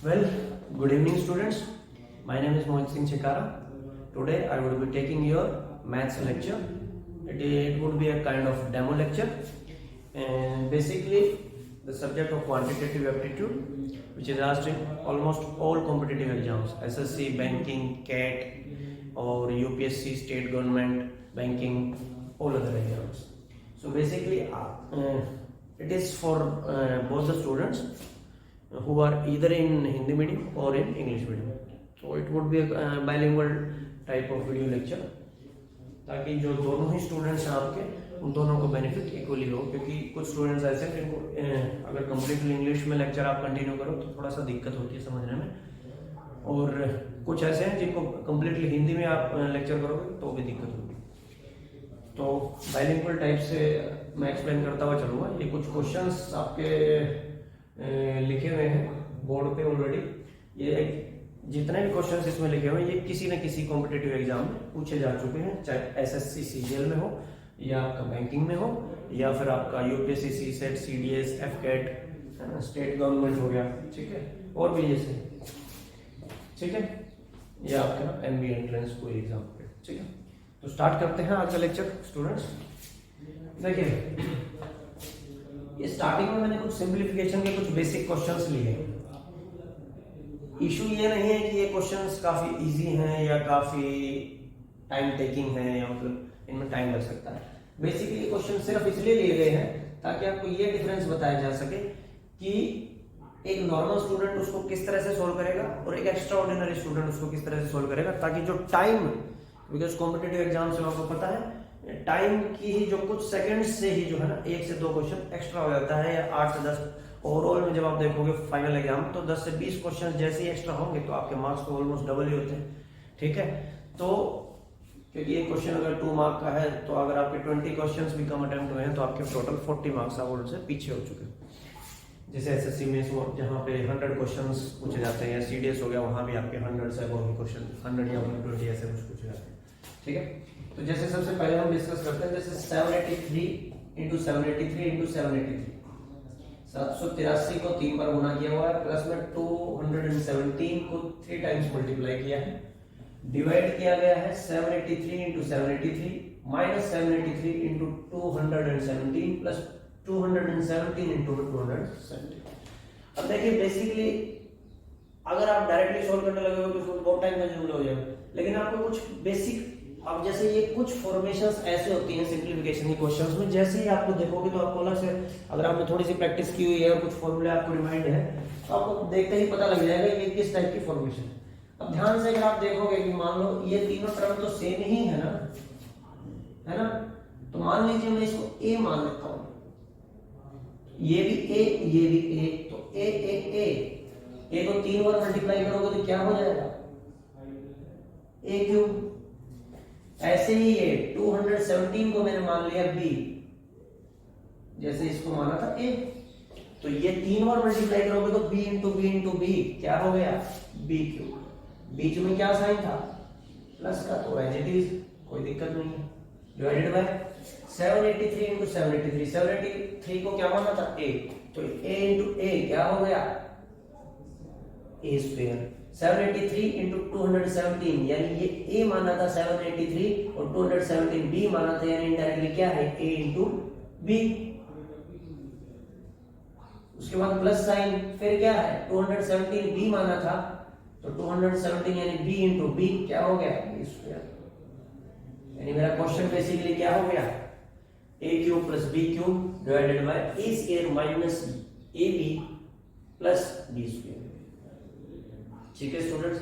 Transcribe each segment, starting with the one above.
Well, good evening, students. My name is Mohit Singh Chekara. Today I will be taking your maths lecture. It would be a kind of demo lecture, and basically the subject of quantitative aptitude, which is asked in almost all competitive exams, SSC, banking, CAT, or UPSC, state government, banking, all other exams. So basically, it is for both the students who are either in Hindi medium or in English medium. So it would be a bilingual type of video lecture, ताकि जो दोनों ही students हैं आपके उन दोनों को benefit equally हो, क्योंकि कुछ स्टूडेंट्स ऐसे हैं जिनको अगर कम्प्लीटली इंग्लिश में लेक्चर आप कंटिन्यू करो तो थोड़ा सा दिक्कत होती है समझने में, और कुछ ऐसे हैं जिनको कम्प्लीटली हिंदी में आप लेक्चर करोगे तो भी दिक्कत होगी। तो बाइलिंगुअल टाइप से मैं एक्सप्लेन करता हुआ चलूँगा। ये कुछ क्वेश्चंस आपके लिखे हुए हैं बोर्ड पे ऑलरेडी। ये जितने भी क्वेश्चंस इसमें लिखे हुए हैं ये किसी न किसी कॉम्पिटिटिव एग्जाम में पूछे जा चुके हैं, चाहे एसएससी सीजीएल में हो, या आपका बैंकिंग में हो, या फिर आपका UPSC CSAT, CDS, AFCAT, state government हो गया, ठीक है, और भी जैसे, ठीक है, या आपका एमबीए एंट्रेंस कोई एग्जाम पे, ठीक है। तो स्टार्ट करते हैं आज का लेक्चर स्टूडेंट्स। देखिए, ये स्टार्टिंग में मैंने कुछ सिंप्लीफिकेशन के कुछ बेसिक क्वेश्चंस लिए। इशू ये नहीं है कि ये क्वेश्चंस काफी इजी हैं या काफी टाइम टेकिंग हैं या मतलब इनमें टाइम लग सकता है। बेसिकली क्वेश्चन सिर्फ इसलिए लिए गए हैं ताकि आपको ये डिफरेंस बताया जा सके कि एक नॉर्मल स्टूडेंट उसको किस तरह से सोल्व करेगा और एक एक्स्ट्रा ऑर्डिनरी स्टूडेंट उसको किस तरह से सोल्व करेगा, ताकि जो टाइम, बिकॉज कॉम्पिटिटिव एग्जाम से आपको पता है टाइम की ही जो कुछ सेकंड से ही जो है ना 1 से 2 क्वेश्चन एक्स्ट्रा हो जाता है, या 8 से 10 ओवरऑल में जब आप देखोगे फाइनल एग्जाम तो 10 से 20 क्वेश्चन जैसे ही एक्स्ट्रा होंगे तो आपके मार्क्स तो ऑलमोस्ट डबल ही होते हैं, ठीक है। तो क्योंकि एक क्वेश्चन अगर 2 मार्क का है तो अगर आपके 20 क्वेश्चंस भी कम अटेम्प्ट हुए हैं तो आपके टोटल 40 मार्क्स आप उनसे पीछे हो चुके हैं। जैसे एसएससी में जहाँ पे 100 क्वेश्चंस पूछे जाते हैं, या सीडीएस हो गया वहाँ भी आपके 100 से वो भी क्वेश्चन 100 या 120 ऐसे कुछ पूछे जाते हैं, ठीक है। तो जैसे सबसे पहले हम डिस्कस करते हैं, जैसे 783 इंटू 783 इंटू 783, 783 को 3 बार गुना किया हुआ है, प्लस में 217 को 3 टाइम्स मल्टीप्लाई किया है, डिवाइड किया गया है 783 into 783 minus 783 into 217 plus 217 into 217। अब देखिए, बेसिकली अगर आप डायरेक्टली सॉल्व करने लगे हो तो उसको बहुत टाइम कंज्यूम हो जाएगा, लेकिन आपको कुछ बेसिक, अब जैसे ये कुछ फॉर्मेशंस ऐसे होती हैं सिंप्लीफिकेशन के क्वेश्चंस में, जैसे ही आपको देखोगे तो आपको अलग से, अगर आपने थोड़ी सी प्रैक्टिस की हुई है और कुछ फॉर्मूले आपको रिमाइंड है तो आपको देखते ही पता लग जाएगा ये किस टाइप की फॉर्मेशन है। अब ध्यान से अगर आप देखोगे कि मान लो ये तीनों टर्म तो सेम ही है ना, तो मान लीजिए मैं इसको ए मान लेता हूं, ये भी ए, ये भी ए, तो ए को 3 बार मल्टीप्लाई करोगे तो क्या हो जाएगा, ए क्यूब। ऐसे ही ये 217 को मैंने मान लिया बी, जैसे इसको माना था ए, तो ये 3 बार मल्टीप्लाई करोगे तो बी इंटू बी क्या हो गया, बी क्यूब। बीच में क्या साइन था, प्लस का, तो एज इट इज, कोई दिक्कत नहीं है। डिवाइडेड बाय 783 इंटू 783, 783 को क्या माना था ए, तो ए इंटू ए क्या हो गया, ए स्क्वायर। 783 इंटू 217, यानी ये a माना था 783 और 217 b माना था, यानी इनडायरेक्टली क्या है, a इंटू बी। उसके बाद प्लस साइन, फिर क्या है, 217 b माना था तो 217 यानी b इंटू बी क्या हो गया, b स्क्वायर। यानी मेरा क्वेश्चन बेसिकली क्या हो गया, a cube plus b cube divided bye a square minus ab plus b square, ठीक है स्टूडेंट्स।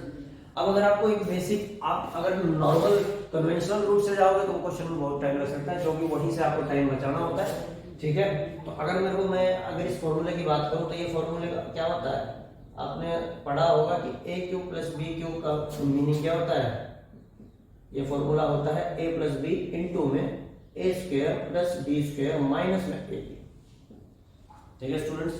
अब अगर आपको एक बेसिक, आप अगर नॉर्मल कन्वेंशनल रूट से जाओगे तो क्वेश्चन में बहुत टाइम लग सकता है, क्योंकि वहीं से आपको टाइम बचाना होता है, ठीक है। तो अगर मैं अगर इस फॉर्मूले की बात करूं तो ये फॉर्मूले का क्या होता है, आपने पढ़ा होगा कि ए क्यूब प्लस बी क्यूब का मीनिंग क्या होता है, ये फॉर्मूला होता है ए प्लस बी इंटू में A square plus B square minus में ए, ठीक है स्टूडेंट्स।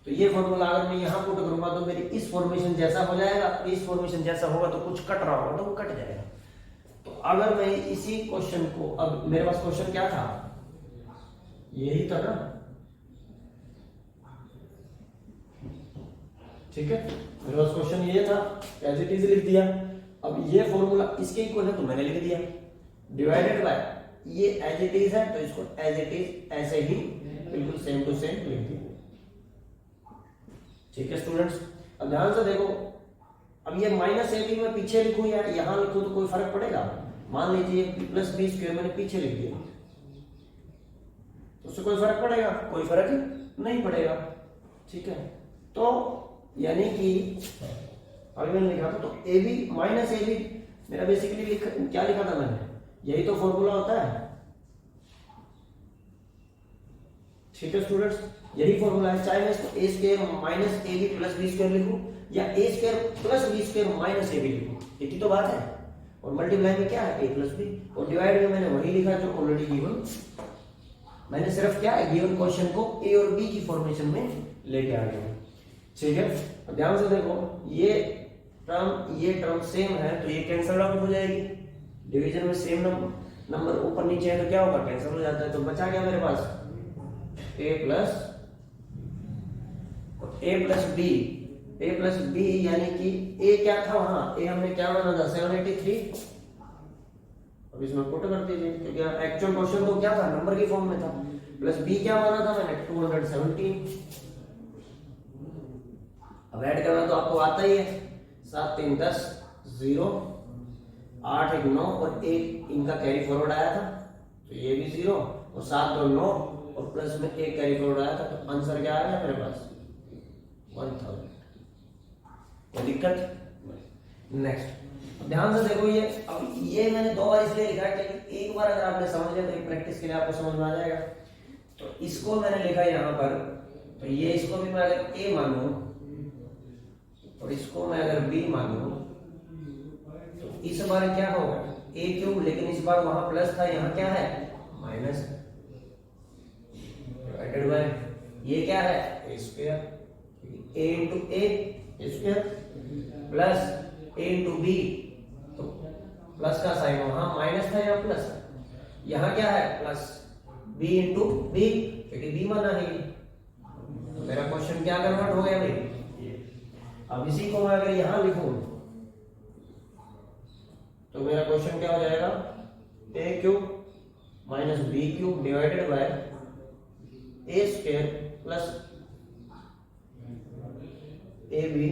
तो ये फॉर्मूला अगर मैं यहाँ पुट करूंगा तो मेरी इस फॉर्मेशन जैसा हो जाएगा, इस फॉर्मेशन जैसा होगा तो कुछ कट रहा होगा तो वो कट जाएगा। तो अगर मैं इसी क्वेश्चन को, अब मेरे पास क्वेश्चन क्या था, यही था ना, ठीक है, मेरे पास क्वेश्चन ये था, एज इट इज लिख दिया। अब ये फॉर्मूला इसके इक्वल है तो मैंने लिख दिया, डिवाइडेड बाय ये एज इट इज है तो इसको एज इट इज ऐसे ही बिल्कुल सेम टू सेम लिख दिया। ठीक है स्टूडेंट्स, अब ध्यान से देखो, अब ये माइनस ए बी मैं पीछे लिखूं या यहां लिखूं तो कोई फर्क पड़ेगा? मान लीजिए प्लस बी स्क्वायर मैंने पीछे लिख दिया तो उससे कोई फर्क पड़ेगा? कोई फर्क नहीं पड़ेगा। ठीक है, तो यानी कि अभी मैंने लिखा था तो A B minus A B मेरा बेसिकली क्या लिखा था मैंने, यही तो फॉर्मूला होता है। ठीक है स्टूडेंट्स, यही फॉर्मूला है, चाहे मैं इसको A square minus A B plus B square लिखूं या A square plus B square minus A B लिखूं, एक ही तो बात है। और मल्टीप्लाई में क्या है, ए प्लस बी, और डिवाइड में मैंने वही लिखा जो ऑलरेडी गिवन, मैंने सिर्फ क्या है गिवन क्वेश्चन को ए और बी की फॉर्मेशन में लेके आ गया। ठीक है, अब ध्यान से देखो, ये टर्म सेम है तो ये कैंसल आउट हो जाएगी, डिवीजन में सेम नंबर ऊपर नीचे है तो क्या होगा, कैंसिल हो जाता है। तो बचा क्या मेरे पास, ए प्लस बी, यानी कि ए क्या था वहां, ए हमने क्या माना था 783, अब इसमें पुट कर दीजिए क्योंकि एक्चुअल क्वेश्चन तो क्या था, नंबर की फॉर्म में था, प्लस बी क्या माना था मैंने 217। अब ऐड करना तो आपको आता ही है, 7 3 10 0, 8 1 9 और 1 इनका कैरी फॉरवर्ड आया था तो ये भी 0 और 7 2 9 और प्लस में 1 कैरी फॉरवर्ड आया था तो आंसर क्या आ गया मेरे पास 1000। कोई दिक्कत? नेक्स्ट ध्यान से देखो, ये अब ये मैंने 2 बार इसलिए लिखा है कि एक बार अगर आपने समझ लिया तो एक प्रैक्टिस के लिए आपको समझ में आ जाएगा। तो इसको मैंने लिखा यहाँ पर, तो ये इसको भी मैं अगर ए मानूं और इसको मैं अगर बी मानूं तो इस बार क्या होगा ए क्यूब, लेकिन इस बार वहां प्लस था, यहाँ क्या है माइनस, डिवाइडेड बाय ये क्या है A square, A into A square plus A into B, तो प्लस का साइन वहां माइनस था यहाँ प्लस, यहाँ क्या है प्लस बी इंटू बी क्योंकि बी माना है। तो मेरा क्वेश्चन क्या कन्वर्ट हो गया भाई, अब इसी को मैं अगर यहां लिखूं तो मेरा क्वेश्चन क्या हो जाएगा, A cube minus B cube divided by A square plus A B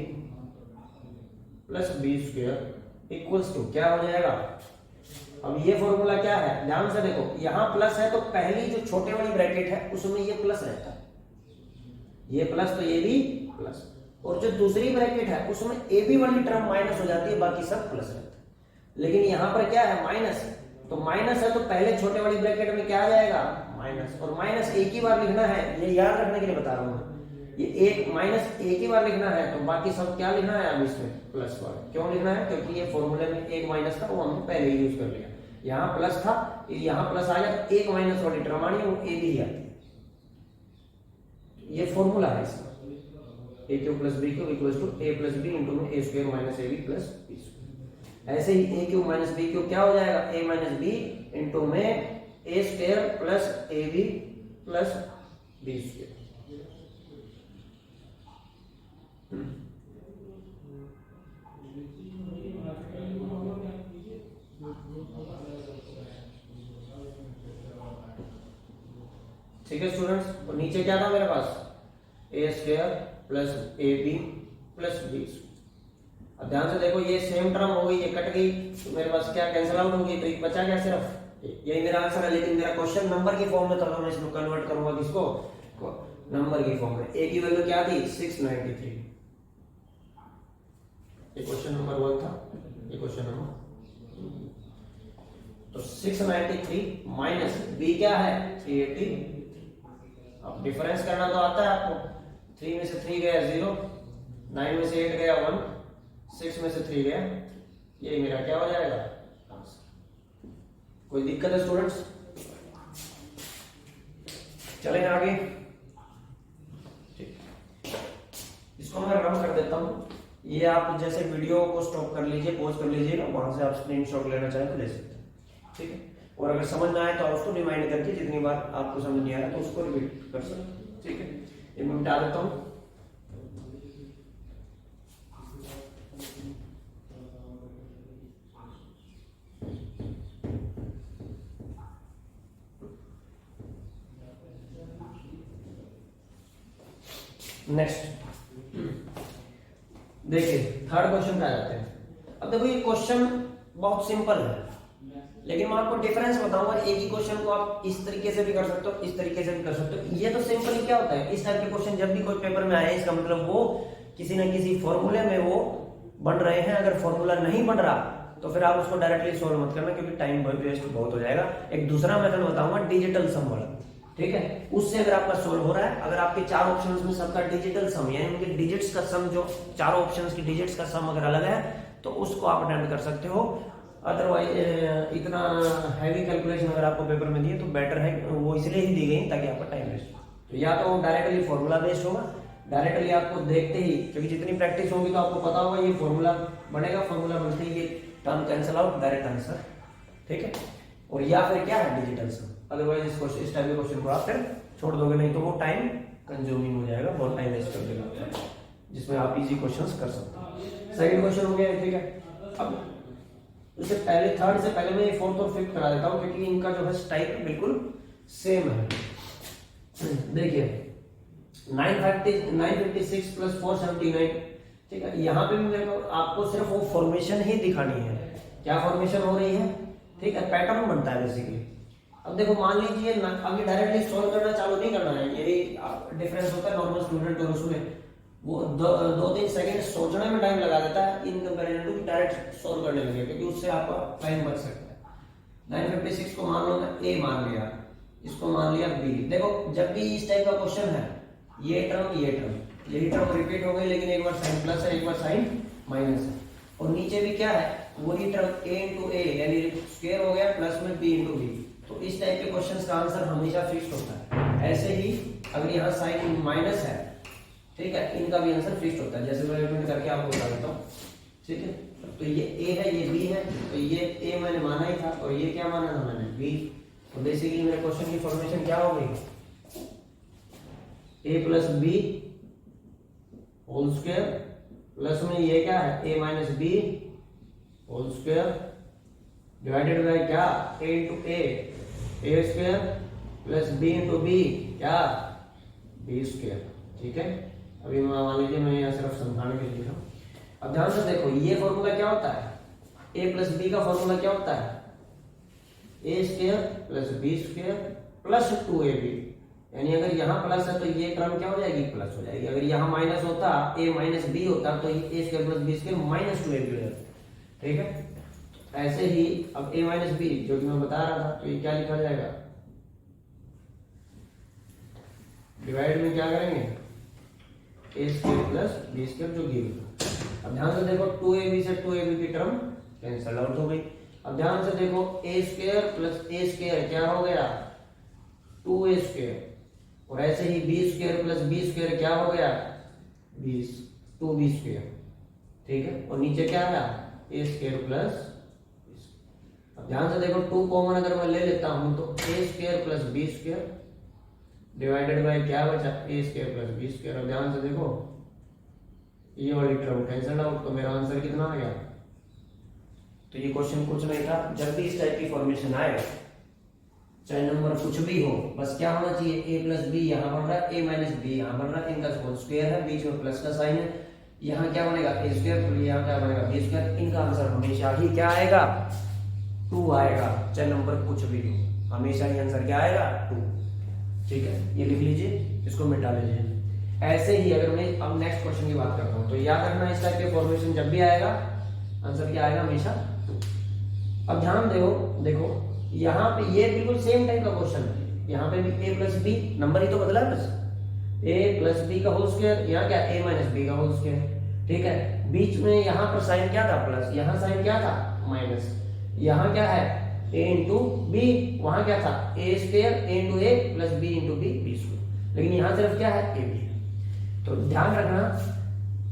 plus B square equals to क्या हो जाएगा। अब ये फॉर्मूला क्या है, ध्यान से देखो, यहां प्लस है तो पहली जो छोटे वाली ब्रैकेट है उसमें ये प्लस रहता है, ये प्लस तो ये भी प्लस, और जो दूसरी ब्रैकेट है उसमें ए बी वाली टर्म माइनस हो जाती है, बाकी सब प्लस रहता है। लेकिन यहां पर क्या है माइनस, तो माइनस है तो पहले छोटे वाली ब्रैकेट में क्या आ जाएगा माइनस, और माइनस एक ही बार लिखना है, ये याद रखने के लिए बता रहा हूं, ये एक माइनस एक ही बार लिखना है तो बाकी सब क्या लिखना है अब इसमें प्लस वाला। क्यों लिखना है, क्योंकि ये फॉर्मूले में एक माइनस था वो हमने पहले ही यूज कर लिया, यहाँ प्लस था यहाँ प्लस आ गया तो एक माइनस वाली टर्म आनी है वो ए भी आती है, ये फॉर्मूला है इसका, A cube plus B cube equals to A plus B into में A square minus A B plus B square. ऐसे ही A cube minus B cube क्या हो जाएगा, ए माइनस बी इंटू में A square plus A B plus B square. ठीक है students, तो नीचे क्या था मेरे पास A square plus A B plus B. अब ध्यान से देखो, ये सेम टर्म हो गई, ये कट गई तो मेरे पास क्या कैंसिल आउट हो गई, तो ये बचा क्या सिर्फ, यही मेरा आंसर है। लेकिन मेरा क्वेश्चन नंबर की फॉर्म में था तो मैं इसको कन्वर्ट करूंगा किसको, नंबर की फॉर्म में। ए की वैल्यू क्या थी 693, ये क्वेश्चन नंबर 1 था, ये क्वेश्चन नंबर, तो 693 माइनस बी क्या है 380। अब डिफरेंस करना तो आता है आपको, 3 में से 3 गया 0, 9 में से 8 गया 1, 6 में से 3 गया, ये मेरा क्या हो जाएगा आंसर। कोई दिक्कत है स्टूडेंट्स? चलें आगे, ठीक, इसको मैं रन कर देता हूं। ये आप जैसे वीडियो को स्टॉप कर लीजिए, पॉज कर लीजिए ना, वहां से आप स्क्रीनशॉट लेना चाहें तो ले सकते हैं, ठीक है। और अगर समझ ना आए तो उसको रिमाइंड करके जितनी बार आपको समझ नहीं आया तो उसको रिपीट कर सकते हैं, ठीक है। ये मैं मिटा देता हूं। नेक्स्ट देखिए थर्ड क्वेश्चन पे आ जाते हैं। अब देखो ये क्वेश्चन बहुत सिंपल है, लेकिन मैं आपको डिफरेंस बताऊंगा। एक ही क्वेश्चन को आप इस तरीके से भी कर सकते हो, इस तरीके से भी कर सकते हो। ये तो सिंपली क्या होता है, इस टाइप के क्वेश्चन जब भी कोई पेपर में आए, इसका मतलब वो किसी न किसी फॉर्मूले में वो बन रहे हैं। अगर फॉर्मूला नहीं बन रहा तो फिर आप उसको डायरेक्टली सोल्व मत करना, क्योंकि टाइम वेस्ट बहुत हो जाएगा। एक दूसरा मेथड बताऊंगा डिजिटल सम वाला, ठीक है। उससे अगर आपका सोल्व हो रहा है, अगर आपके चार ऑप्शंस में सबका डिजिटल सम यानी उनके डिजिट्स का सम, जो चारों ऑप्शंस की डिजिट्स का सम अगर अलग है तो उसको आप अटेम्प्ट कर सकते हो। अदरवाइज इतना हैवी कैलकुलेशन अगर आपको पेपर में दिए तो बेटर है, वो इसलिए ही दी गई ताकि आपका टाइम वेस्ट हो। तो या तो डायरेक्टली फॉर्मूला बेस्ड होगा, डायरेक्टली आपको देखते ही, क्योंकि जितनी प्रैक्टिस होगी तो आपको पता होगा ये फॉर्मूला बनेगा, फॉर्मूला बनते ही ये term cancel out, direct answer, ठीक है। और या फिर क्या है डिजिटल सम। अदरवाइज इस टाइप के क्वेश्चन को आप फिर छोड़ दोगे, नहीं तो वो टाइम कंज्यूमिंग हो जाएगा, बहुत टाइम वेस्ट कर देगा, जिसमें आप इजी क्वेश्चंस कर सकते हो। सेकंड क्वेश्चन हो गया, ठीक है। अब इससे पहले थर्ड से पहले मैं फोर्थ और फिफ्थ करा देता हूँ, क्योंकि इनका जो है टाइप बिल्कुल सेम है। देखिए 956 प्लस 479, ठीक है। यहाँ पे भी मेरे को आपको सिर्फ वो फॉर्मेशन ही दिखानी है, क्या फॉर्मेशन हो रही है, ठीक है, पैटर्न बनता है बेसिकली। अब देखो मान लीजिए अभी डायरेक्टली सॉल्व करना चालू नहीं करना है, यही डिफरेंस होता है नॉर्मल स्टूडेंट और उसमें। वो 2-3 सेकंड सोचने में टाइम लगा देता है in comparison to direct solve करने लगे, क्योंकि उससे आपका टाइम बच सकता है। 956 को मान लो मैं ए मान लिया, इसको मान लिया बी। देखो जब भी इस टाइप का क्वेश्चन है, ये टर्म यही टर्म रिपीट हो गई, लेकिन एक बार साइन प्लस है, एक बार साइन माइनस है। और नीचे भी क्या है, वही टर्म ए इंटू ए यानी स्क्वायर हो गया, प्लस में बी इंटू बी। तो इस टाइप के क्वेश्चंस का आंसर हमेशा फिक्स होता है। ऐसे ही अगर यहाँ साइन माइनस है, ठीक है, इनका भी आंसर फिक्स होता है। जैसे मैं इवेंट करके आपको बता देता हूँ, ठीक है। तो ये ए है, ये बी है, तो ये ए मैंने माना ही था, और ये क्या माना था मैंने, बी। तो बेसिकली मेरे क्वेश्चन की फॉर्मेशन क्या हो गई, A plus B whole square, plus में ये क्या है, A minus B whole square, divided by क्या, A into A square, plus B into B क्या, बी स्क्वायर, ठीक है। अभी मान लीजिए मैं यहाँ सिर्फ समझाने के लिए लिखा। अब ध्यान से देखो ये फॉर्मूला क्या होता है, ए प्लस बी का फॉर्मूला क्या होता है, A square plus B square plus 2ab। यानी अगर यहाँ प्लस है तो ये टर्म क्या हो जाएगी, प्लस हो जाएगी। अगर यहाँ माइनस होता, ए माइनस बी होता, तो ये A square plus B square minus 2ab हो जाता, ठीक है। ऐसे ही अब a माइनस बी जो कि मैं बता रहा था, तो ये क्या लिखा जाएगा, डिवाइड में क्या करेंगे, ए स्क्वायर प्लस बी स्क्वायर जो गिवन। अब ध्यान से देखो 2ab से 2ab की टर्म कैंसल आउट हो गई। अब ध्यान से देखो A square plus A square क्या हो गया, 2a स्क्वायर, और ऐसे ही B square plus B square क्या हो गया, 2b स्क्वायर, ठीक है। और नीचे क्या है, ए स्क्वायर प्लस। अब ध्यान से देखो 2 कॉमन अगर मैं ले लेता हूं तो A square plus B square divided by क्या बचा, A square plus B square. अब ध्यान से देखो ये वाली टर्म कैंसल आउट, तो मेरा आंसर कितना आ गया। तो ये क्वेश्चन कुछ नहीं था, जब भी इस टाइप की फॉर्मेशन आए, चाहे नंबर कुछ भी हो, बस क्या होना चाहिए, ए प्लस बी यहाँ बन रहा है, ए माइनस बी यहाँ बन रहा है, इनका होल स्क्वायर है, बीच में प्लस का साइन है, यहाँ क्या बनेगा, ए स्क्वायर, यहाँ क्या बनेगा, बी स्क्वायर। इनका आंसर हमेशा ही क्या आएगा, 2 आएगा, चाहे नंबर कुछ भी हो, हमेशा ही आंसर क्या आएगा, 2, ठीक है। ये लिख लीजिए, इसको मिटा लीजिए। ऐसे ही अगर मैं अब नेक्स्ट क्वेश्चन की बात करता हूँ, तो याद रखना इस टाइप के फॉर्मेशन जब भी आएगा, आंसर क्या आएगा, हमेशा 2। अब ध्यान देखो यहाँ पे ये बिल्कुल सेम टाइप का क्वेश्चन है, यहाँ पे भी a प्लस बी, नंबर ही तो बदला है बस, a प्लस बी का होल स्क्वायर, यहाँ क्या, a माइनस बी का होल स्क्वायर, ठीक है। बीच में यहाँ पर साइन क्या था, प्लस, यहाँ साइन क्या था, माइनस, यहाँ क्या है, a इंटू बी, वहां क्या था, A square, A into A plus B into B, B square, लेकिन यहाँ सिर्फ क्या है, ए बी है। तो ध्यान रखना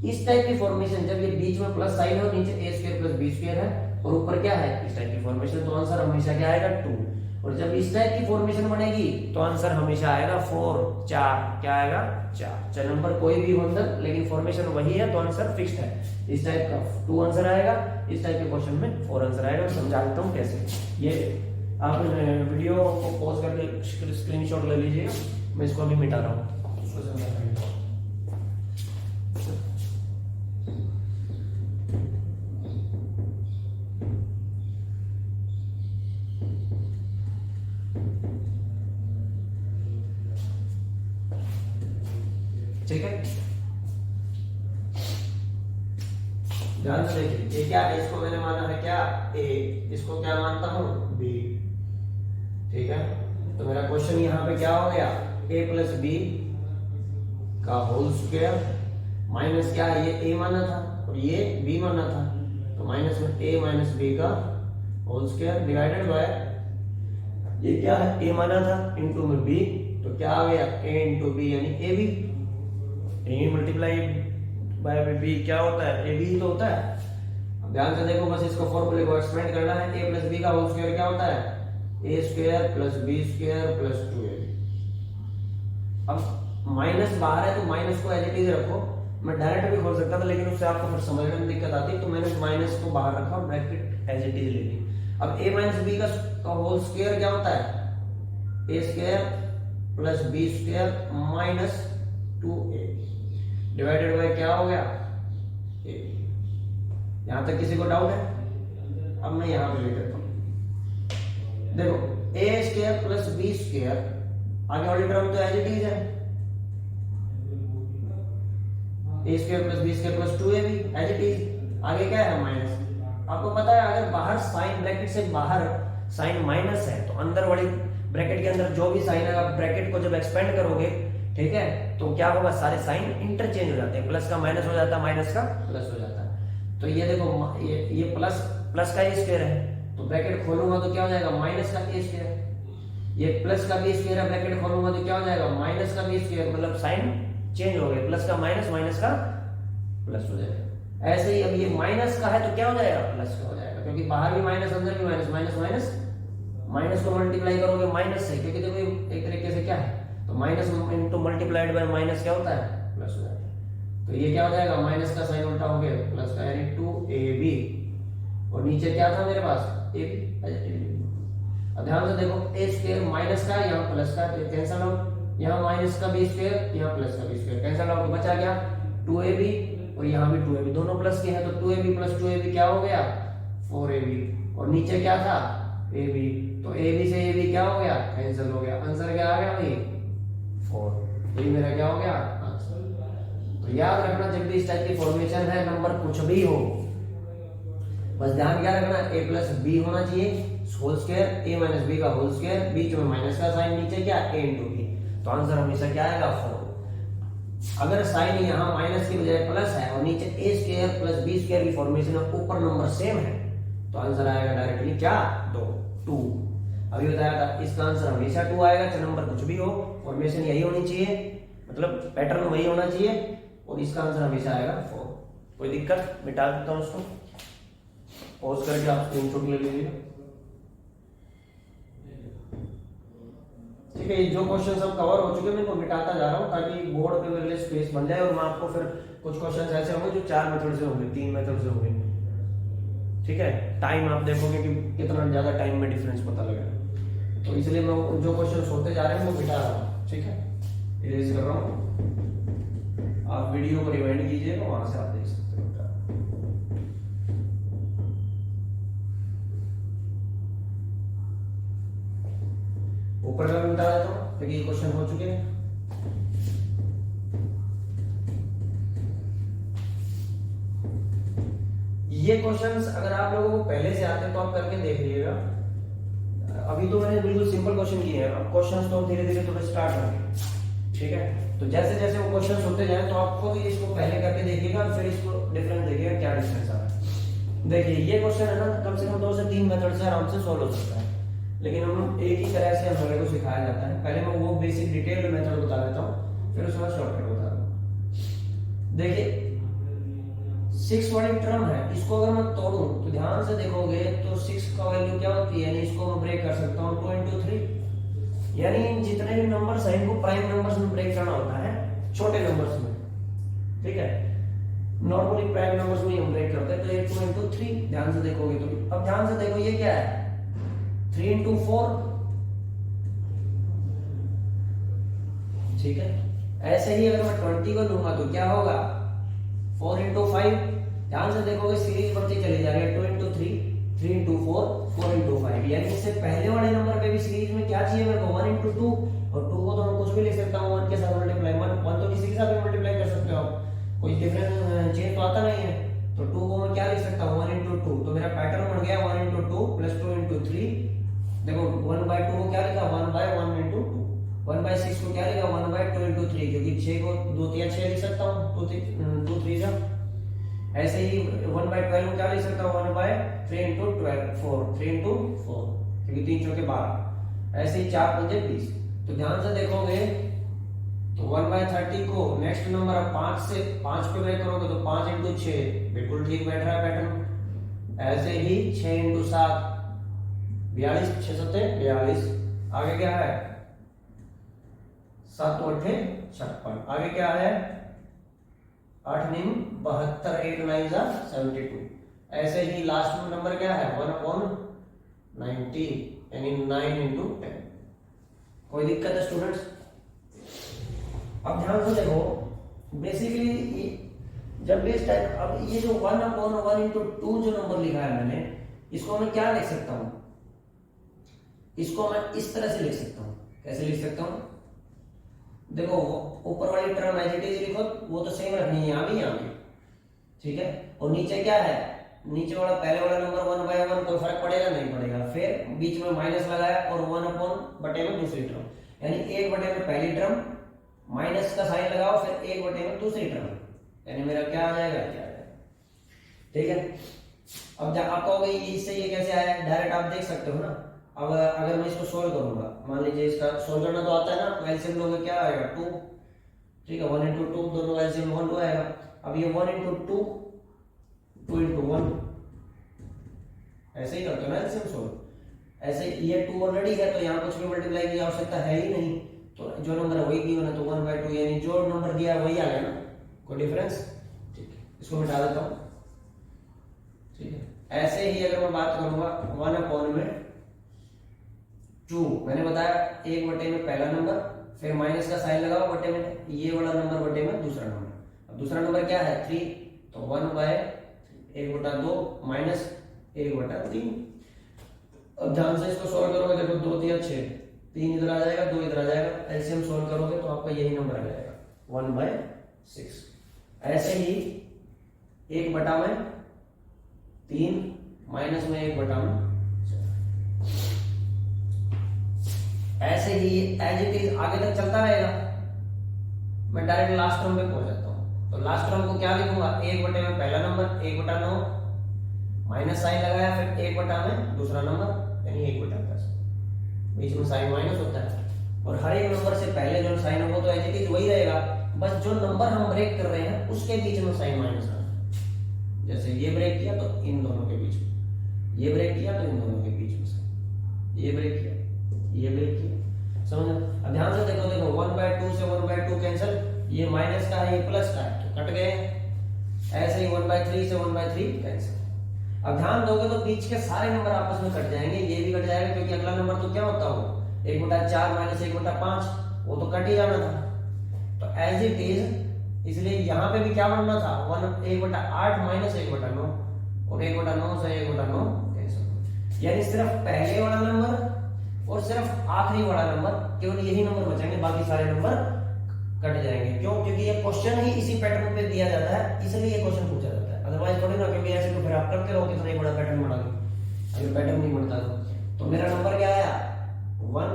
इस टाइप की फॉर्मेशन, जब ये बीच में प्लस साइन है और नीचे ए स्क्वायर प्लस बी स्क्वायर है और ऊपर क्या है, इस टाइप की फॉर्मेशन, तो आंसर हमेशा क्या आएगा, 2। और जब इस टाइप की फॉर्मेशन बनेगी तो आंसर हमेशा आएगा 4, 4, क्या आएगा, 4, चाहे नंबर कोई भी हो अंदर, लेकिन फॉर्मेशन वही है तो आंसर फिक्स्ड है। इस टाइप का 2 आंसर आएगा, इस टाइप के क्वेश्चन में 4 आंसर आएगा। समझा देता हूँ कैसे। ये आप वीडियो को पॉज करके स्क्रीनशॉट ले लीजिएगा, मैं इसको अभी मिटा रहा हूँ। ठीक है, ध्यान से देखिए ये क्या है, इसको मैंने माना है क्या ए, इसको क्या मानता हूं बी। ठीक है, तो मेरा क्वेश्चन यहाँ पे क्या हो गया, ए प्लस बी का होल स्क्वायर माइनस क्या है, ये ए माना था और ये बी माना था, तो माइनस में ए माइनस बी का होल स्क्वायर डिवाइडेड बाय ये क्या है, ए माना था इनटू में बी, तो क्या आ गया ए इंटू बी यानी A B, A multiply by B क्या होता है, ए बी तो होता है। अब ध्यान से देखो, बस इसको फॉर्मूले को एक्सपेंड करना है, ए प्लस बी का होल स्क्वायर क्या होता है, A square plus B square plus 2ab। अब माइनस बाहर है तो माइनस को एज इट इज रखो, मैं डायरेक्ट भी खोल सकता था लेकिन उससे आपको फिर समझने में दिक्कत आती, तो मैंने माइनस को बाहर रखा और ब्रैकेट एज इट इज ले ली। अब a माइनस बी का होल स्क्वायर क्या होता है, A square plus B square minus 2a divided by क्या हो गया a। यहां तक किसी को डाउट है? अब मैं यहां पे ले लेता हूं, देखो A square plus B square, आगे वाली टर्म तो एज इट इज है, A square plus B square plus 2ab as it is, आगे क्या है माइनस। आपको पता है अगर बाहर साइन ब्रैकेट से बाहर साइन माइनस है तो अंदर वाली ब्रैकेट के अंदर जो भी साइन है, आप ब्रैकेट को जब एक्सपेंड करोगे, ठीक है, तो क्या होगा, सारे साइन इंटरचेंज हो जाते हैं, प्लस का माइनस हो जाता है, माइनस का प्लस हो जाता है। तो ये देखो ये प्लस का ए स्क्वायर है, तो ब्रैकेट खोलूंगा तो क्या हो जाएगा, माइनस का ए स्क्वायर, ये प्लस का बी स्क्वायर है, ब्रैकेट खोलूंगा तो क्या हो जाएगा, माइनस का बी स्क्वायर, मतलब साइन चेंज हो गए, प्लस का माइनस, माइनस का प्लस हो जाएगा। ऐसे ही अब ये माइनस का है तो क्या हो जाएगा, प्लस का हो जाएगा, क्योंकि बाहर भी माइनस अंदर भी माइनस, माइनस माइनस माइनस को मल्टीप्लाई करोगे माइनस से, क्योंकि देखो एक तरीके से क्या है, तो minus into multiplied by minus क्या होता है, प्लस हो जाता है। तो ये क्या हो जाएगा, माइनस का साइन उल्टा हो गया प्लस का, यानी 2ab, और नीचे क्या था मेरे पास ab। अब ध्यान से देखो, ए स्क्वायर माइनस का, यहाँ प्लस का, कैंसिल आउट, यहाँ माइनस का बी स्क्वायर, यहाँ प्लस का बी स्क्वायर कैंसिल आउट, बचा क्या 2ab, और यहाँ भी 2ab, दोनों प्लस के हैं, तो 2ab प्लस 2ab क्या हो गया 4ab, और नीचे क्या था ab, तो ab से ab क्या हो गया, कैंसिल हो गया, आंसर क्या आ गया भाई 4। ये मेरा क्या हो गया आंसर। तो याद रखना जब भी इस टाइप की फॉर्मेशन है, नंबर कुछ भी हो, बस ध्यान क्या रखना, a प्लस बी होना चाहिए whole square, a minus B का होल स्क्वायर, बीच में माइनस का साइन, नीचे क्या a इंटू बी, तो आंसर हमेशा क्या आएगा 4। अगर साइन यहाँ माइनस की बजाय प्लस है और नीचे ए स्क्वायर प्लस बी स्क्वायर की फॉर्मेशन है, ऊपर नंबर सेम है, तो आंसर आएगा डायरेक्टली क्या 2। अभी बताया था इसका आंसर हमेशा 2 आएगा, चाहे नंबर कुछ भी हो, फॉर्मेशन यही होनी चाहिए, मतलब पैटर्न वही होना चाहिए, और इसका आंसर हमेशा आएगा 4। कोई दिक्कत, मिटा देता हूँ उसको, पॉज करके आप स्क्रीनशॉट ले लीजिए। ठीक है, जो क्वेश्चन सब कवर हो चुके हैं मैं इनको मिटाता जा रहा हूँ ताकि बोर्ड पे मेरे लिए स्पेस बन जाए, और मैं आपको फिर कुछ क्वेश्चन ऐसे होंगे जो 4 मेथड से होंगे, 3 मेथड से होंगे। ठीक है, टाइम आप देखोगे कि कितना ज्यादा टाइम में डिफरेंस पता लगेगा, तो इसलिए मैं जो क्वेश्चन होते जा रहे हैं वो मिटा रहा हूँ। ठीक है, इरेज कर रहा हूँ, आप वीडियो को रिवाइंड कीजिएगा, वहां से आप देख सकते हो। ऊपर का मिटा देता हूँ क्योंकि ये क्वेश्चन हो चुके हैं। ये क्वेश्चंस अगर आप लोगों को पहले से आते हैं तो आप करके देख लीजिएगा। अभी तो मैंने बिल्कुल सिंपल क्वेश्चन किए हैं, अब क्वेश्चंस तो धीरे धीरे थोड़े स्टार्ट होंगे। ठीक है, तो जैसे जैसे वो क्वेश्चंस होते जाए तो आप खुद इसको पहले करके देखिएगा, फिर इसको डिफरेंस देखिएगा क्या डिफरेंस आ रहा है। देखिए ये क्वेश्चन है ना, कम से कम 2 से 3 मेथड से आराम से सॉल्व हो सकता है, लेकिन हम एक ही तरह से हमारे को सिखाया जाता है। पहले मैं वो बेसिक डिटेल्ड मेथड बता देता हूँ, फिर उसके बाद शॉर्टकट बता दूँ। देखिए 6 वाली टर्म है, इसको अगर मैं तोड़ूं तो ध्यान से देखोगे तो 6 का वैल्यू क्या होती है, यानी इसको मैं ब्रेक कर सकता हूँ 2 into 3, यानी जितने भी नंबर्स हैं इनको प्राइम नंबर्स में ब्रेक करना होता है, छोटे नंबर्स में। ठीक है, नॉर्मली प्राइम नंबर्स में हम ब्रेक करते हैं, तो ये 2 into 3 ध्यान से देखोगे तो। अब ध्यान से देखो ये क्या है 3 into 4। ठीक है, ऐसे ही अगर मैं 20 को लूंगा तो क्या होगा 4 into 5। ध्यान से देखोगे सीरीज बढ़ती चली जा रही है 2 into 3, 3 into 4, 4 into 5, यानी इससे पहले वाले नंबर पे भी सीरीज में क्या चाहिए मेरे को 1 into 2, और 2 को तो मैं कुछ भी लिख सकता हूँ 1 के साथ मल्टीप्लाई, 1 तो किसी के साथ भी मल्टीप्लाई को 2 3 6 लिख सकता हूँ, 2 3 जा। ऐसे ही 1/12 में क्या लिख सकता हूँ, 1/3 into 12 4 3 into 4, क्योंकि 3 चौके 12। ऐसे ही 4 पंजे 20। तो ध्यान से देखोगे तो 1/30 को नेक्स्ट नंबर अब 5 पे ब्रेक करोगे तो 5 into 6 बिल्कुल ठीक बैठ रहा है पैटर्न। ऐसे ही 6 into 7 42, 6 7 42। आगे क्या है 7 8 56। आगे क्या है 8 9 72, 8 9 72। ऐसे ही लास्ट नंबर क्या है 1/90 यानी 9 into 10। कोई दिक्कत है स्टूडेंट्स? अब ध्यान से देखो, बेसिकली जब भी इस टाइप, अब ये जो 1/1 into 2 जो नंबर लिखा है मैंने, इसको मैं क्या लिख सकता हूं, इसको मैं इस तरह से लिख सकता हूं। कैसे लिख सकता हूं? देखो ऊपर वाली टर्म एज इट इज लिखो, वो तो सेम रखनी है यहाँ भी, ठीक है। और नीचे क्या है, नीचे वाला पहले वाला नंबर 1/1 कोई फर्क पड़ेगा नहीं पड़ेगा। फिर बीच में माइनस लगाया और 1/बटे में दूसरी टर्म, यानी 1/में पहली टर्म, माइनस का साइन लगाओ, फिर 1/में दूसरी टर्म, यानी मेरा क्या आ जाएगा, क्या आ जाएगा, ठीक है। अब जब आप कहोगे इससे ये कैसे आया, डायरेक्ट आप देख सकते हो ना। अब अगर मैं इसको सोल्व करूंगा, मान लीजिए इसका सोल्व करना तो आता है ना, एलसीएम लोगे क्या आएगा 2, ठीक है। 1 into 2 दोनों एलसीएम 1 2 आएगा। अब ये 1 into 2 2 into 1 ऐसे ही करते हो ना एलसीएम सोल्व। ऐसे ये 2 ऑलरेडी है तो यहाँ कुछ भी मल्टीप्लाई की आवश्यकता है ही नहीं, तो जो नंबर है वही गिवन है, तो 1/2 यानी जो नंबर दिया है वही आ गया ना, कोई डिफरेंस, ठीक है। इसको मिटा देता हूँ, ठीक है। ऐसे ही अगर मैं बात करूंगा 1/2, मैंने बताया 1/, में पहला नंबर, फिर माइनस का साइन लगाओ, बटे में ये वाला नंबर, बटे में दूसरा नंबर। अब दूसरा नंबर क्या है 3, तो 1/3 1/2 माइनस 1/3। अब ध्यान से इसको सोल्व करोगे, देखो 2 3 6, 3 इधर आ जाएगा, 2 इधर आ जाएगा, एलसीएम सोल्व करोगे तो आपका यही नंबर आ जाएगा 1/6। ऐसे ही 1/3 माइनस में 1/4। ऐसे ही एज इट इज आगे तक चलता रहेगा। मैं डायरेक्ट लास्ट टर्म पे पहुंच जाता हूं, तो लास्ट टर्म को क्या लिखूंगा, 1/, में पहला नंबर 1/9, माइनस साइन लगाया, फिर 1/, में दूसरा नंबर यानी 1/10। बीच में साइन माइनस होता है, और हर एक नंबर से पहले जो साइन होगा तो एज इट इज वही रहेगा, बस जो नंबर हम ब्रेक कर रहे हैं उसके बीच में साइन माइनस आना। जैसे ये ब्रेक किया तो इन दोनों के बीच में, ये ब्रेक किया तो इन दोनों के बीच में, ये ब्रेक किया, ये ब्रेक किया, समझ। अब ध्यान से देखो, 1/2 से 1/2 कैंसिल, ये माइनस का है, ये प्लस का है, तो कट गए। ऐसे ही 1/3 से 1/3 कैंसिल। अब ध्यान दोगे तो बीच के सारे नंबर आपस में कट जाएंगे, ये भी कट जाएगा, क्योंकि अगला नंबर तो क्या होता हो 1/4 माइनस 1/5, वो तो कट ही जाना था। तो एज इट इज, इसलिए यहाँ पे भी क्या बनना था 1/8 माइनस 1/9, और 1/9 से 1/9 कैंसिल। यानी सिर्फ पहले वाला नंबर और सिर्फ आखिरी वाला नंबर, केवल यही नंबर बचेंगे, बाकी सारे नंबर कट जाएंगे। क्यों? क्योंकि ये क्वेश्चन ही इसी पैटर्न पे दिया जाता है, इसलिए ये क्वेश्चन पूछा जाता है। अदरवाइज थोड़ी ना, क्योंकि ऐसे तो फिर आप करते रहो कितना ही बड़ा पैटर्न बना लो, अगर पैटर्न नहीं बनता तो मेरा नंबर क्या आया 1,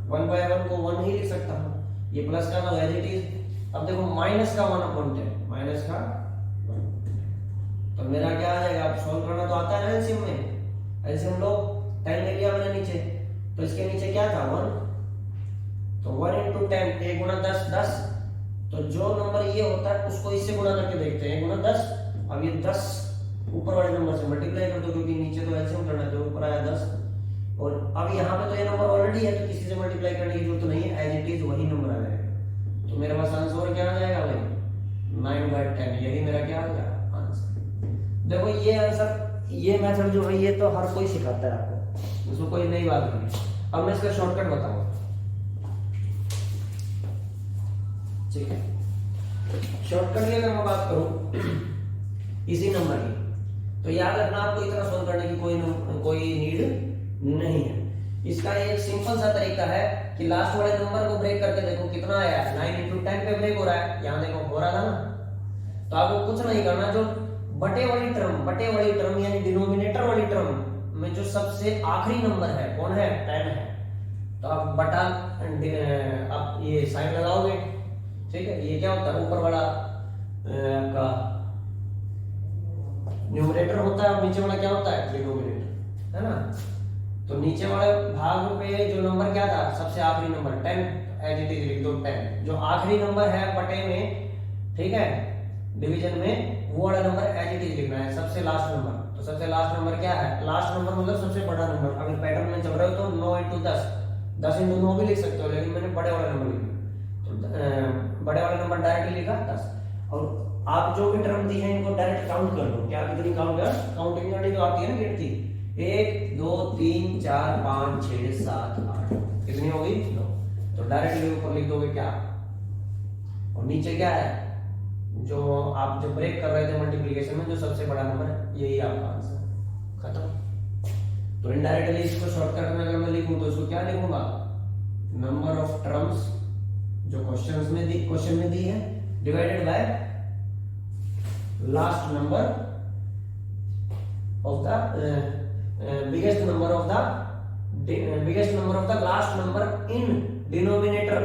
1/1 को 1 ही लिख सकता हूँ, ये प्लस का तो एज इट इज। अब देखो माइनस का 1/10, माइनस का 1, तो मेरा क्या आ जाएगा, आप सॉल्व करना तो आता है ना एलसीएम में, एलसीएम लो 10 ले लिया मैंने नीचे, तो इसके नीचे क्या था 1, तो 1 into 10 1 गुना 10 10, तो जो नंबर ये होता है उसको इससे गुना करके देखते हैं, 1 गुना 10। अब ये 10 ऊपर वाले नंबर से मल्टीप्लाई कर दो, क्योंकि नीचे तो एलसीएम करना है, तो ऊपर आया 10, और अब यहाँ पे तो ये नंबर ऑलरेडी है तो किसी से मल्टीप्लाई करने की जरूरत नहीं है, एज इट इज वही नंबर आ जाएगा। तो मेरे पास आंसर क्या आ जाएगा भाई 9/10, यही मेरा क्या आ गया आंसर। देखो ये आंसर, ये मेथड जो है ये तो हर कोई सिखाता है आपको, इसमें कोई नई बात नहीं। अब मैं इसका शॉर्टकट बताऊंगा, ठीक है। शॉर्टकट की अगर मैं बात करूं इसी नंबर की, तो याद रखना आपको इतना सोल्व करने की कोई नीड नहीं है। इसका एक सिंपल सा तरीका है कि लास्ट वाले नंबर को ब्रेक करके देखो कितना आया, 9 into 10 पे ब्रेक हो रहा है, यहाँ देखो हो रहा था ना, तो आपको कुछ नहीं करना, जो बटे वाली टर्म यानी डिनोमिनेटर वाली टर्म में जो सबसे आखिरी नंबर है कौन है 10 है, तो आप बटा आप ये साइन लगाओगे, ठीक है, ये क्या होता है, ऊपर वाला आपका न्यूमरेटर होता है और नीचे वाला क्या होता है, डिनोमिनेटर, है ना। तो नीचे वाले भाग पे जो नंबर क्या था, सबसे आखिरी नंबर 10, एज इट इज लिख दो 10। जो आखिरी नंबर है बटे में, ठीक है, डिवीजन में, वो वाला नंबर एज इट इज लिखना है, सबसे लास्ट नंबर। तो सबसे लास्ट नंबर क्या है, लास्ट नंबर मतलब सबसे बड़ा नंबर। अगर पैटर्न में चल रहे हो तो 9 × 10, 10 × 9 भी लिख सकते हो, लेकिन मैंने बड़े वाला नंबर लिखा, तो बड़े वाला नंबर डायरेक्टली लिखा 10। और आप जो भी टर्म दी है इनको डायरेक्ट काउंट कर लो, क्या कितनी काउंट कर, काउंटिंग करनी जो आती है ना गिनती, 1 2 3 4 5 6 7 8, कितनी होगी 9। तो डायरेक्टली ऊपर लिख दोगे क्या, और नीचे क्या है, जो आप जब ब्रेक कर रहे थे मल्टीप्लिकेशन में, जो सबसे बड़ा नंबर है, यही आपका आंसर, खत्म। तो इनडायरेक्टली इसको शॉर्टकट में अगर मैं लिखूं तो इसको क्या लिखूंगा, नंबर ऑफ टर्म्स जो क्वेश्चन में दी है, divided by last number of the biggest number of the last number in denominator.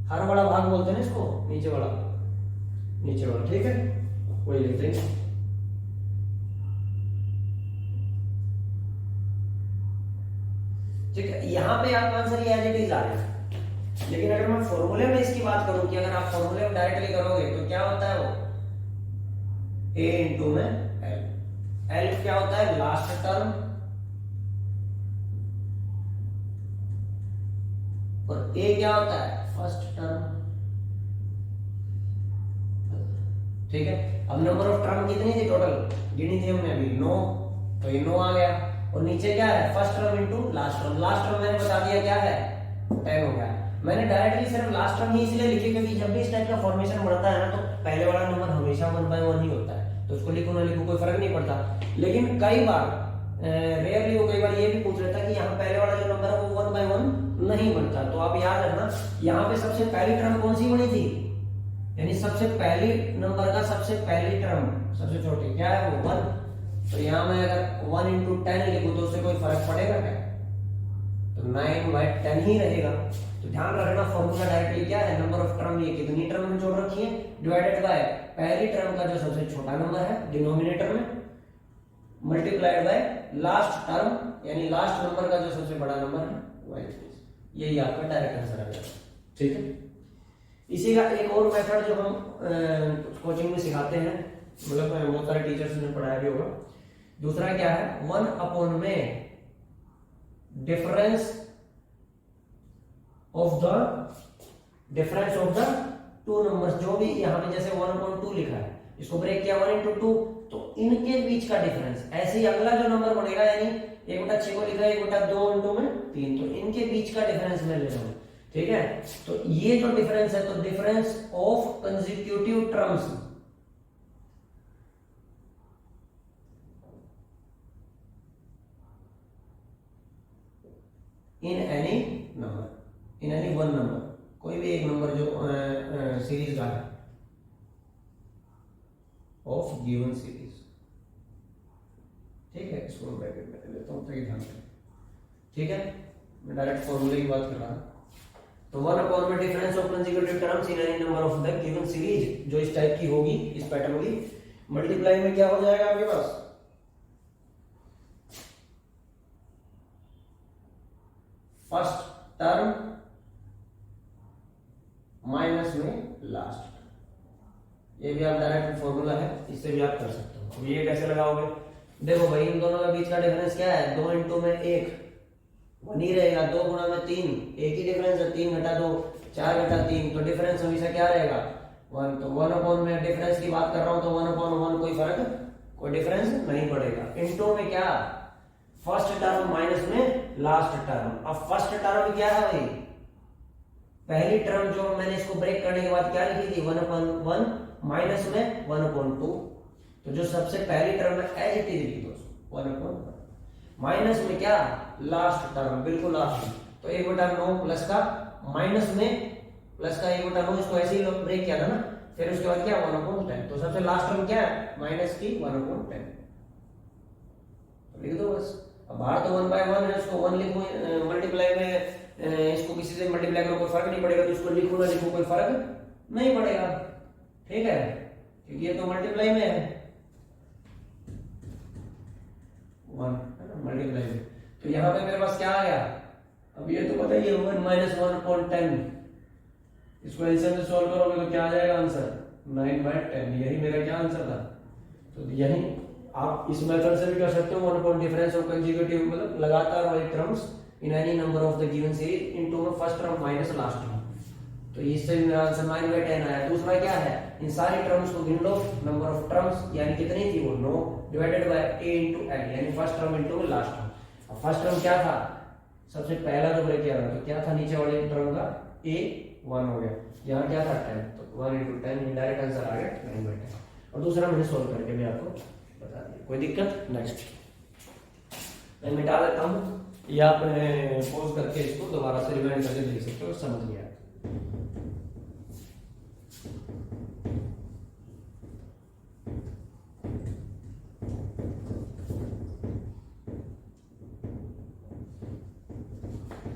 हर वाला भाग बोलते हैं इसको, नीचे वाला, ठीक है, वही लिखते हैं। ठीक है, यहां पे आपका आंसर ये एज इट इज आ रहा है। लेकिन अगर मैं फॉर्मूले में इसकी बात करूं कि अगर आप फॉर्मूले में डायरेक्टली करोगे तो क्या होता है, वो a इंटू में l क्या होता है, लास्ट टर्म, और a क्या होता है, फर्स्ट टर्म। ठीक है, अब नंबर ऑफ टर्म कितनी थी टोटल, गिनी थी हमने अभी 9, तो ये 9 आ गया। और नीचे क्या है, first term into last term. Last term मैंने बता दिया क्या है, 10 हो गया। मैंने डायरेक्टली सिर्फ लास्ट टर्म ही इसलिए लिखी क्योंकि जब भी इस टाइप का फॉर्मेशन बढ़ता है ना, तो पहले वाला नंबर हमेशा 1/1 ही होता है, तो उसको लिखो ना लिखो कोई फर्क नहीं पड़ता। लेकिन कई बार रेयरली वो कई बार ये भी पूछ लेता है कि यहाँ पहले वाला जो नंबर है वो 1/1 नहीं बनता। तो आप याद रखना, यहाँ पे सबसे पहली टर्म कौन सी बनी थी, यानी सबसे पहली नंबर का सबसे पहली टर्म, सबसे छोटी क्या है वो 1। तो यहाँ मैं अगर 1 × 10 लिखूं तो उससे कोई फर्क पड़ेगा क्या, तो 9/10 ही रहेगा। तो ध्यान रखना, फॉर्मूला डायरेक्टली क्या है, नंबर ऑफ टर्म, ये कितनी टर्म में जोड़ रखी है, डिवाइडेड बाय पहली टर्म का जो सबसे छोटा नंबर है डिनोमिनेटर में, मल्टीप्लाइड बाय लास्ट टर्म, यानी लास्ट नंबर का जो सबसे बड़ा नंबर है, यही आपका डायरेक्ट आंसर आ जाएगा। ठीक है, इसी का एक और मेथड जो हम कोचिंग में सिखाते हैं, मतलब बहुत सारे टीचर्स ने पढ़ाया भी होगा। दूसरा क्या है, 1/में difference of the two numbers, जो भी यहाँ पे जैसे 1/2 लिखा है, इसको ब्रेक किया 1 × 2, तो इनके बीच का डिफरेंस। ऐसे ही अगला जो नंबर बनेगा, यानी 1/6 को लिखा है 1/2 × 3, तो इनके बीच का डिफरेंस मैं ले रहा हूं। ठीक है, तो ये जो डिफरेंस है, तो difference of consecutive terms, in any number, in any one number, कोई भी एक नंबर जो सीरीज का है ऑफ गिवन सीरीज। ठीक है, इसको मैं ब्रैकेट में लेता हूं ताकि ध्यान रखें। ठीक है, मैं डायरेक्ट फॉर्मूले की बात कर रहा हूं। तो 1/, में difference of consecutive terms in any number of the given series, जो इस टाइप की होगी, इस पैटर्न की, मल्टीप्लाई में क्या हो जाएगा आपके पास, फर्स्ट टर्म माइनस में लास्ट टर्म। ये भी आप डायरेक्ट फॉर्मूला है, इससे भी आप कर सकते हो। अब ये कैसे लगाओगे, देखो भाई, इन दोनों के बीच का डिफरेंस क्या है, 2 × में 1 1 ही रहेगा, 2 × 3 एक ही डिफरेंस है, 3 घटा 2 4 घटा 3, तो डिफरेंस हमेशा क्या रहेगा 1। तो 1/, में डिफरेंस की बात कर रहा हूं, तो 1/1 कोई फर्क, कोई डिफरेंस नहीं पड़ेगा। इनटू में क्या, फर्स्ट टर्म माइनस में लास्ट टर्म। अब फर्स्ट टर्म क्या है भाई, पहली टर्म जो मैंने इसको ब्रेक करने के बाद क्या लिखी थी, 1/1 माइनस में 1/2, तो जो सबसे पहली टर्म है एज इट इज लिख दो 1/1 माइनस में क्या, लास्ट टर्म, बिल्कुल लास्ट। तो 1/9 प्लस का माइनस में प्लस का 1/9, इसको ऐसे ही ब्रेक किया था ना, फिर उसके बाद क्या 1/10, तो सबसे लास्ट टर्म क्या है, माइनस की 1/10, तो लिख दो बस। अब बाहर तो 1/1 है, उसको 1 लिखो, मल्टीप्लाई में इसको किसी से मल्टीप्लाई करो कोई फर्क नहीं पड़ेगा, तो इसको लिखो ना लिखो कोई फर्क नहीं पड़ेगा, ठीक है, क्योंकि ये तो मल्टीप्लाई में है, 1 है ना, मल्टीप्लाई में। तो यहाँ पे मेरे पास क्या आ गया, अब ये तो पता ही है 1 माइनस 1/10, इसको एलसीएम से सॉल्व करोगे तो क्या आ जाएगा आंसर, 9/10, यही मेरा क्या आंसर था। तो यही आप इस मेथड से भी कर सकते हो, 1 अपॉन डिफरेंस ऑफ कंसेक्यूटिव, मतलब लगातार वाली terms in any number of the given series into first term minus last term. तो इससे भी मेरा आंसर 9/10 आया। दूसरा क्या है, इन सारी टर्म्स को गिन लो, नंबर ऑफ टर्म्स यानी कितनी थी वो 9 divided by a into l, यानी first term into last term. अब फर्स्ट टर्म क्या था, सबसे पहला जो ब्रेक किया था तो क्या था, नीचे वाले टर्म का a 1 हो गया, यहाँ क्या था 10, तो 1 × 10 डायरेक्ट आंसर आ गया 9/10। और दूसरा मैंने सोल्व करके भी आपको बता दिया, कोई दिक्कत। नेक्स्ट मैं मिटा देता हूँ, या आप पॉज करके इसको दोबारा से रिवाइंड करके देख सकते हो, समझ गया।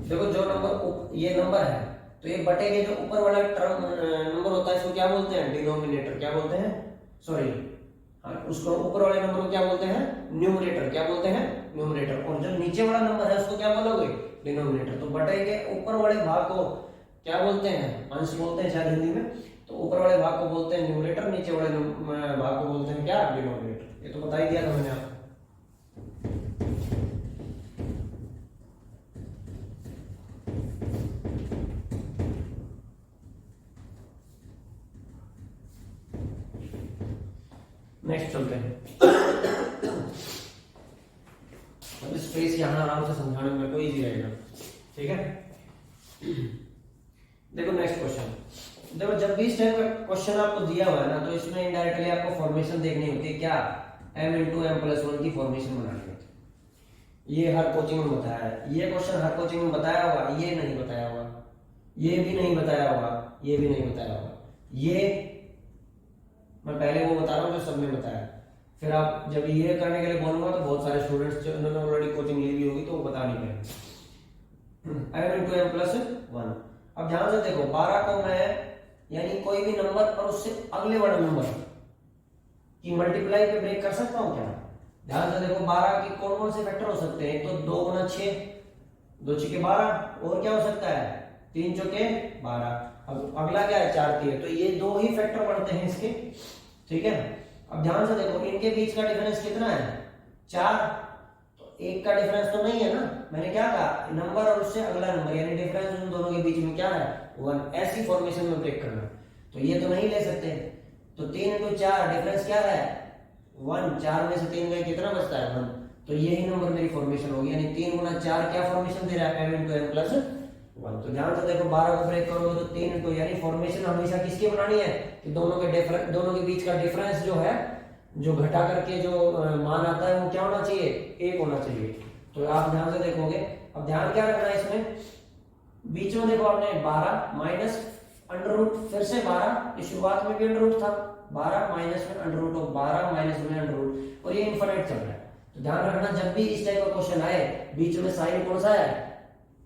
देखो जो नंबर ये नंबर है, तो ये बटे के जो ऊपर वाला टर्म नंबर होता है इसको क्या बोलते हैं, डिनोमिनेटर, क्या बोलते हैं, सॉरी हाँ, उसको ऊपर वाले नंबर को क्या बोलते हैं, न्यूमरेटर, क्या बोलते हैं, न्यूमरेटर। और जो नीचे वाला नंबर है उसको क्या बोलोगे, डिनोमिनेटर। तो बटे के ऊपर वाले भाग को क्या बोलते हैं, अंश बोलते हैं शायद हिंदी में, तो ऊपर वाले भाग को बोलते हैं न्यूमरेटर, नीचे वाले भाग को बोलते हैं क्या, डिनोमिनेटर। ये तो बता ही दिया था मैंने आपको। नेक्स्ट चलते हैं, अब स्पेस यहां आराम से समझाने में कोई इजी रहेगा, ठीक है। देखो नेक्स्ट क्वेश्चन, देखो जब भी इस टाइप का क्वेश्चन आपको दिया हुआ है ना, तो इसमें इनडायरेक्टली आपको फॉर्मेशन देखनी होती है, क्या, m × m+1 की फॉर्मेशन बनानी होती है। ये हर कोचिंग में बताया है, ये क्वेश्चन हर कोचिंग में बताया होगा, ये नहीं बताया होगा, ये भी नहीं बताया होगा, ये भी नहीं बताया होगा, ये मैं पहले वो बता रहा हूँ जो सबने बताया। फिर आप जब ये करने के लिए बोलूंगा तो बहुत सारे स्टूडेंट्स जो उन्होंने ऑलरेडी कोचिंग ली हुई होगी तो वो बता नहीं पाएंगे। m × m+1। अब ध्यान से देखो, 12 को मैं यानी कोई भी नंबर और उससे अगले वाला नंबर की मल्टीप्लाई पे ब्रेक कर सकता हूँ क्या? ध्यान से देखो, 12 के कौन कौन से फैक्टर हो सकते हैं, तो 2 × 6, 2 × 6 12, और क्या हो सकता है 3 × 4 12। अब अगला क्या है 4 3, तो ये 2 ही फैक्टर पड़ते हैं इसके, ठीक है। अब ध्यान से देखो, इनके बीच का डिफरेंस कितना है 4, तो 1 का डिफरेंस तो नहीं है ना। मैंने क्या कहा, नंबर और उससे अगला नंबर यानी डिफरेंस उन दोनों के बीच में क्या है 1, ऐसी फॉर्मेशन में ब्रेक करना। तो ये तो नहीं ले सकते, तो 3 × 4 डिफरेंस क्या है 1, 4 में से 3 गए कितना बचता है 1, तो यही नंबर मेरी फॉर्मेशन होगी, यानी 3 × 4 क्या फॉर्मेशन दे रहा है m × n+1। तो ध्यान से देखो, 12 को ब्रेक करोगे तो 3 × यानी फॉर्मेशन हमेशा किसकी बनानी है कि दोनों के बीच का डिफरेंस जो है, जो घटा करके जो मान आता है वो क्या होना चाहिए 1 होना चाहिए। तो आप ध्यान से देखोगे, अब ध्यान क्या रखना है इसमें, बीच में देखो आपने 12 माइनस √, फिर से 12, इस शुरुआत में भी √, था 12 माइनस में √, 12 माइनस में √, और ये इनफिनिट चल रहा है। तो ध्यान रखना, जब भी इस टाइप का क्वेश्चन आए बीच में साइन कौन सा है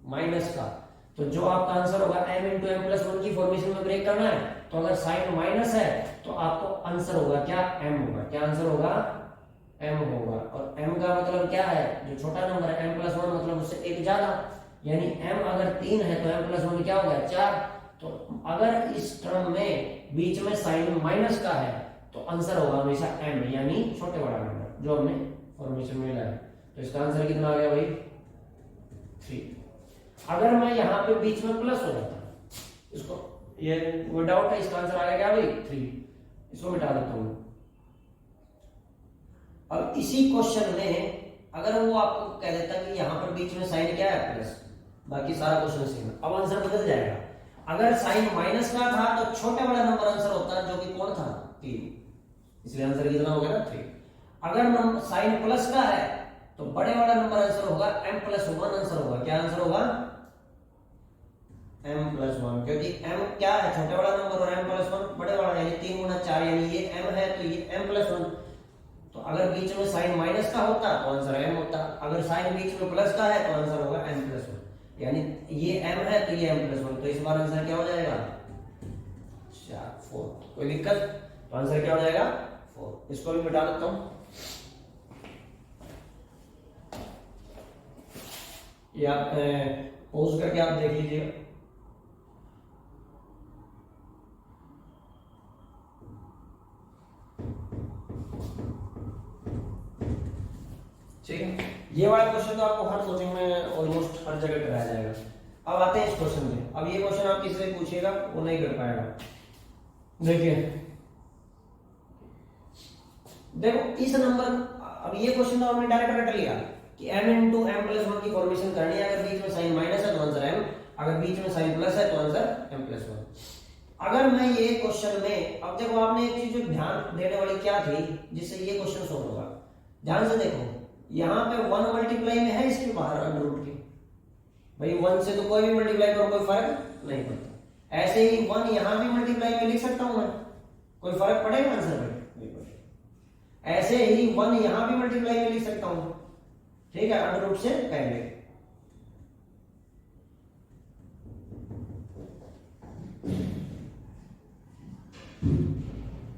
माइनस का, तो जो आपका आंसर होगा m × m+1 की फॉर्मेशन में ब्रेक करना है। तो अगर साइन माइनस है तो आपको आंसर होगा क्या m होगा, क्या आंसर होगा m होगा। और m का मतलब क्या है, जो छोटा नंबर है m+1 मतलब उससे एक ज्यादा, यानी m अगर 3 है तो m+1 क्या होगा 4। तो अगर इस टर्म में बीच में साइन माइनस का है तो आंसर होगा हमेशा m, यानी छोटे वाला नंबर जो हमने फॉर्मेशन में लाया। तो इसका आंसर कितना आ गया भाई 3। अगर मैं यहाँ पे बीच में प्लस हो जाता, इसको ये विदाउट है, इसका आंसर आ गया क्या भाई 3। इसको मिटा देता हूं। अब इसी क्वेश्चन में अगर वो आपको कह देता कि यहाँ पर बीच में साइन क्या है प्लस, बाकी सारा क्वेश्चन सेम है, अब आंसर बदल जाएगा। अगर साइन माइनस का था तो छोटे वाला नंबर आंसर होता है, जो कि कौन था 3, इसलिए आंसर कितना हो गया 3। अगर साइन प्लस का है तो बड़े वाला नंबर आंसर होगा m+1 आंसर होगा, क्या आंसर होगा m+1, क्योंकि m क्या है छोटे वाला नंबर और m+1 बड़े वाला, यानी 3 × 4, यानी ये m है तो ये m+1। तो अगर बीच में साइन माइनस का होता तो आंसर m होता, अगर साइन बीच में प्लस का है तो आंसर होगा m+1, यानी ये m है तो ये m+1। तो इस बार आंसर क्या हो जाएगा 4। 4। कोई दिक्कत? तो आंसर क्या हो जाएगा 4। इसको भी मिटा देता हूं, ये आप पॉज करके आप देख लीजिएगा। ठीक है, ये वाला क्वेश्चन तो आपको हर कोचिंग में ऑलमोस्ट हर जगह कराया जाएगा। अब आते हैं इस क्वेश्चन में। अब ये क्वेश्चन आप किसी से पूछिएगा वो नहीं कर पाएगा। देखिए देखो इस नंबर, अब ये क्वेश्चन तो हमने डायरेक्ट रट लिया कि m इंटू एम प्लस 1 की फॉर्मेशन करनी है। अगर बीच में साइन माइनस है तो आंसर m, अगर बीच में साइन प्लस है तो आंसर m प्लस 1। अगर मैं ये क्वेश्चन में, अब देखो आपने एक चीज जो ध्यान देने वाली क्या थी जिससे ये क्वेश्चन सोल्व होगा, ध्यान से देखो यहाँ पे 1 मल्टीप्लाई में है इसके बाहर अंडर रूट के, भाई 1 से तो कोई भी मल्टीप्लाई करो कोई फर्क नहीं पड़ता। ऐसे ही 1 यहाँ भी मल्टीप्लाई में लिख सकता हूं मैं, कोई फर्क पड़ेगा आंसर में? नहीं पड़ेगा। ऐसे ही 1 यहाँ भी मल्टीप्लाई में लिख सकता हूं, ठीक है, अंडर रूट से पहले।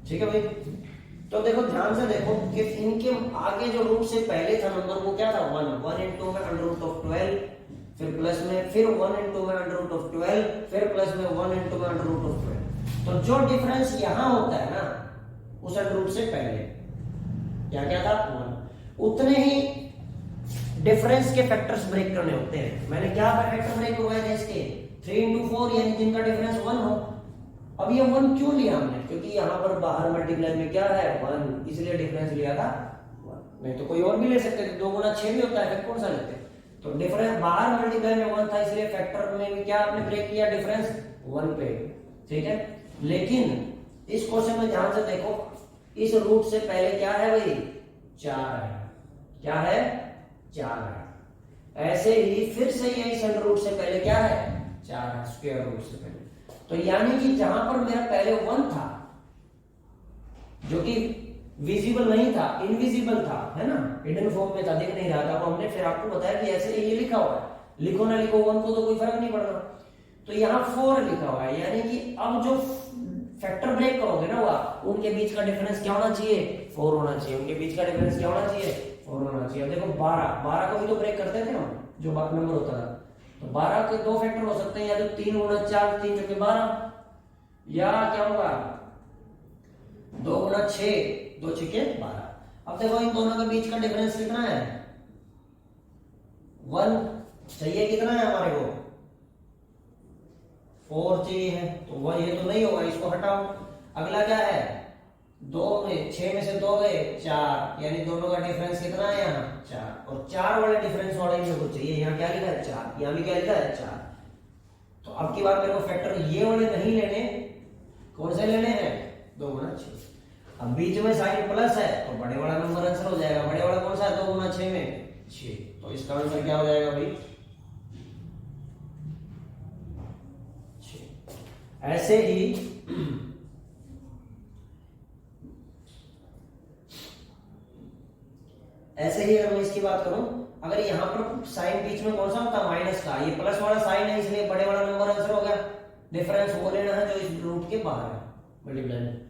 ठीक है भाई, तो देखो ध्यान से देखो कि इनके आगे जो रूट से पहले था नंबर वो क्या था 1 इंटू में अंडर रूट ऑफ 12, फिर प्लस में फिर 1 इंटू में अंडर रूट ऑफ 12, फिर प्लस में 1 इंटू में अंडर रूट ऑफ 12। तो जो डिफरेंस यहां होता है ना उस अंडर रूट से पहले क्या था 1, उतने ही डिफरेंस के फैक्टर्स ब्रेक करने होते हैं। मैंने क्या फैक्टर ब्रेक करवाए थे इसके 3 इंटू 4, यानी जिनका डिफरेंस 1 हो। अब ये 1 क्यों लिया हमने? क्योंकि यहाँ पर बाहर मल्टीप्लाई में क्या है 1, इसलिए डिफरेंस लिया था 1। नहीं तो कोई और भी ले सकते थे, 2 गुना 6 भी होता है, फिर कौन सा लेते? तो डिफरेंस बाहर मल्टीप्लाई में 1 था, इसलिए फैक्टर में भी क्या आपने ब्रेक किया डिफरेंस 1 पे। ठीक है, लेकिन इस क्वेश्चन में ध्यान से देखो इस रूट से पहले क्या है भाई 4 है, क्या है 4 है। ऐसे ही फिर से ये इस अंडर रूट से पहले क्या है 4 है, स्क्वायर रूट से पहले। तो यानी कि जहां पर मेरा पहले 1 था जो कि विजिबल नहीं था, इनविजिबल था, है ना, हिडन फॉर्म में था, दिख नहीं रहा था, वो हमने फिर आपको बताया कि ऐसे ये लिखा हुआ है, लिखो ना लिखो 1 को तो कोई फर्क नहीं पड़ना। तो यहाँ 4 लिखा हुआ है, यानी कि अब जो फैक्टर ब्रेक करोगे ना वो उनके बीच का डिफरेंस क्या होना चाहिए 4 होना चाहिए, उनके बीच का डिफरेंस क्या होना चाहिए 4 होना चाहिए। देखो 12 को भी तो ब्रेक करते थे हम, जो बाकी नंबर होता था। तो 12 के 2 फैक्टर हो सकते हैं, या तो 3 गुना 4, 3 चौके 12, या क्या होगा 2 गुना 6, 2 छक्के 12। अब देखो इन दोनों के बीच का डिफरेंस कितना है 1 चाहिए, कितना है हमारे को 4 चाहिए है, तो 1 ये तो नहीं होगा, इसको हटाओ। अगला क्या है 2 में 6 में से 2 गए 4, यानी दोनों का डिफरेंस कितना है यहाँ 4, और 4 वाले डिफरेंस वाला ही मेरे को चाहिए। यहाँ क्या लिखा है 4, यहाँ भी क्या लिखा है 4। तो अब की बार मेरे को फैक्टर ये वाले नहीं लेने, कौन से लेने हैं 2 गुना 6। अब बीच में साइन प्लस है तो बड़े वाला नंबर आंसर हो जाएगा। बड़े वाला कौन सा है 2 गुना 6 में 6, तो इसका आंसर क्या हो जाएगा भाई 6। ऐसे ही अगर मैं इसकी बात करूं, अगर यहाँ पर साइन बीच में कौन सा होता है माइनस का, ये प्लस वाला साइन है इसलिए बड़े वाला नंबर आंसर हो गया। डिफरेंस वो लेना है जो इस रूट के बाहर है मल्टीप्लाई में।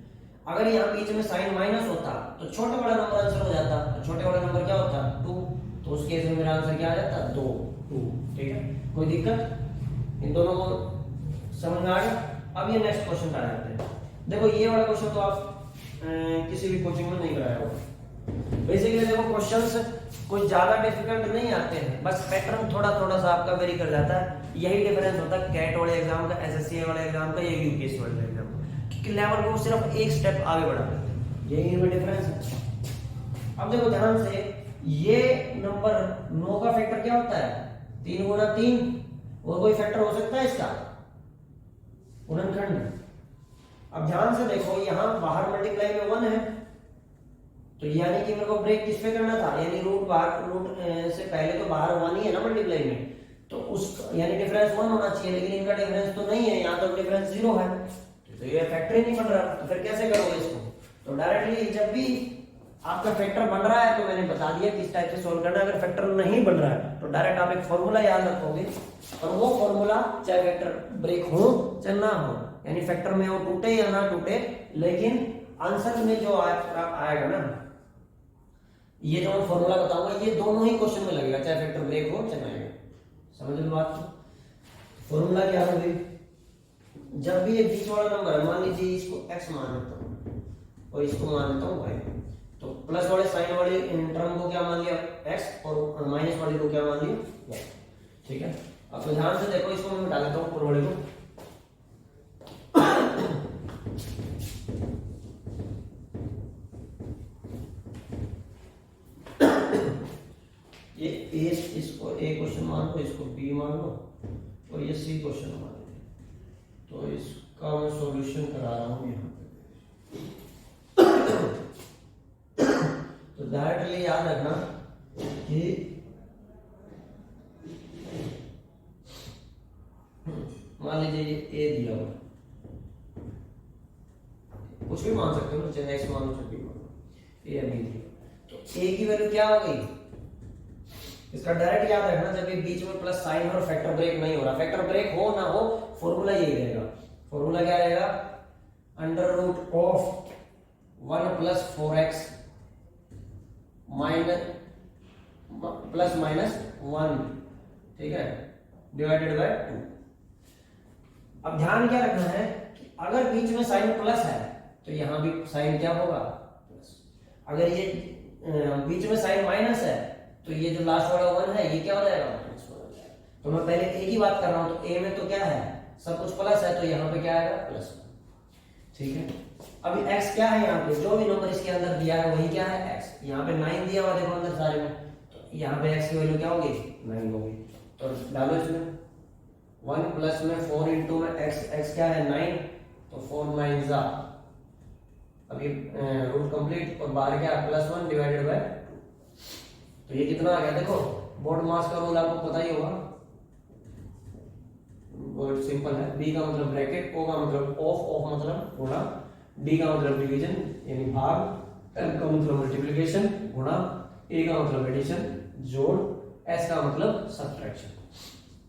अगर यहाँ बीच में साइन माइनस होता तो छोटे वाला नंबर आंसर हो जाता, तो छोटे वाला नंबर क्या होता 2, तो उस केस में मेरा आंसर क्या आ जाता 2। ठीक है, कोई दिक्कत? इन दोनों को समझ में आ गया। अब ये नेक्स्ट क्वेश्चन पर आते हैं। देखो ये वाला क्वेश्चन तो आप किसी भी कोचिंग में नहीं कराया होगा। बेसिकली देखो क्वेश्चंस कुछ ज्यादा डिफिकल्ट नहीं आते हैं, बस पैटर्न थोड़ा थोड़ा सा आपका वेरी कर जाता है। यही डिफरेंस होता है कैट वाले एग्जाम का, एसएससी वाले एग्जाम का, या यूपीएससी वाले एग्जाम का, क्योंकि लेवल को सिर्फ एक स्टेप आगे बढ़ा देते हैं, यही इनमें डिफरेंस है। अब देखो ध्यान से, ये नंबर 9 का फैक्टर क्या होता है 3 गुना 3, और कोई फैक्टर हो सकता है इसका गुणनखंड। अब ध्यान से देखो यहाँ बाहर मल्टीप्लाई में 1 है, तो यानी कि मेरे को ब्रेक किस पे करना था, यानी रूट से पहले तो बाहर 1 ही है ना मल्टीप्लाई में, तो उस यानी डिफरेंस 1 होना चाहिए, लेकिन इनका डिफरेंस तो नहीं है, यहाँ तो डिफरेंस 0 है, तो ये फैक्टर ही नहीं बन रहा, तो फिर कैसे करोगे इसको? तो डायरेक्टली जब भी आपका फैक्टर बन रहा है तो मैंने बता दिया किस टाइप से सोल्व करना है। अगर फैक्टर नहीं बन रहा है तो डायरेक्ट आप एक फॉर्मूला याद रखोगे, और वो फॉर्मूला चाहे फैक्टर ब्रेक हो चाहे ना हो, यानी फैक्टर में वो टूटे या ना टूटे, लेकिन आंसर में जो आएगा ना, ये जो मैं फॉर्मूला बताऊंगा ये दोनों ही क्वेश्चन में लगेगा, चाहे फैक्टर ब्रेक हो चाहे ना हो। समझ लो बात। फॉर्मूला क्या होगी, जब भी ये बीच वाला नंबर है, मान लीजिए इसको x मान लेता हूं और इसको मान लेता हूं y, तो प्लस वाले साइन वाले टर्म को क्या मान लिया x और माइनस वाले को क्या मान लिया y। ठीक है, अब तो ध्यान से देखो, इसको मैं मिटा लेता हूं पूरे वाले को। ये ए, इसको ए क्वेश्चन मान लो, इसको बी मान लो और ये सी क्वेश्चन मान लो। तो इसका मैं सॉल्यूशन करा रहा हूं यहाँ पे। तो डायरेक्टली याद रखना कि मान लीजिए ये ए दिया हुआ, कुछ भी मान सकते हो, चाहे एक्स मान लो चाहे बी मान लो, ए बी दिया, तो ए की वैल्यू क्या हो गई, इसका डायरेक्ट याद रखना, जब ये बीच में प्लस साइन और फैक्टर ब्रेक नहीं हो रहा, फैक्टर ब्रेक हो ना हो फॉर्मूला यही रहेगा। फॉर्मूला क्या रहेगा, under root of 1 plus 4x minus plus minus 1, ठीक है, डिवाइडेड बाय 2। अब ध्यान क्या रखना है कि अगर बीच में साइन प्लस है तो यहां भी साइन क्या होगा प्लस, अगर ये बीच में साइन माइनस है तो ये जो लास्ट वाला 1 है ये क्या हो जाएगा माइनस 1 हो जाएगा। तो मैं पहले ए की बात कर रहा हूं, तो ए में तो क्या है सब कुछ प्लस है, तो यहाँ पे क्या आएगा प्लस 1। ठीक है, अभी x क्या है, यहाँ पे जो भी नंबर इसके अंदर दिया है वही क्या है x। यहाँ पे 9 दिया हुआ देखो अंदर सारे में, तो यहाँ पे x की वैल्यू क्या होगी 9 होगी। तो डालो इसमें 1 प्लस में 4 इंटू में x क्या है 9, तो 4 9 जा, अभी रूट कंप्लीट और बाहर क्या है प्लस 1 डिवाइडेड बाय 2। तो ये कितना आ गया देखो, बोर्ड मास का रूल आपको पता ही होगा, बहुत सिंपल है। b का मतलब ब्रैकेट, o का मतलब ऑफ मतलब गुणा, d का मतलब डिवीजन यानी भाग, m का मतलब मल्टीप्लिकेशन गुणा, a का मतलब एडिशन जोड़, s का मतलब सब्ट्रैक्शन।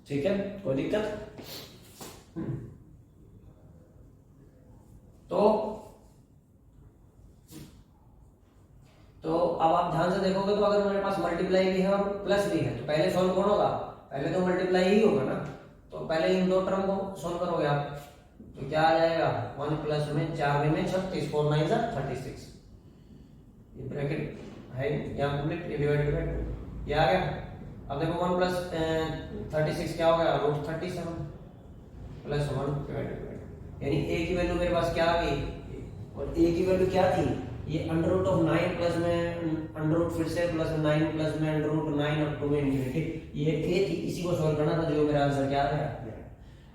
ठीक है, कोई दिक्कत? तो अब आप ध्यान से देखोगे तो अगर मेरे पास मल्टीप्लाई भी है और प्लस भी है तो पहले सॉल्व कौन होगा, पहले तो मल्टीप्लाई ही होगा ना। तो पहले इन दो टर्म को सॉल्व करोगे आप तो क्या आ जाएगा 1 प्लस में 4 में 36, 4 9 36, ये ब्रैकेट है यहाँ कंप्लीट, ये डिवाइडेड बाय 2 ये आ गया। अब देखो 1 प्लस 36 क्या हो गया रूट 37 प्लस 1 डिवाइडेड बाय 2, यानी a की वैल्यू मेरे पास क्या आ गई, और a की वैल्यू क्या थी, ये अंडर रूट ऑफ 9 प्लस में अंडर रूट फिर से प्लस 9 प्लस में under root 9 up to infinity, ये a थी, इसी को सॉल्व करना था, जो मेरा आंसर क्या आ गया।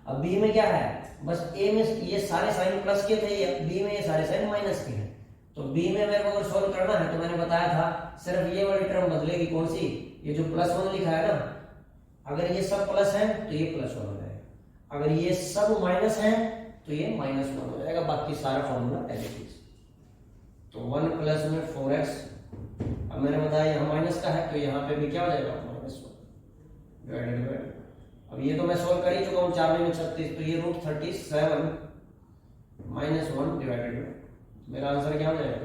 अब b में क्या है, बस a में ये सारे साइन प्लस के थे, b में ये सारे साइन माइनस के हैं। तो b में मेरे को अगर सॉल्व करना है तो मैंने बताया था सिर्फ ये वाली टर्म बदलेगी, कौन सी, ये जो प्लस 1 लिखा है ना, अगर ये सब प्लस है तो ये प्लस 1 हो जाएगा, अगर ये सब माइनस है तो ये माइनस 1 हो जाएगा, बाकी सारा फॉर्मूला एज इट इज। तो 1 प्लस में 4x, अब मैंने बताया यहाँ माइनस का है तो यहाँ पे भी क्या हो जाएगा -1 डिवाइडेड बाय, अब ये तो मैं सोल्व कर ही चुका हूँ 4 में 36, तो ये रूट 37 -1 डिवाइडेड बाय, मेरा आंसर क्या हो जाएगा।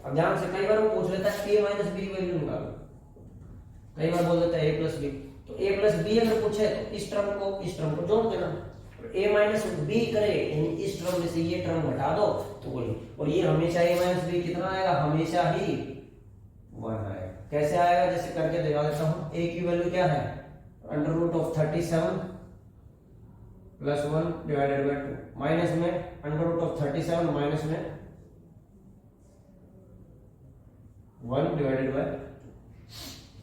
अब ध्यान से कई बार वो पूछ लेता है a माइनस b की वैल्यू निकालो, कई बार बोल देता है a प्लस b, तो a प्लस b अगर पूछे तो इस टर्म को जोड़ देना, a माइनस b करे यानी इस टर्म में से ये टर्म घटा दो तो वही, और ये हमेशा a माइनस b कितना आएगा, हमेशा ही 1 आएगा। कैसे आएगा, जैसे करके दिखा देता हूं, a की वैल्यू क्या है under root of 37 plus 1 divided by 2, minus में अंडर रूट ऑफ 37 माइनस में 1 डिवाइडेड बाय।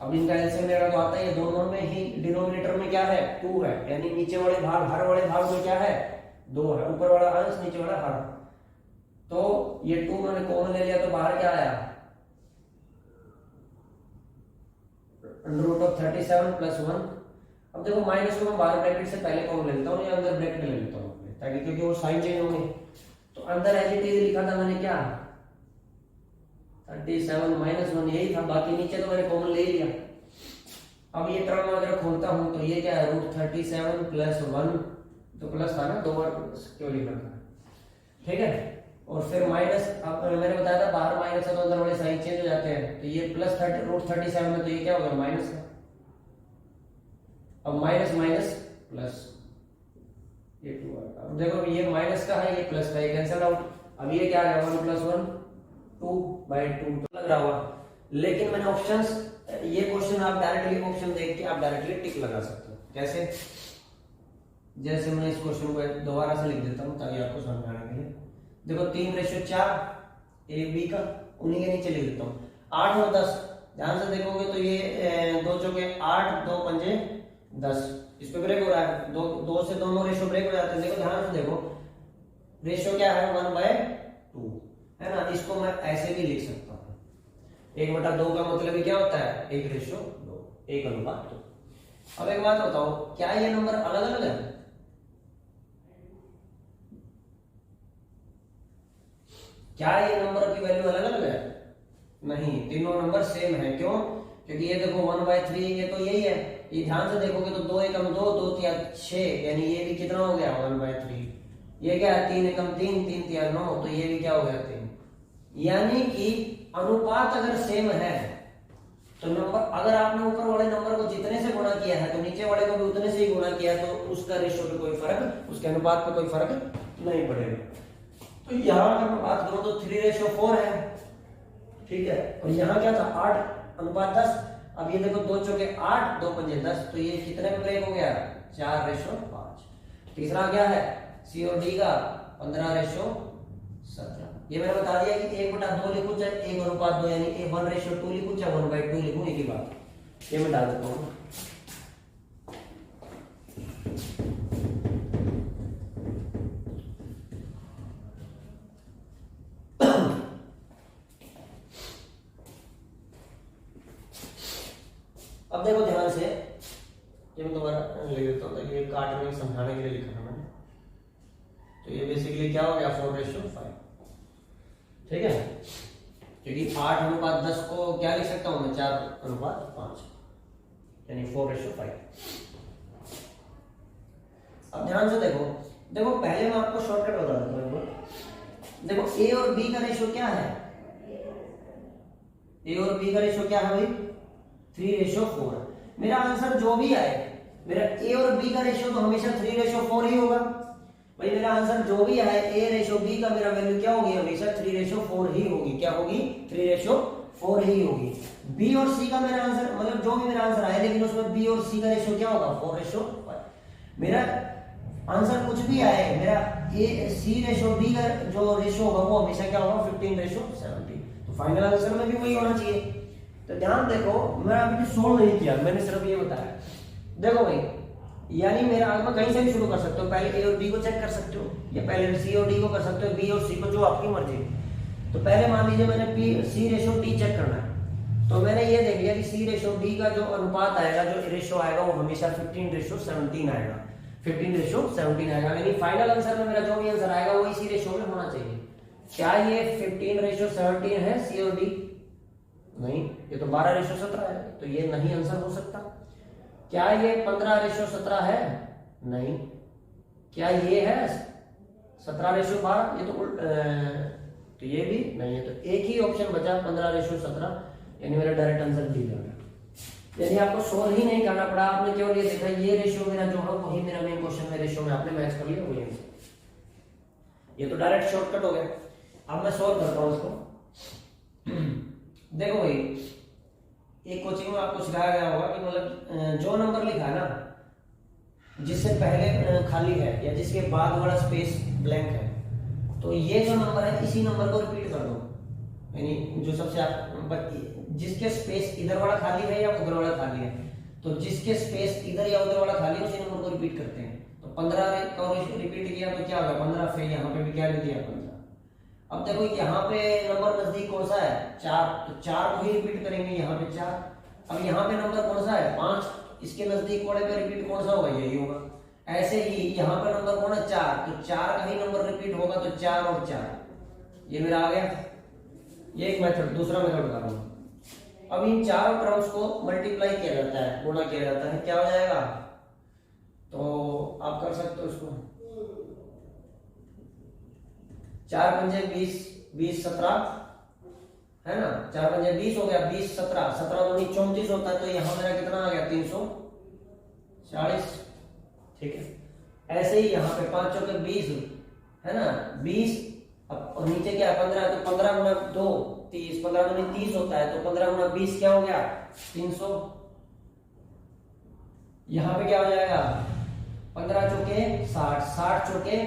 अब इनका एलसीएम लेगा तो आता है, दोनों में ही डिनोमिनेटर में क्या है 2 है, यानी नीचे वाले भाग हर वाले भाग में क्या है 2 है, ऊपर वाला अंश नीचे वाला हर, तो ये 2 मैंने कॉमन ले लिया तो बाहर क्या आया अंडर रूट ऑफ 37 प्लस 1। अब देखो माइनस को मैं बाहर ब्रैकेट से पहले कॉमन ले लेता हूँ या अंदर ब्रैकेट ले लेता हूँ ताकि, क्योंकि वो साइन चेंज होंगे। तो अंदर एज इट इज लिखा था मैंने क्या 37 माइनस 1 यही था, बाकी नीचे तो मैंने कॉमन ले लिया। अब ये टर्म अगर खोलता हूं तो ये क्या है रूट 37 प्लस 1 तो प्लस था ना, 2 बार क्यों लिख रखा है, ठीक है। और फिर माइनस, अब मैंने बताया था बाहर माइनस है तो अंदर वाले साइन चेंज हो जाते हैं, तो ये प्लस √37 में, तो ये क्या होगा माइनस का। अब माइनस माइनस प्लस, ये 2 आएगा। अब देखो ये माइनस का है, ये प्लस का, ये कैंसिल आउट। अब ये क्या आ गया 1 + 1 2/2 तो लग रहा होगा। लेकिन मैंने ऑप्शंस, ये क्वेश्चन आप डायरेक्टली ऑप्शन देख के आप डायरेक्टली टिक लगा सकते हो। कैसे, जैसे मैं इस क्वेश्चन को दोबारा से लिख देता हूं ताकि आपको समझ आने के लिए। देखो 3:4 ए बी का, उन्हीं के नीचे लिख देता हूँ 8 और 10। ध्यान से देखोगे तो ये 2 चौके 8, 2 पंजे 10, इस पे ब्रेक हो रहा है, 2 से दोनों रेशो ब्रेक हो जाते हैं। देखो ध्यान से देखो, रेशो क्या है 1/2 है ना। इसको मैं ऐसे भी लिख सकता हूँ, 1/2 का मतलब क्या होता है 1:2, 1:2। अब एक बात बताओ, क्या ये नंबर अलग अलग है? क्या ये नंबर की वैल्यू अलग अलग है? नहीं, तीनों नंबर सेम है। क्यों? क्योंकि ये देखो 1/3, ये तो यही है। ये ध्यान से देखोगे तो 2 × 2 2 × 6, यानी ये भी कितना हो गया 1/3। ये क्या है 3 × 3 3 × 9, तो ये भी क्या हो गया 3। यानी कि अनुपात अगर सेम है तो नंबर, अगर आपने ऊपर वाले नंबर को जितने से गुणा किया है तो नीचे वाले को भी उतने से ही गुणा किया, तो उसका रेशो पे कोई फर्क, उसके अनुपात पे कोई फर्क नहीं पड़ेगा। तो यहाँ अगर मैं बात करूं तो 3:4 है, ठीक है। और यहाँ क्या था 8:10। अब ये देखो 2 चौके 8, 2 पंजे 10, तो ये कितने में ब्रेक हो गया 4:5। तीसरा क्या है सी और डी का 15:17। ये मैंने बता दिया कि 1/2 लिखूं चाहे 1:2, यानी 1:2 लिखूं चाहे 1/2 लिखूं, एक ही बात। ये मैं डाल देता हूँ। अब देखो ध्यान से, ये मैं दोबारा लिख देता हूँ ताकि ये काटने में समझाने के लिए लिखा है मैंने। तो ये बेसिकली क्या हो गया 4:5, ठीक है। क्योंकि 8:10 को क्या लिख सकता हूं मैं 4:5, यानी 4:5। अब ध्यान से देखो, पहले मैं आपको शॉर्टकट बता देता हूं। देखो ए और बी का रेशो क्या है, ए और बी का रेशो क्या है भाई 3:4। मेरा आंसर जो भी आए, मेरा ए और बी का रेशो तो हमेशा 3:4 ही होगा भाई। मेरा आंसर जो भी आए A/B का मेरा वैल्यू क्या होगी हमेशा 3:4 ही होगी। क्या होगी 3:4 ही होगी। B और C का मेरा आंसर, मतलब जो भी मेरा आंसर आए, लेकिन उसमें B और C का रेशो क्या होगा 4:5। मेरा आंसर कुछ भी आए, मेरा C/D का जो रेशो होगा वो हमेशा क्या होगा 15:17। तो फाइनल आंसर में भी वही होना चाहिए। तो ध्यान देखो, मैं अभी सोल्व नहीं किया, मैंने सिर्फ ये बताया। देखो भाई, यानी मेरा मैं कहीं से भी शुरू कर सकते हो, पहले ए और बी को चेक कर सकते हो, या पहले सी और डी को कर सकते हो, बी और सी को, जो आपकी मर्जी। तो पहले मान लीजिए मैंने C/D चेक करना है, तो मैंने ये देख लिया कि C/D का जो अनुपात आएगा, जो रेशो आएगा, वो हमेशा 15:17 आएगा। 15:17 आएगा, यानी फाइनल आंसर में मेरा जो भी आंसर आएगा वो इसी रेशो में होना चाहिए। क्या ये 15:17 है सी और डी? नहीं, ये तो 12:17 है, तो ये नहीं आंसर हो सकता। क्या ये 15:17 है? नहीं। क्या ये है 17:12? ये तो ये भी नहीं है। तो एक ही ऑप्शन बचा 15:17, यानी मेरा डायरेक्ट आंसर डी जाएगा। यानी आपको सोल्व ही नहीं करना पड़ा, आपने केवल ये देखा ये रेशियो मेरा जो है वही मेरा मेन क्वेश्चन में रेशियो में आपने मैच कर लिया, वही आंसर। ये तो डायरेक्ट शॉर्टकट हो गया। अब मैं सोल्व करता हूँ इसको। देखो भाई, एक कोचिंग में आपको सिखाया गया होगा कि मतलब जो नंबर लिखा है ना, जिससे पहले खाली है या जिसके बाद वाला स्पेस ब्लैंक है, तो ये जो नंबर है इसी नंबर को रिपीट कर दो। यानी जो सबसे जिसके स्पेस इधर वाला खाली है या उधर वाला खाली है, तो जिसके स्पेस इधर या उधर वाला खाली है उसी नंबर को रिपीट करते हैं। तो 15 का रिपीट किया तो क्या होगा 15, फिर यहाँ पे भी क्या लिख दिया 15। अब देखो यहाँ पे नंबर नजदीक कौन सा है 4, तो 4 को ही रिपीट करेंगे, यहाँ पे 4। अब यहाँ पे नंबर कौन सा है 5, इसके नजदीक वाले पे रिपीट कौन सा होगा यही होगा। ऐसे ही यहाँ पे नंबर कौन है 4, तो 4 का ही नंबर रिपीट होगा, तो 4 और 4 ये मेरा आ गया। ये एक मेथड, दूसरा मेथड बता रहा हूँ। अब इन चारों टर्म्स को मल्टीप्लाई किया जाता है, गुणा किया जाता है, क्या हो जाएगा, तो आप कर सकते हो इसको। 4 पंजे 20, 20 17 है ना, 4 पंजे 20 हो गया, 20 17, 17 दूनी 34 होता है, तो यहाँ मेरा कितना आ गया 340, ठीक है। ऐसे ही यहाँ पे 5 चौके 20 है ना, 20 और नीचे क्या है 15, तो 15 गुना 2 30, 15 दूनी 30 होता है, तो 15 गुना 20 क्या हो गया 300। यहाँ पे क्या हो जाएगा 15 चौके 60, 60 चौके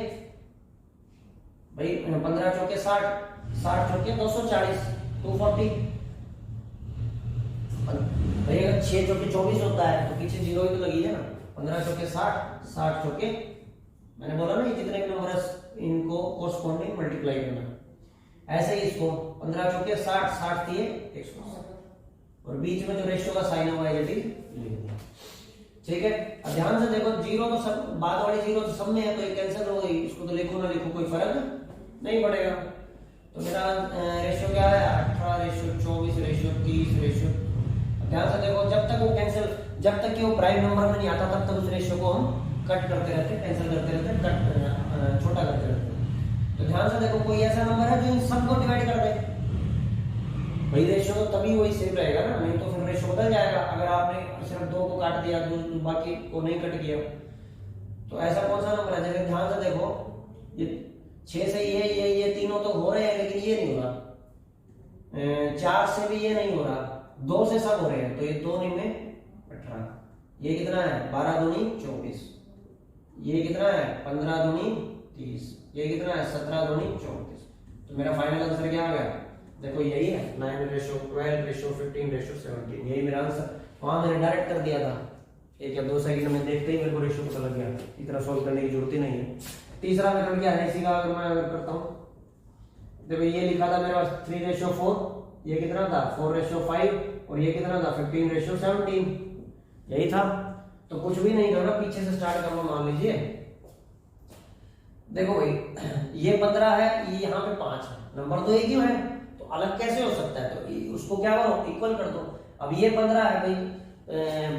भाई 15 चौके 60, 60 चौके 240, 240 भाई। अगर 6 चौके 24 होता है तो पीछे जीरो ही तो लगी है ना, 15 चौके 60, 60 चौके मैंने बोला ना ये जितने भी नंबर है इनको कोरस्पॉन्डिंग मल्टीप्लाई करना। ऐसे ही इसको 15 चौके 60, 60 दिए 180 और बीच में जो रेशियो का साइन है वो एलटी लिख दिया, ठीक है। अब ध्यान से देखो, जीरो तो सब बाद वाली जीरो तो सब में है, तो ये कैंसिल हो गई, इसको तो लिखो ना लिखो कोई फर्क नहीं पड़ेगा। तो मेरा रेशियो क्या है 18 रेशियो 24 रेशियो 30 रेशियो। ध्यान से देखो, जब तक वो कैंसिल, जब तक कि वो प्राइम नंबर में नहीं आता तब तक उस रेशियो को हम कट करते रहते, कैंसिल करते रहते, कट छोटा करते रहते। तो ध्यान से देखो, कोई ऐसा नंबर है जो इन सबको डिवाइड कर दे, भाई रेशियो तो तभी वही सेम रहेगा ना, नहीं तो फिर रेशियो बदल जाएगा। अगर आपने सिर्फ 2 को काट दिया, बाकी को नहीं कट किया, तो ऐसा कौन सा नंबर है। जैसे ध्यान से देखो, ये 6 से ये तीनों तो हो रहे हैं, लेकिन ये नहीं हो रहा, 4 से भी ये नहीं हो रहा, 2 से सब हो रहे हैं, तो ये 2 नहीं में 18, ये कितना है 12 दूनी 24, ये कितना है 15 दूनी 30, ये कितना है 17 दूनी 34। तो मेरा फाइनल आंसर क्या आ गया, देखो यही है 9 रेशियो 12 रेशियो 15 रेशियो 17, यही मेरा आंसर। वहां मैंने डायरेक्ट कर दिया था, 1 या 2 सेकंड में देखते ही मेरे को रेशियो पता लग गया, इतना सॉल्व करने की जरूरत ही नहीं है। तीसरा मेथड क्या है इसी का, अगर मैं करता हूं, देखो ये लिखा था मेरे पास 3 रेशियो 4, ये कितना था 4 रेशियो 5 और ये कितना था 15 रेशियो 17, यही था। तो कुछ भी नहीं करना, पीछे से स्टार्ट करना। मान लीजिए देखो भाई ये 15 है, ये यहाँ पे 5 है, नंबर तो एक ही है, तो अलग कैसे हो सकता है, तो उसको क्या करो इक्वल कर दो। अब ये 15 है भाई,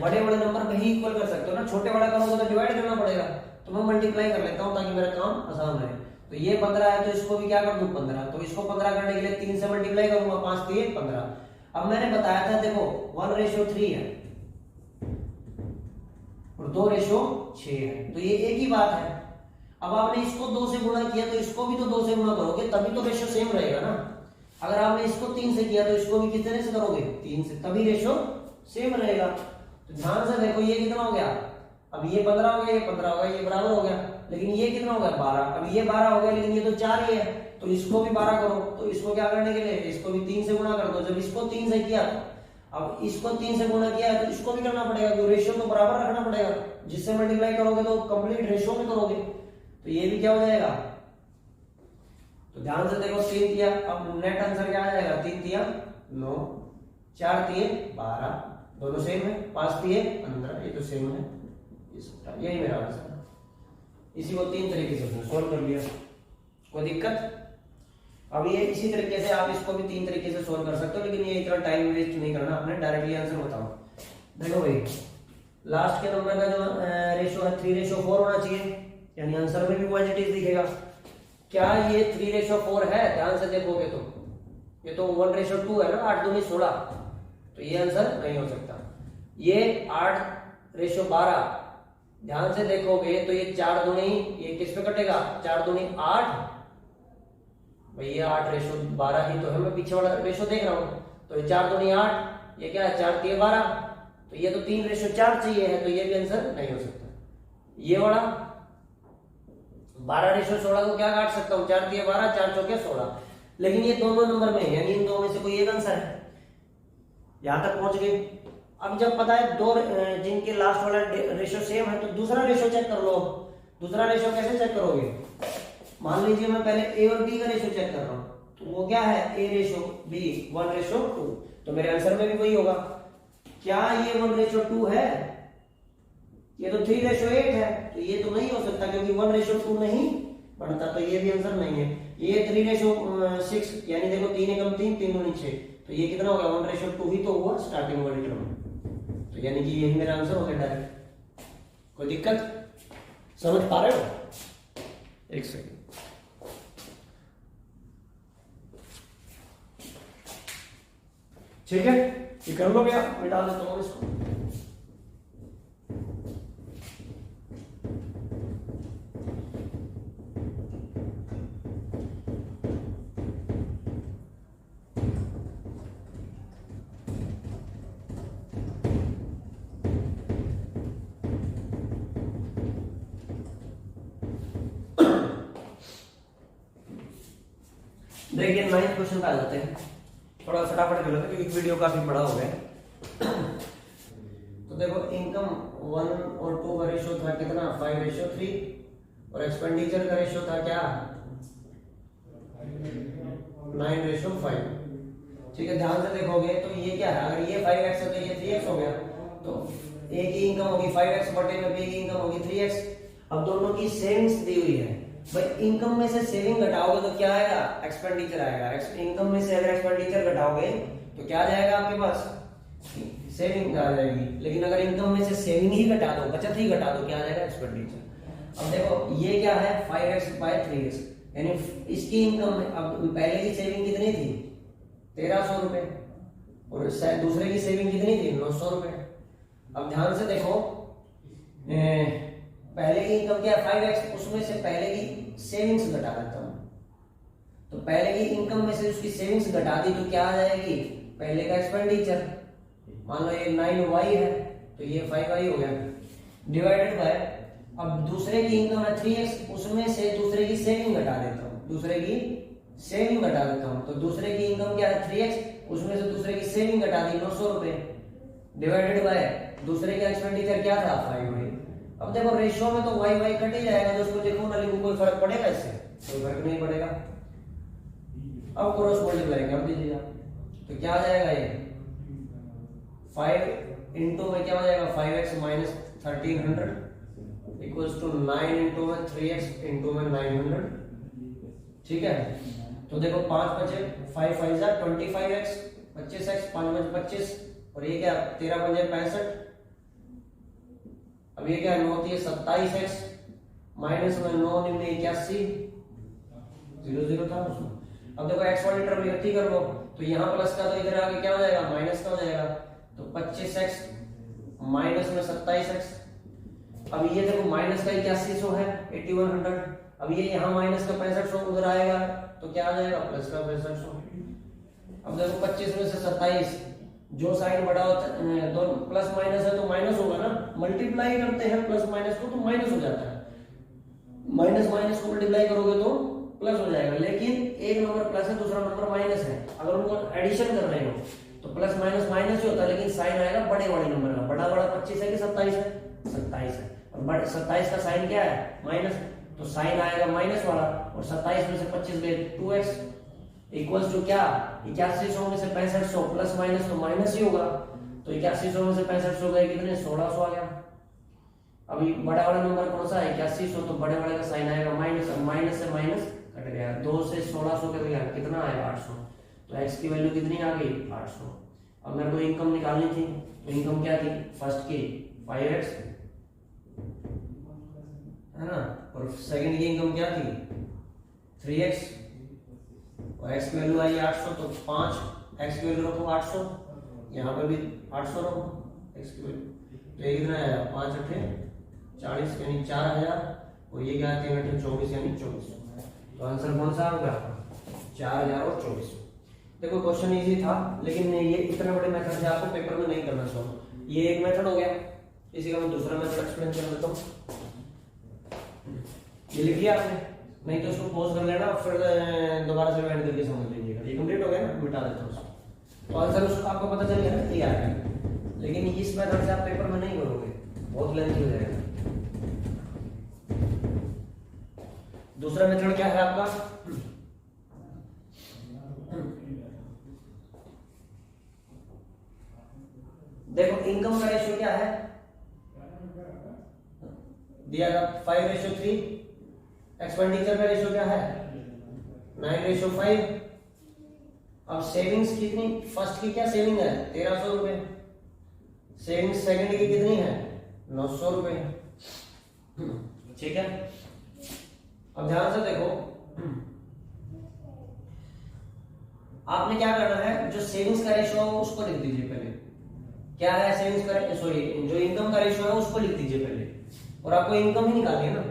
बड़े बड़े नंबर में ही इक्वल कर सकते हो ना, छोटे बड़ा करोगे तो डिवाइड करना पड़ेगा, तो मैं मल्टीप्लाई कर लेता हूं ताकि मेरा काम आसान रहे। तो ये 15 है, तो इसको भी क्या कर दूं 15, तो इसको 15 करने के लिए 3 से मल्टीप्लाई करूंगा, 5 3 15। अब मैंने बताया था देखो 1 रेशियो 3 है और 2 रेशियो 6 है, तो ये एक ही बात है। अब आपने इसको 2 से गुणा किया तो इसको भी तो 2 से गुणा करोगे, तभी तो रेशियो सेम रहेगा ना। अगर आपने इसको 3 से किया तो इसको भी कितने से करोगे 3 से, तभी रेशियो सेम रहेगा। तो ध्यान से देखो, ये कितना हो गया, अब ये 15 हो गया, ये 15 हो गया, ये बराबर हो गया, लेकिन ये कितना हो गया 12, अब ये 12 हो गया, लेकिन ये तो 4 ही है, तो इसको भी 12 करो। तो इसको क्या करने के लिए, इसको भी 3 से गुणा कर दो। जब इसको 3 से किया, अब इसको 3 से गुणा किया है तो इसको भी करना पड़ेगा, क्योंकि रेशियो तो बराबर रखना पड़ेगा, जिससे मल्टीप्लाई करोगे तो कंप्लीट रेशियो में करोगे, तो ये भी क्या हो जाएगा। तो ध्यान से देखो 3 दिया, अब नेट आंसर क्या आ जाएगा, 3 दिया 9, 4 दिए 12, दोनों सेम है, 5 दिए 15, ये तो सेम है, यही मेरा आंसर है। इसी को 3 तरीके से सोल्व कर लिया, कोई दिक्कत। अब ये इसी तरीके से आप इसको भी 3 तरीके से सोल्व कर सकते हो, लेकिन ये इतना टाइम वेस्ट नहीं करना, आपने डायरेक्टली आंसर बताओ। देखो भाई लास्ट के नंबर का जो रेशियो है 3 रेशियो 4 होना चाहिए, यानी आंसर में भी पॉजिटिव दिखेगा। क्या ये 3 रेशियो 4 है, ध्यान से देखोगे तो ये तो 1 रेशियो 2 है ना, 8 दूनी 16, तो ये आंसर नहीं हो सकता। ये 8 रेशियो 12, ध्यान से देखोगे तो ये 4 दूनी, ये किस पे कटेगा 4 दूनी 8, भाई ये 8 रेशियो 12 ही तो है, मैं पीछे वाला रेशियो देख रहा हूं, तो ये 4 दूनी 8, ये क्या है 4 3 12, तो ये तो 3 रेशियो 4 चाहिए है, तो ये भी आंसर नहीं हो सकता। ये वाला 12 रेशियो 16 को क्या काट सकता हूँ, 4 3 12, 4 चौके 16, लेकिन ये दोनों नंबर में है, यानी इन दो में से कोई एक आंसर है। यहां तक पहुंच गए। अब जब पता है दो जिनके लास्ट वाला रेशियो सेम है, तो दूसरा रेशियो चेक कर लो। दूसरा रेशियो कैसे चेक करोगे, मान लीजिए मैं पहले ए और बी का रेशियो चेक कर रहा हूं, तो वो क्या है ए रेशियो बी 1 रेशियो 2, तो मेरे आंसर में भी वही होगा। क्या ये 1 रेशियो 2 है, ये तो 3 रेशियो 8 है, तो ये तो नहीं हो सकता क्योंकि 1 रेशियो 2 नहीं बनता, तो ये भी आंसर नहीं है। ये 3 रेशियो 6, यानी देखो 3 एकम 3 3 दूनी 6, तो ये कितना हो गया 1 रेशियो 2 ही तो हुआ स्टार्टिंग वाली टर्म, तो यानी कि यही मेरा आंसर हो गया डायरेक्ट। कोई दिक्कत, समझ पा रहे हो? एक सेकंड, ठीक है, ये कर लोगे आप, मिटा देता हूँ इसको। देखिए 9th क्वेश्चन पे आ जाते हैं, थोड़ा फटाफट कर लेते हैं क्योंकि वीडियो काफी बड़ा हो गया। तो देखो इनकम 1 और 2 का रेशियो था कितना 5:3 और एक्सपेंडिचर का रेशियो था क्या 9:5। ठीक है, ध्यान से देखोगे तो ये क्या है, अगर ये 5x है तो ये 3x हो गया, तो a की इनकम होगी 5x बटे में b की इनकम होगी 3x। अब दोनों की सेविंग्स दी हुई है भाई, इनकम में से सेविंग घटाओगे तो क्या आएगा, एक्सपेंडिचर आएगा। इनकम में से अगर एक्सपेंडिचर घटाओगे तो क्या जाएगा आपके पास, सेविंग आ जाएगी। लेकिन अगर इनकम में से सेविंग ही घटा दो, बचत ही घटा दो, क्या आ जाएगा, एक्सपेंडिचर। अब देखो ये क्या है 5x बाय 3x, यानी इसकी इनकम में अब पहले की सेविंग कितनी थी 1300 रुपए और दूसरे की सेविंग कितनी थी 900 रुपए। अब ध्यान से देखो पहले की इनकम क्या है 5x, उसमें से पहले की सेविंग्स घटा देता हूं, तो पहले की इनकम में से उसकी सेविंग्स घटा दी तो क्या आ जाएगी, पहले का एक्सपेंडिचर। मान लो ये 9y है तो ये 5y हो गया, डिवाइडेड बाय अब दूसरे की इनकम है 3x, उसमें से दूसरे की सेविंग घटा देता हूं, दूसरे की सेविंग घटा देता हूं, तो दूसरे की इनकम क्या है 3x, उसमें से दूसरे की सेविंग घटा दी 900 रुपए, डिवाइडेड बाय दूसरे का एक्सपेंडिचर क्या था 5y। अब देखो रेशियो में तो y कट ही जाएगा, तो उसको लिखूं ना लिखूं कोई फर्क पड़ेगा इससे, कोई फर्क नहीं पड़ेगा। अब क्रॉस मल्टीप्लाई कर दीजिए आप, तो क्या आ जाएगा ये 5 इंटू में क्या हो जाएगा 5x minus 1300 equals to 9 into में 3x इंटू में 900। ठीक है, तो देखो 5 बचे 5 5 जा 25x 25x 5 बचे 25 और ये क्या 13 बचे 65। अब ये क्या है 9 थी 27x माइनस में 9 निम्न 81 0 था उसमें। अब देखो x वाली टर्म इकट्ठी कर लो, तो यहाँ प्लस का तो इधर आगे क्या हो जाएगा माइनस का हो जाएगा, तो 25x माइनस में 27x। अब ये देखो माइनस का 8100 है 8100, अब ये यहाँ माइनस का 6500 उधर आएगा तो क्या आ जाएगा प्लस का 6500। अब देखो 25 में से 27, जो साइन बड़ा होता है दोनों प्लस माइनस है तो माइनस होगा ना, मल्टीप्लाई करते हैं प्लस माइनस को तो माइनस हो जाता है, माइनस माइनस को मल्टीप्लाई करोगे तो प्लस हो जाएगा। लेकिन एक नंबर प्लस है दूसरा नंबर माइनस है, अगर उनको एडिशन कर रहे हो तो प्लस माइनस माइनस ही होता है, लेकिन साइन आएगा बड़े वाले नंबर का। बड़ा बड़ा 25 है कि 27 है, 27 है, और बड़े 27 का साइन क्या है माइनस, तो साइन आएगा माइनस वाला, और 27 में से 25 गए 2x इक्वल्स टू क्या 8100 में से 6500 प्लस माइनस तो माइनस ही होगा, तो 8100 में से 6500 गए कितने 1600 आ गया। अभी बड़ा वाला नंबर कौन सा है 8100, तो बड़े वाले का साइन आएगा माइनस, अब माइनस से माइनस कट गया, 2 से 1600 कट गया, कितना आया 800, तो x की वैल्यू कितनी आ गई 800। अब मेरे को इनकम निकालनी थी, तो इनकम क्या थी फर्स्ट की 5x है ना, और सेकंड की इनकम क्या थी 3x, और x की वैल्यू आई 800, तो 5 x की वैल्यू रखो 800, यहाँ पे भी 800 रखो x की वैल्यू, तो ये कितना आया 5 8 40 यानी 4000, और ये क्या 3 8 24 यानी 2400। तो आंसर कौन सा होगा 4000 और 2400। देखो क्वेश्चन इजी था, लेकिन ये इतने बड़े मेथड से आपको पेपर में नहीं करना चाहूँ। ये एक मेथड हो गया, इसी का मैं दूसरा मेथड एक्सप्लेन कर देता हूँ। ये लिख लिया आपने, नहीं तो उसको पॉज कर लेना फिर दोबारा से रिवाइंड करके समझ लीजिएगा। ये कंप्लीट हो गया ना, मिटा देता हूँ उसको, तो आंसर उसको आपको पता चल गया ना ये आ गया। लेकिन इस मेथड से आप पेपर में नहीं करोगे, बहुत लेंथ हो जाएगा। दूसरा मेथड क्या है आपका देखो इनकम का रेशियो क्या है दिया था 5:3, एक्सपेंडिचर का रेशियो क्या है 9:5। अब सेविंग्स कितनी, फर्स्ट की क्या सेविंग है 1300 रुपए, सेविंग्स सेकंड की कितनी है 900 रुपए। ठीक है, अब ध्यान से देखो आपने क्या करना है, जो सेविंग्स का रेशियो हो उसको लिख दीजिए पहले। क्या है सेविंग्स का, सॉरी जो इनकम का रेशियो है उसको लिख दीजिए पहले, और आपको इनकम ही निकालनी है ना।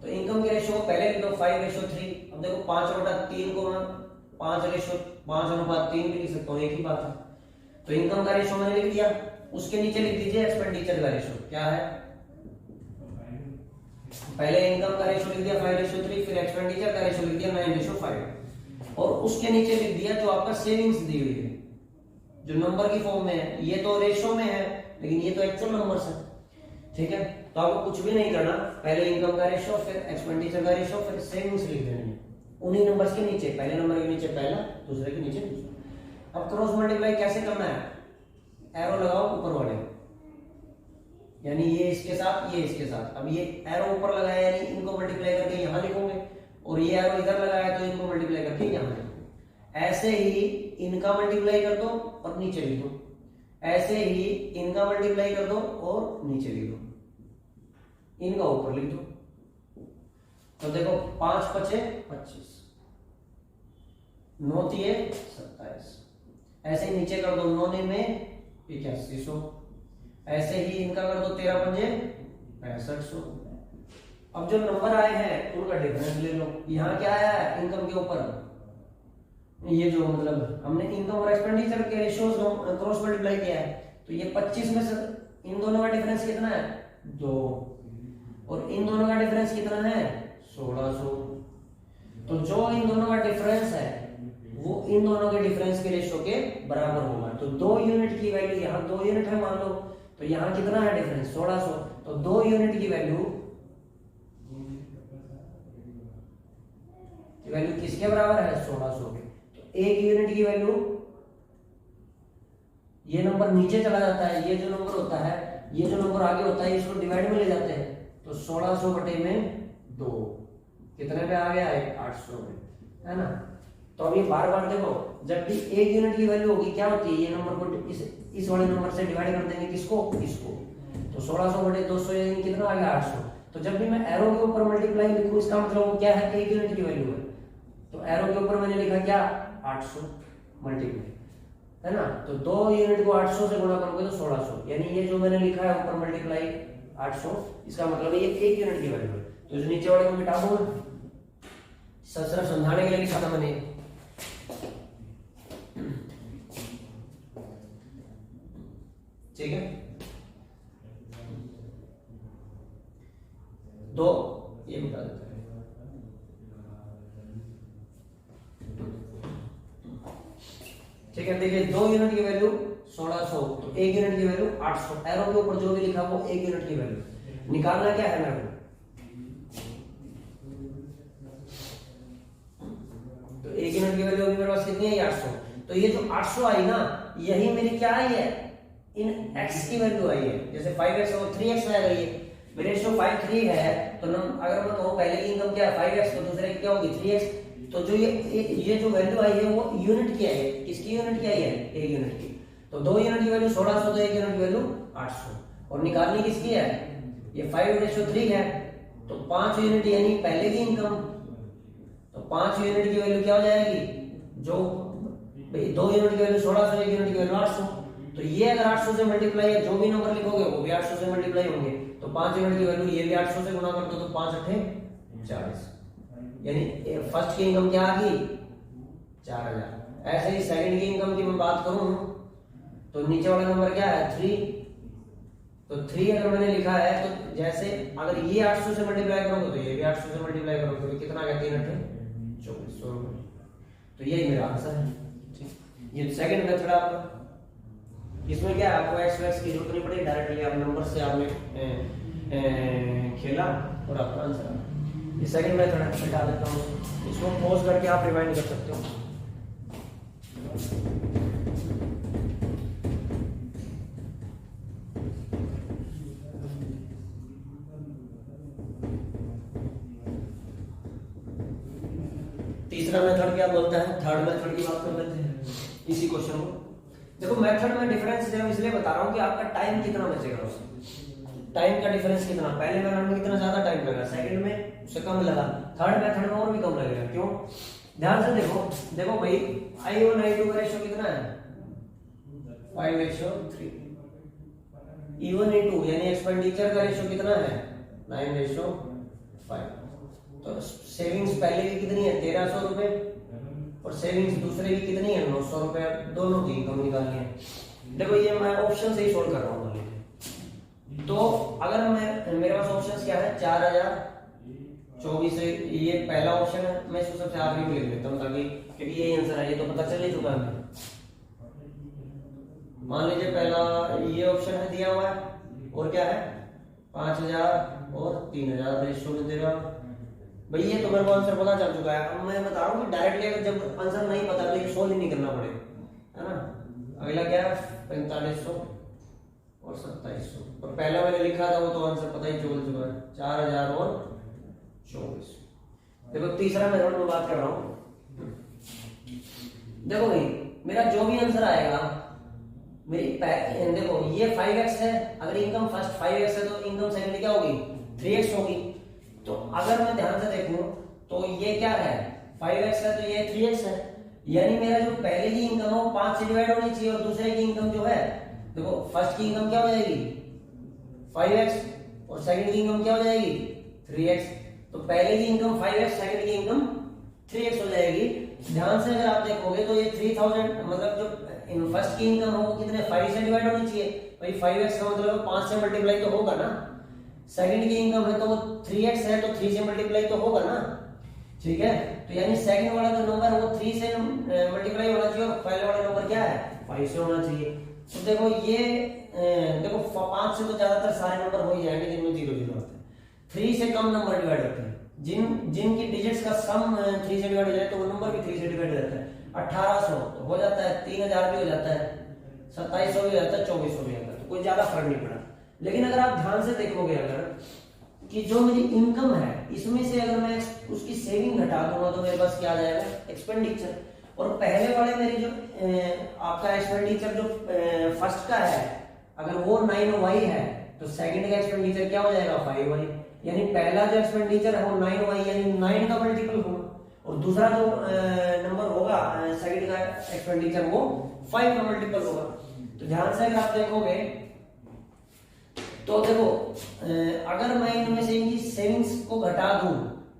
तो इनकम के रेशियो को पहले लिख दो 5:3। अब देखो 5/3 को मैं 5:3 भी लिख सकता हूँ, एक ही बात है। तो इनकम का रेशियो मैंने लिख दिया, उसके नीचे लिख दीजिए एक्सपेंडिचर का रेशियो। क्या है, पहले इनकम का रेशियो लिख दिया 5:3, फिर एक्सपेंडिचर का रेशियो लिख दिया 9:5, और उसके नीचे लिख दिया जो आपका सेविंग्स दी हुई है, जो नंबर की फॉर्म में है। ये तो रेशियो में है लेकिन ये तो एक्चुअल नंबर्स है, ठीक है। तो आपको कुछ भी नहीं करना, पहले इनकम का रेशियो, फिर एक्सपेंडिचर का रेशियो, फिर सेविंग्स लिख देनी है उन्हीं नंबर्स के नीचे, पहले नंबर के नीचे पहला, दूसरे के नीचे दूसरा। अब क्रॉस मल्टीप्लाई कैसे करना है, एरो लगाओ ऊपर वाले, यानी ये इसके साथ, ये इसके साथ। अब ये एरो ऊपर लगाया यानी इनको मल्टीप्लाई करके यहां लिखोगे, और ये एरो इधर लगाया तो इनको मल्टीप्लाई करके यहां लिखोगे। ऐसे ही इनका मल्टीप्लाई कर दो और नीचे लिख दो, ऐसे ही इनका मल्टीप्लाई कर दो और नीचे लिख दो, इनका ऊपर लिख दो। तो देखो 5×5 = 25, 9×3 = 27, ऐसे ही नीचे कर दो 9 में 8100, ऐसे ही इनका कर दो 13×5 = 6500। अब जो नंबर आए हैं उनका डिफरेंस ले लो। यहाँ क्या आया है इनकम के ऊपर, ये जो मतलब हमने इनकम और एक्सपेंडिचर के रेशियोज क्रॉस मल्टीप्लाई किया है, तो ये 25 में से इन दोनों का डिफरेंस कितना है 2, और इन दोनों का डिफरेंस कितना है 1600। तो जो इन दोनों का डिफरेंस है वो इन दोनों के डिफरेंस के रेशियो के बराबर होगा। तो 2 यूनिट की वैल्यू, यहाँ 2 यूनिट है मान लो, तो यहाँ कितना है डिफरेंस 1600। तो 2 यूनिट की वैल्यू किसके बराबर है 1600 के। तो 1 यूनिट की वैल्यू, ये नंबर नीचे चला जाता है, ये जो नंबर होता है, ये जो नंबर आगे होता है इसको डिवाइड में ले जाते हैं, तो 1600/2 कितने पे आ गया है 800 में, है ना। तो अभी बार बार देखो, जब भी 1 यूनिट की वैल्यू होगी क्या होती है, ये नंबर को इस वाले नंबर से डिवाइड कर देंगे, किसको, इसको। तो 1600/200 यानी कितना आ गया 800। तो जब भी मैं एरो के ऊपर मल्टीप्लाई लिखूं इसका मतलब वो क्या है 1 यूनिट की वैल्यू है। तो एरो के ऊपर मैंने लिखा क्या 800 मल्टीप्लाई, है ना। तो 2 यूनिट को 800 से गुणा करोगे तो 1600, यानी ये जो मैंने लिखा है ऊपर मल्टीप्लाई 800, इसका मतलब ये 1 यूनिट की वैल्यू है। तो इस नीचे वाले को मिटा दूंगा, सिर्फ समझाने के लिए लिखा था मैंने। ठीक है, 2 ये मिटा देते हैं। ठीक है, देखिए 2 यूनिट की वैल्यू 1600, तो 1 यूनिट की वैल्यू 800। एरो के ऊपर जो भी लिखा वो 1 यूनिट की वैल्यू निकालना क्या है मेरे को। तो 1 यूनिट की वैल्यू अभी मेरे पास कितनी है 800। तो ये जो 800 आई ना, यही मेरी क्या आई है इन x की वैल्यू आई है। जैसे 5x और 3x आ गई है, मेरे रेशियो 5:3 है, तो अगर मैं कहूं पहले की इनकम क्या है 5x, तो दूसरे की क्या होगी 3x। तो जो ये जो वैल्यू आई है वो यूनिट की आई है, किसकी यूनिट की आई है 1 यूनिट की। तो 2 यूनिट की वैल्यू 1600, तो 1 यूनिट की वैल्यू 800, और निकालनी किसकी है ये 5:3 है। तो 5 यूनिट यानी पहले की इनकम, तो 5 यूनिट की वैल्यू क्या हो जाएगी, जो 2 यूनिट की वैल्यू 1600, 1 यूनिट की वैल्यू 800। तो ये अगर 800 से मल्टीप्लाई है, जो भी नंबर लिखोगे वो भी 800 से मल्टीप्लाई होंगे। तो 5 यूनिट की वैल्यू ये भी 800 से गुणा कर दो, तो 5×8 = 40, यानी फर्स्ट की इनकम क्या आ गई 4000। ऐसे ही सेकंड की इनकम की मैं बात करूं तो नीचे वाला नंबर क्या है 3। तो 3 अगर मैंने लिखा है, तो जैसे अगर ये 800 से मल्टीप्लाई करोगे तो ये भी 800 से मल्टीप्लाई करोगे, तो कितना आ गया 3×8 = 2400। तो यही मेरा आंसर है। ये सेकंड मेथड आपका, इसमें क्या आपको एक्स की जरूरत नहीं पड़ेगी, डायरेक्टली आप नंबर से आपने खेला और आपका आंसर आ। ये सेकंड मेथड है, हटा देता हूँ इसको, पॉज करके आप रिवाइंड कर सकते हो। तीसरा मेथड क्या बोलता है, थर्ड मेथड की बात कर लेते हैं इसी क्वेश्चन को। देखो मेथड में डिफरेंस है, इसलिए बता रहा हूं कि आपका टाइम कितना बचेगा उससे, टाइम का डिफरेंस कितना। पहले मेथड में कितना ज्यादा टाइम लगा, सेकंड में उससे कम लगा, थर्ड मेथड में और भी कम लगेगा। क्यों, ध्यान से देखो, देखो भाई I1 I2 का रेशियो कितना है 5:3, E1 E2 यानी एक्सपेंडिचर का रेशियो कितना है 9:5। तो सेविंग्स पहले की कितनी है 1300 रुपए और सेविंग्स दूसरे की कितनी है 900 रुपए, दोनों की इनकम निकालनी है। देखो ये मैं ऑप्शन से ही सोल्व कर रहा हूँ। तो अगर मैं मेरे पास ऑप्शन क्या है 4024 है, ये पहला ऑप्शन है, मैं इसको सबसे आखिरी में लिख लेता हूँ ताकि क्योंकि यही आंसर है, ये तो पता चल ही चुका है। मान लीजिए पहला ये ऑप्शन है दिया हुआ है और क्या है 5000 और 3000 रेशियो में दे रहा हूं भाई, ये तो मेरे को आंसर पता चल चुका है। अब मैं बता रहा हूँ कि डायरेक्टली अगर जब आंसर नहीं पता तो ये सोल्व ही नहीं करना पड़ेगा, है ना। अगला क्या है 4500 और 2700, और पहला मैंने लिखा था वो तो आंसर पता ही चल चुका है 4000 और 24। देखो तीसरा मेथड में बात कर रहा हूँ। देखो भाई मेरा जो भी आंसर आएगा मेरी देखो ये 5x है, अगर इनकम फर्स्ट 5x है तो इनकम सेकंड क्या होगी 3x होगी। तो अगर मैं ध्यान से देखूं तो ये क्या है 5x है तो ये 3x है, यानी मेरा जो पहले की इनकम है वो 5 से डिवाइड होनी चाहिए और दूसरे की इनकम जो है देखो फर्स्ट की इनकम क्या हो जाएगी 5x और सेकंड की इनकम क्या हो जाएगी 3x। तो पहले की इनकम 5x सेकंड की इनकम 3x हो जाएगी। ध्यान से अगर आप देखोगे तो ये 3000 मतलब जो फर्स्ट की इनकम हो वो कितने 5 से डिवाइड होनी चाहिए भाई, 5x का मतलब 5 से मल्टीप्लाई तो होगा ना। सेकंड की इनकम है तो वो 3x है तो 3 से मल्टीप्लाई तो होगा ना, ठीक है। तो यानी सेकंड वाला जो नंबर है वो 3 से मल्टीप्लाई होना चाहिए और पहले वाला नंबर क्या है 5 से होना चाहिए। तो देखो ये देखो 5 से तो ज्यादातर सारे नंबर हो ही जाएंगे जिनमें 0 0 होते हैं। 3 से कम नंबर डिवाइड होते हैं, जिनकी डिजिट्स का सम 3 से डिवाइड हो जाए तो वो नंबर भी 3 से डिवाइड हो जाता है। 1800 तो हो जाता है, 3000 भी हो जाता है, 2700 भी हो जाता है, 2400 भी हो जाता है, तो कोई ज्यादा फर्क नहीं पड़ा। लेकिन अगर आप ध्यान से देखोगे अगर कि जो मेरी इनकम है इसमें से अगर मैं उसकी सेविंग घटा दूंगा तो मेरे पास क्या आ जाएगा एक्सपेंडिचर। और पहले वाले मेरी जो आपका एक्सपेंडिचर जो फर्स्ट का है अगर वो 9y है तो सेकंड का एक्सपेंडिचर क्या हो जाएगा 5y, यानी पहला जो एक्सपेंडिचर है वो 9y यानी 9 का मल्टीपल होगा और दूसरा जो नंबर होगा सेकंड का एक्सपेंडिचर वो 5 का मल्टीपल होगा। तो ध्यान से अगर आप देखोगे तो देखो अगर मैं इनमें से इनकी सेविंग्स को घटा दूं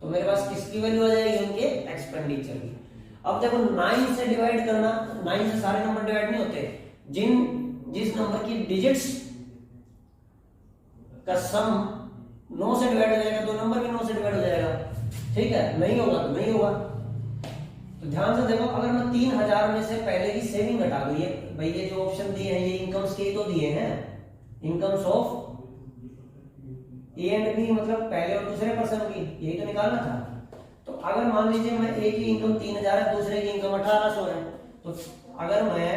तो मेरे पास किसकी वैल्यू आ जाएगी उनके एक्सपेंडिचर की। अब देखो 9 से डिवाइड करना, 9 से सारे नंबर डिवाइड नहीं होते, जिस नंबर की डिजिट्स का सम 9 से डिवाइड हो जाएगा तो नंबर भी 9 से डिवाइड हो जाएगा, ठीक है। नहीं होगा तो नहीं होगा। तो ध्यान से देखो अगर मैं 3000 में से पहले की सेविंग घटा दूं, ये भाई ये जो ऑप्शन दिए हैं ये इनकम्स के तो दिए हैं, incomes of A and B मतलब पहले और दूसरे पर्सन की, यही तो निकालना था। तो अगर मान लीजिए मैं एक की इनकम 3000 है दूसरे की इनकम 1800 है, तो अगर मैं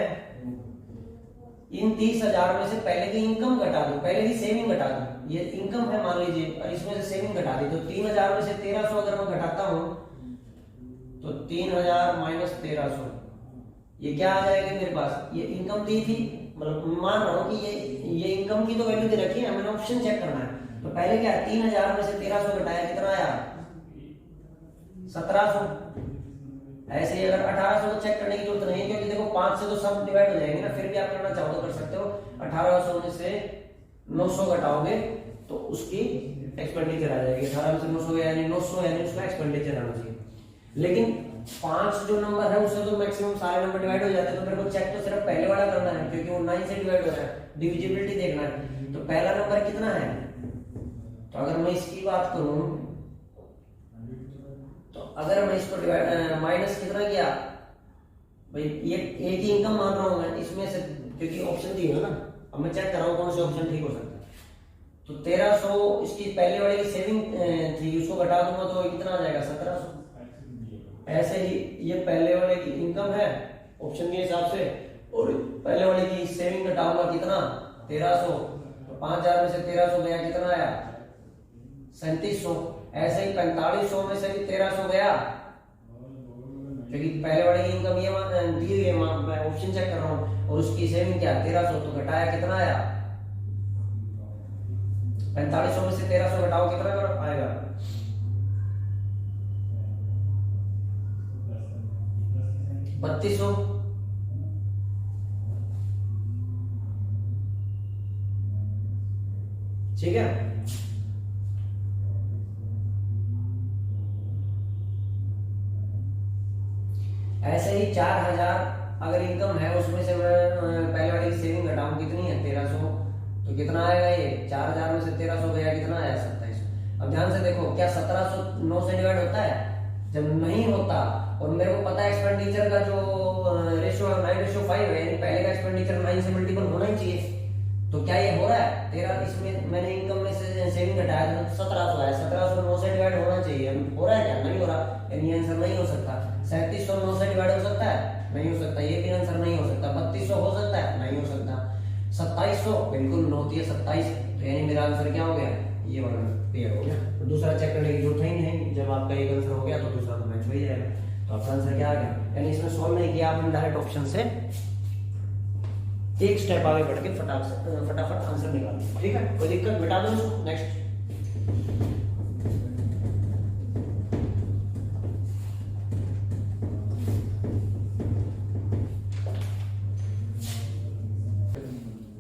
इन 30000 में से पहले की इनकम घटा दूं, पहले की सेविंग घटा दूं, ये इनकम है मान लीजिए और इसमें से सेविंग घटा दी, तो 3000 में से 1300 अगर मैं घटाता हूं तो 3000 माइनस 1300 ये क्या आ जाएगा मेरे पास, ये इनकम दी थी, मतलब मान रहा हूं कि ये इनकम की तो वैल्यू दे रखी है, मैंने ऑप्शन चेक करना है। तो पहले क्या 3000 में से 1300 घटाया कितना आया 1700। ऐसे ही अगर 1800 को चेक करने की जरूरत नहीं है क्योंकि देखो 5 से तो सब डिवाइड हो जाएंगे ना, फिर भी आप करना चाहो तो कर सकते हो। 1800 में से 900 घटाओगे तो उसकी एक्सपेंडिचर आ जाएगी, 18 से 900 यानी 900 यानी उसका एक्सपेंडिचर आना चाहिए। लेकिन 5 जो नंबर है उससे तो मैक्सिमम सारे नंबर डिवाइड हो जाते हैं, तो मेरे को चेक तो सिर्फ पहले वाला करना है क्योंकि वो 9 से डिवाइड हो रहा है, डिविजिबिलिटी देखना है। तो पहला नंबर कितना है, तो अगर मैं इसकी बात करूं तो अगर मैं इसको डिवाइड माइनस कितना किया भाई, ये एक ही इनकम मान रहा हूं मैं इसमें से क्योंकि ऑप्शन दी है ना, अब मैं चेक कर रहा हूं कौन से ऑप्शन ठीक हो सकता है। तो 1300 इसकी पहले वाले की सेविंग थी, उसको घटा दूंगा तो कितना आ जाएगा 1700। ऐसे ही ये पहले वाले की इनकम है ऑप्शन के हिसाब से और पहले वाले की सेविंग घटाऊंगा कितना 1300, तो 5000 में से 1300 गया कितना आया 3700। ऐसे ही 4500 में से भी 1300 गया क्योंकि पहले वाले की इनकम ये दी हुई है, मैं ऑप्शन चेक कर रहा हूं और उसकी सेविंग क्या 1300, तो घटाया कितना आया 4500 में से 1300 घटाओ कितना आएगा 3200, ठीक है। ऐसे ही 4000 अगर इनकम है, उसमें से मैं पहले वाली सेविंग घटाऊं, कितनी है 1300, तो कितना आएगा ये 4000 में से 1300 गया, कितना आया 2700। अब ध्यान से देखो, क्या 1700 9 से डिवाइड होता है? जब नहीं होता, और मेरे को पता है एक्सपेंडिचर का जो रेशियो 9:5 है, यानी पहले का एक्सपेंडिचर 9 से मल्टीपल होना ही चाहिए। तो क्या ये हो रहा है? तेरा इसमें मैंने इनकम में से सेविंग घटाया तो 1700 आया, 1700 9 से डिवाइड होना चाहिए, हो रहा है क्या? नहीं हो रहा, यानी आंसर नहीं हो सकता। 3700 9 से डिवाइड हो सकता है? नहीं हो सकता, ये भी आंसर नहीं हो सकता। 3200 हो सकता है? नहीं हो सकता। 2700 बिल्कुल होती है 27, तो यानी मेरा आंसर क्या हो गया? ये वाला क्लियर हो गया। तो दूसरा चेक करने की जरूरत ही नहीं, जब आपका एक आंसर हो गया तो दूसरा तो मैच हो ही जाएगा। तो आपका आंसर क्या आ गया? यानी इसमें सॉल्व नहीं किया आपने, डायरेक्ट ऑप्शन से एक स्टेप आगे बढ़ के फटाफट आंसर निकाल दिया, ठीक है। कोई दिक्कत? मिटा दो इसको। नेक्स्ट,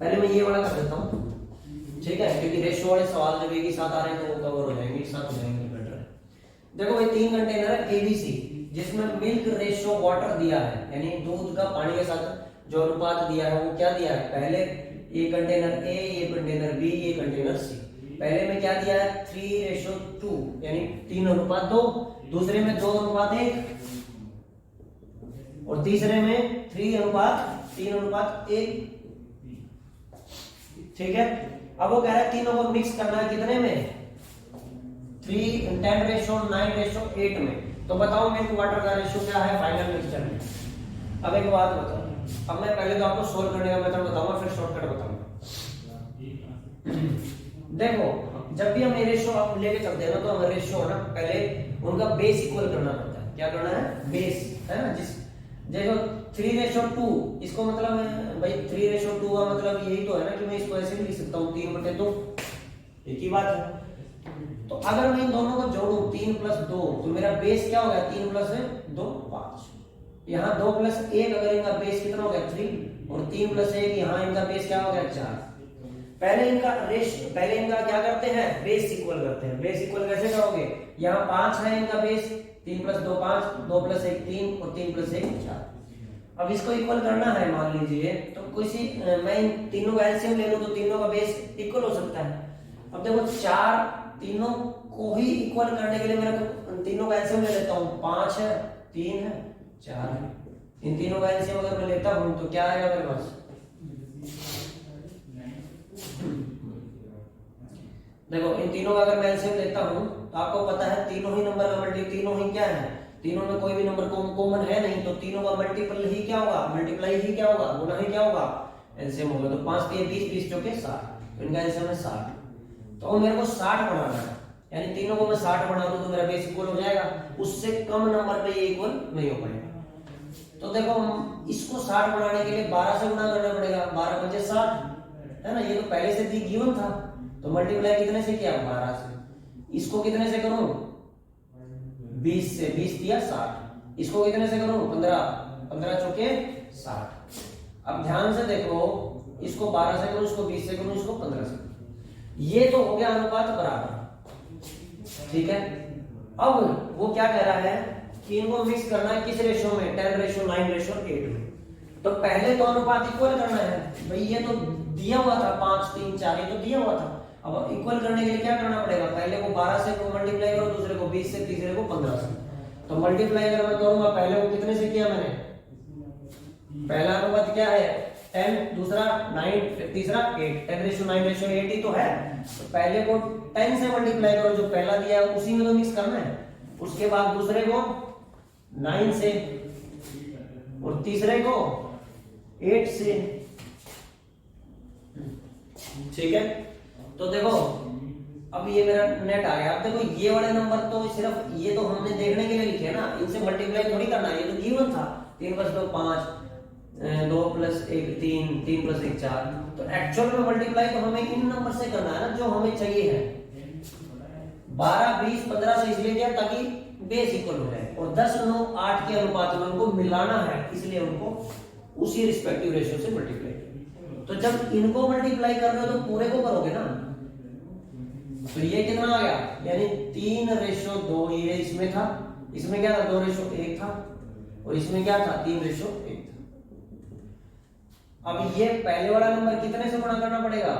पहले मैं ये वाला कर देता हूँ, ठीक है, क्योंकि रेशियो वाले सवाल जब एक ही साथ आ रहे हैं तो वो कवर हो जाएंगे, एक साथ हो जाएंगे, बेटर है। देखो भाई, 3 कंटेनर है केबीसी, जिसमें मिल्क रेशियो वाटर दिया है, यानी दूध का पानी के साथ जो अनुपात दिया है, वो क्या दिया है? पहले ये कंटेनर ए, ये कंटेनर बी, ये कंटेनर सी। पहले में क्या दिया है? 3:2, यानी 3:2, दूसरे में 2:1, और तीसरे में 3:1, ठीक है। अब वो कह रहा है तीनों को मिक्स करना है कितने में? 10:9:8 में। तो बताओ मिल्क वाटर का रेशियो क्या है फाइनल मिक्सचर में? अब एक बात बताओ, अब मैं पहले तो आपको सोल्व करने का मेथड बताऊंगा, फिर शॉर्टकट बताऊंगा। देखो, जब भी हम ये रेशियो आप लेके चलते हैं ना, तो हमें रेशियो है ना, पहले उनका बेस इक्वल करना पड़ता है। क्या करना है? बेस, है ना। जिस देखो 3:2, इसको मतलब भाई 3:2 का मतलब यही तो है ना कि मैं इसको ऐसे भी लिख सकता हूँ 3/2, एक ही बात है। तो अगर मैं इन दोनों को जोड़ूं 3 + 2, तो मेरा बेस क्या हो गया? 3 + 2 5। यहाँ 2 + 1, अगर इनका बेस कितना हो गया? 3, और 3 + 1 यहाँ इनका बेस क्या हो गया? 4। पहले इनका क्या करते हैं? बेस इक्वल करते हैं। बेस इक्वल कैसे करोगे? यहाँ 5 है इनका बेस, 3 + 2 5, 2 + 1 3, और 3 + 1 4। अब इसको इक्वल करना है, मान लीजिए, तो किसी मैं इन तीनों का एलसीएम ले लूं तो तीनों का बेस इक्वल हो सकता है। अब देखो 4, तीनों को ही इक्वल करने के लिए मैं तीनों का एलसीएम ले लेता हूं। 5 है, 3 है, 4 है। इन तीनों का एलसीएम अगर मैं लेता हूं तो क्या आएगा मेरे पास? देखो, इन तीनों का अगर मैं एलसीएम लेता हूं तो आपको पता है तीनों ही नंबर का तीनों ही क्या है? तीनों में कोई भी नंबर कॉमन है नहीं, तो तीनों का मल्टीपल ही क्या होगा? मल्टीप्लाई ही क्या होगा? गुना ही क्या होगा? एलसीएम होगा। तो 5 के 20, 20 चौके 60, तो इनका एलसीएम है 60। तो मेरे को 60 बनाना है, यानी तीनों को मैं 60 बना दूं तो मेरा बेस इक्वल हो जाएगा। उससे कम नंबर पे ये इक्वल नहीं हो पाएगा। तो देखो, इसको 60 बनाने के लिए 12 से गुना करना पड़ेगा। 12 × 5 60, है ना। ये तो पहले से गिवन था, तो मल्टीप्लाई कितने से किया? 12 से। इसको कितने से करूं? 20 से। 20 दिया 60। इसको कितने से करूं? 15, 15 चौके 60। अब ध्यान से देखो, इसको 12 से करूं, इसको 20 से करूं, इसको 15 से करूं। ये तो हो गया अनुपात बराबर, ठीक है। अब वो क्या कह रहा है कि इनको मिक्स करना है किस रेशियो में? 10:9:8 में। तो पहले तो अनुपात इक्वल करना है भाई, ये तो दिया हुआ था 5 3 4, ये तो दिया हुआ था। अब इक्वल करने के लिए क्या करना पड़ेगा? पहले को 12 से को मल्टीप्लाई करो, दूसरे को 20 से, तीसरे को 15 से। तो मल्टीप्लाई अगर मैं करूंगा, पहले को कितने से किया मैंने? पहला अनुपात क्या है? 10, दूसरा 9, तीसरा 8। 10:9:8 ही तो है। तो पहले को 10 से मल्टीप्लाई करो, जो पहला दिया है उसी में तो मिक्स करना है। उसके बाद दूसरे को 9 से, और तीसरे को 8 से, ठीक है। तो देखो, अब ये मेरा नेट आ गया। अब देखो, ये वाले नंबर तो सिर्फ ये तो हमने देखने के लिए लिखे हैं ना, इनसे मल्टीप्लाई थोड़ी करना है। ये तो गिवन था 3 + 2 5, 2 + 1 3, 3 + 1 4। तो एक्चुअल में मल्टीप्लाई तो हमें इन नंबर से करना है ना, जो हमें चाहिए है। 12 20 15 से इसलिए किया ताकि बेस इक्वल हो जाए, और 10, 9, 8 के अनुपात में उनको मिलाना है, इसलिए उनको उसी रिस्पेक्टिव रेशियो से मल्टीप्लाई करें। तो जब इनको मल्टीप्लाई कर रहे हो तो पूरे को करोगे ना, तो ये कितना आ गया, यानी 3:2, ये इसमें था, इसमें क्या था 2:1 था, और इसमें क्या था 3:1 था। अब ये पहले वाला नंबर कितने से गुणा करना पड़ेगा,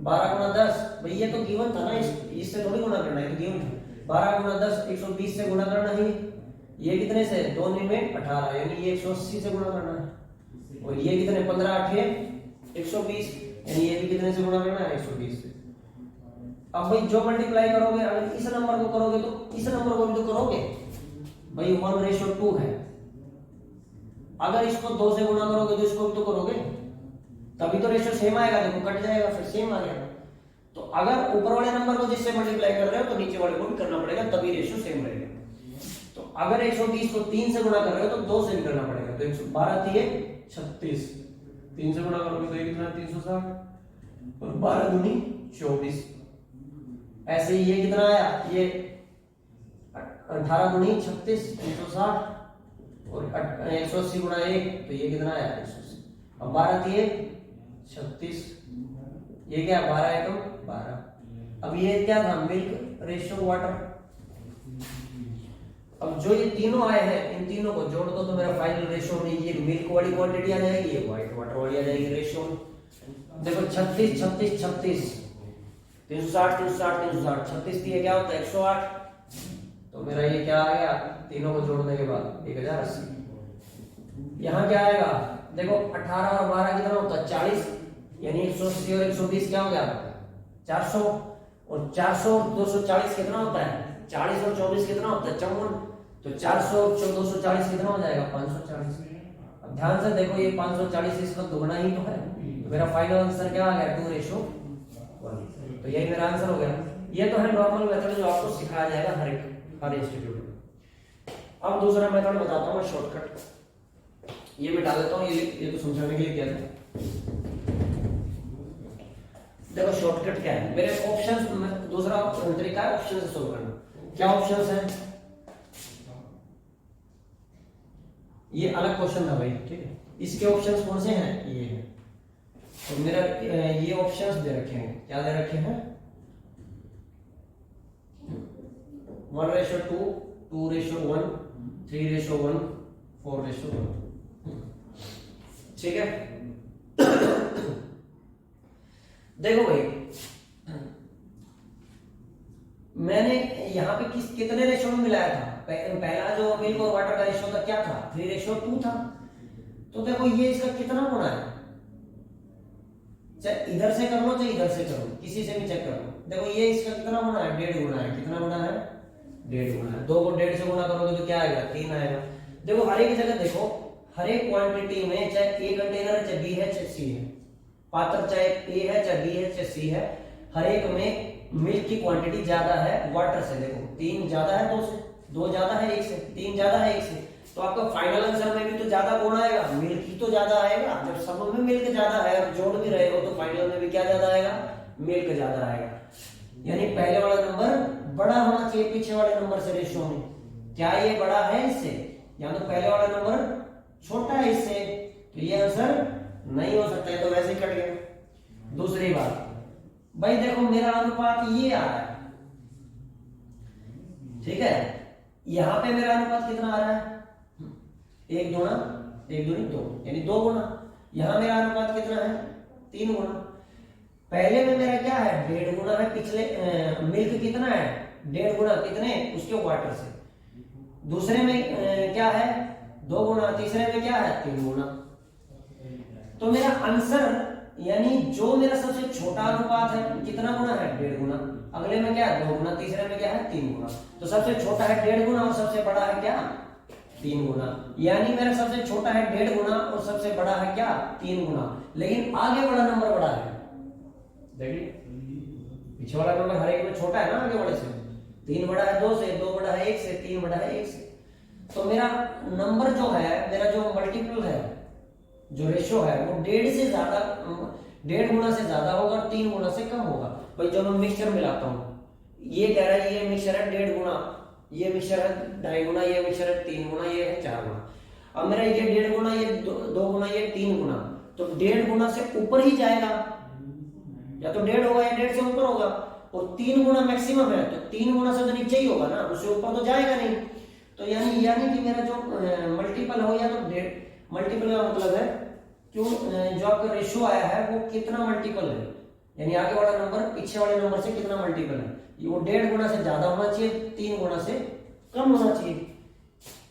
12 गुणा 10, भाई ये तो गिवन था ना, इससे थोड़ी गुणा करना है, तो गिवन था 12 गुणा 10 120 से गुणा करना है। ये कितने से, 2 में 18, यानी ये 180 से गुणा करना है, और ये कितने 15 8 120, यानी ये भी कितने से गुणा करना है 120 से। अब भाई जो मल्टीप्लाई करोगे, अगर इस नंबर को करोगे तो इस नंबर को भी तो करोगे भाई, 1:2 है। अगर इसको 2 से गुणा करोगे तो इसको भी तो करोगे, तभी तो रेशियो सेम आएगा, देखो कट जाएगा फिर सेम आ गया। तो अगर ऊपर वाले नंबर को जिससे मल्टीप्लाई कर रहे हो तो नीचे वाले को भी करना पड़ेगा, तभी रेशियो सेम रहेगा। तो अगर 120 को 3 से गुणा कर रहे हो तो 2 से भी करना पड़ेगा, तो 112 3 36, 3 से गुणा करोगे तो ये कितना 360, और 12 दूनी 24। ऐसे ही ये कितना आया, ये 18 दूनी 36 360, और 180 गुणा 1, तो ये कितना आया 180। अब 12 3 36, ये क्या 12 एकम 12। अब ये क्या था, मिल्क रेशियो वाटर। अब जो ये तीनों आए हैं, इन तीनों को जोड़ दो तो मेरा फाइनल रेशियो में ये मिल्क वाली क्वांटिटी आ जाएगी, ये व्हाइट वाटर वाली आ जाएगी रेशियो में। देखो 36 36 36 360 360 360, 36 दिए क्या होता है 108, तो मेरा ये क्या आ गया, तीनों को जोड़ने के बाद 1080। यहाँ क्या आएगा, देखो 18 और 12 कितना होता है 40, यानी 180 और 120 क्या हो गया 400, और 400 और 240 कितना होता है 40, और 24 कितना होता है 54, तो 400 और 240 कितना हो जाएगा 540। अब ध्यान से देखो, ये 540 इसका दुगना ही तो है, तो मेरा फाइनल आंसर क्या आ गया 2:1। तो यही मेरा आंसर हो गया। ये तो है नॉर्मल मेथड जो आपको सिखाया जाएगा हर इंस्टीट्यूट में। अब दूसरा मेथड बताता हूँ, शॉर्टकट, ये मैं डाल देता हूँ, ये तो समझाने के लिए किया था। देखो शॉर्टकट क्या है, मेरे ऑप्शंस में दूसरा तरीका है ऑप्शन से सोल्व करना। क्या ऑप्शंस है, ये अलग क्वेश्चन था भाई, ठीक है। इसके ऑप्शंस कौन से हैं, ये है। तो मेरा ये ऑप्शंस दे रखे हैं, क्या दे रखे हैं 1:2, 2:1, 3:1, 4:1, ठीक है। देखो भाई, मैंने यहाँ पे कितने रेशो में मिलाया था, पहला जो मिल्क और वाटर का रेशो था क्या था 3:2 था। तो देखो ये इसका कितना गुना है, चाहे इधर से कर लो चाहे इधर से कर लो, किसी से भी चेक कर लो। देखो ये इसका कितना गुना है 1.5 गुना है, कितना गुना है 1.5 गुना है। 2 को 1.5 से गुना करोगे तो क्या आएगा 3 आएगा। देखो हर एक जगह देखो, हर एक क्वांटिटी में चाहे ए कंटेनर है चाहे बी है चाहे सी है, पात्र चाहे ए है चाहे बी है चाहे सी है, हर एक में मिल्क की क्वांटिटी ज्यादा है वाटर से। देखो 3 ज्यादा है 2 से, 2 ज्यादा है 1 से, 3 ज्यादा है 1 से, तो आपका फाइनल आंसर में भी तो ज्यादा कौन आएगा, मिल्क ही तो ज्यादा आएगा। जब सब में मिल्क ज्यादा है और जोड़ भी रहे हो तो फाइनल में भी क्या ज्यादा आएगा, मिल्क ज्यादा आएगा। यानी पहले वाला नंबर बड़ा होना चाहिए पीछे वाले नंबर से रेशियो में। क्या ये बड़ा है इससे, या तो पहले वाला नंबर छोटा है इससे, तो ये आंसर नहीं हो सकता है, तो वैसे ही कट गया। दूसरी बात भाई देखो मेरा अनुपात ये आ रहा है, ठीक है, यहां पे मेरा अनुपात कितना आ रहा है 1 गुना 1 दूनी 2, यानी 2 गुना। यहां मेरा अनुपात कितना है 3 गुना। पहले में मेरा क्या है 1.5 गुना है, पिछले मिल्क कितना है 1.5 गुना, कितने उसके वाटर से। दूसरे में क्या है 2 गुना, तीसरे में क्या है 3 गुना। तो मेरा आंसर यानी जो मेरा सबसे छोटा अनुपात है कितना गुना है 1.5 गुना, अगले में क्या है 2 गुना, तीसरे में क्या है 3 गुना। तो सबसे छोटा है 1.5 गुना और सबसे बड़ा है क्या 3 गुना। यानी मेरा सबसे छोटा है 1.5 गुना और सबसे बड़ा है क्या 3 गुना। लेकिन आगे वाला नंबर बड़ा है, देखिए पीछे वाला नंबर हर एक में छोटा है ना आगे वाले से। 3 बड़ा है 2 से, 2 बड़ा है 1 से, 3 बड़ा है 1 से। तो मेरा नंबर जो है, मेरा जो मल्टीपल है, जो रेशो है वो 1.5 से ज्यादा, 1.5 गुना से ज्यादा होगा और 3 गुना से कम होगा। भाई जब मैं मिक्सचर मिलाता हूँ ये कह रहा है ये मिक्सचर है 1.5 गुना, ये मिक्सचर है 2.5 गुना, ये मिक्सचर है 3 गुना, ये है 4 गुना। अब मेरा ये 1.5 गुना, ये 2 गुना, ये 3 गुना, तो 1.5 गुना से ऊपर ही जाएगा, या तो 1.5 होगा या 1.5 से ऊपर होगा, और 3 गुना मैक्सिमम है, तो 3 गुना से तो नीचे ही होगा ना, उससे ऊपर तो जाएगा नहीं। तो यानी कि मेरा जो मल्टीपल हो, या तो मल्टीपल का मतलब है क्यों जो आपका रेशियो आया है वो कितना मल्टीपल है, यानी आगे वाला नंबर पीछे वाले नंबर से कितना मल्टीपल है। वो 1.5 गुना से ज्यादा होना चाहिए, 3 गुना से कम होना चाहिए।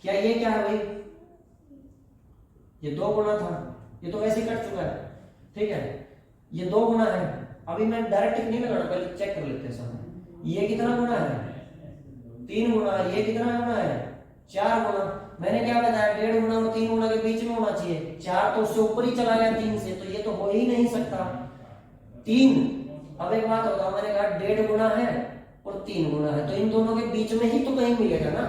क्या ये क्या है भाई, ये 2 गुना था, ये तो वैसे ही कट चुका है, ठीक है, ये 2 गुना है। अभी मैं डायरेक्ट नहीं लगाना, पहले चेक कर लेते हैं सामने। ये कितना गुना है, 3 गुना। ये कितना गुना है, 4 गुना। मैंने क्या बताया, 1.5 गुना और 3 गुना के बीच में होना चाहिए। 4 तो उससे ऊपर ही चला गया 3 से, तो ये तो हो ही नहीं सकता 3। अब एक बात होगा, मैंने कहा 1.5 गुना है और 3 गुना है, तो इन दोनों के बीच में ही तो कहीं मिलेगा ना,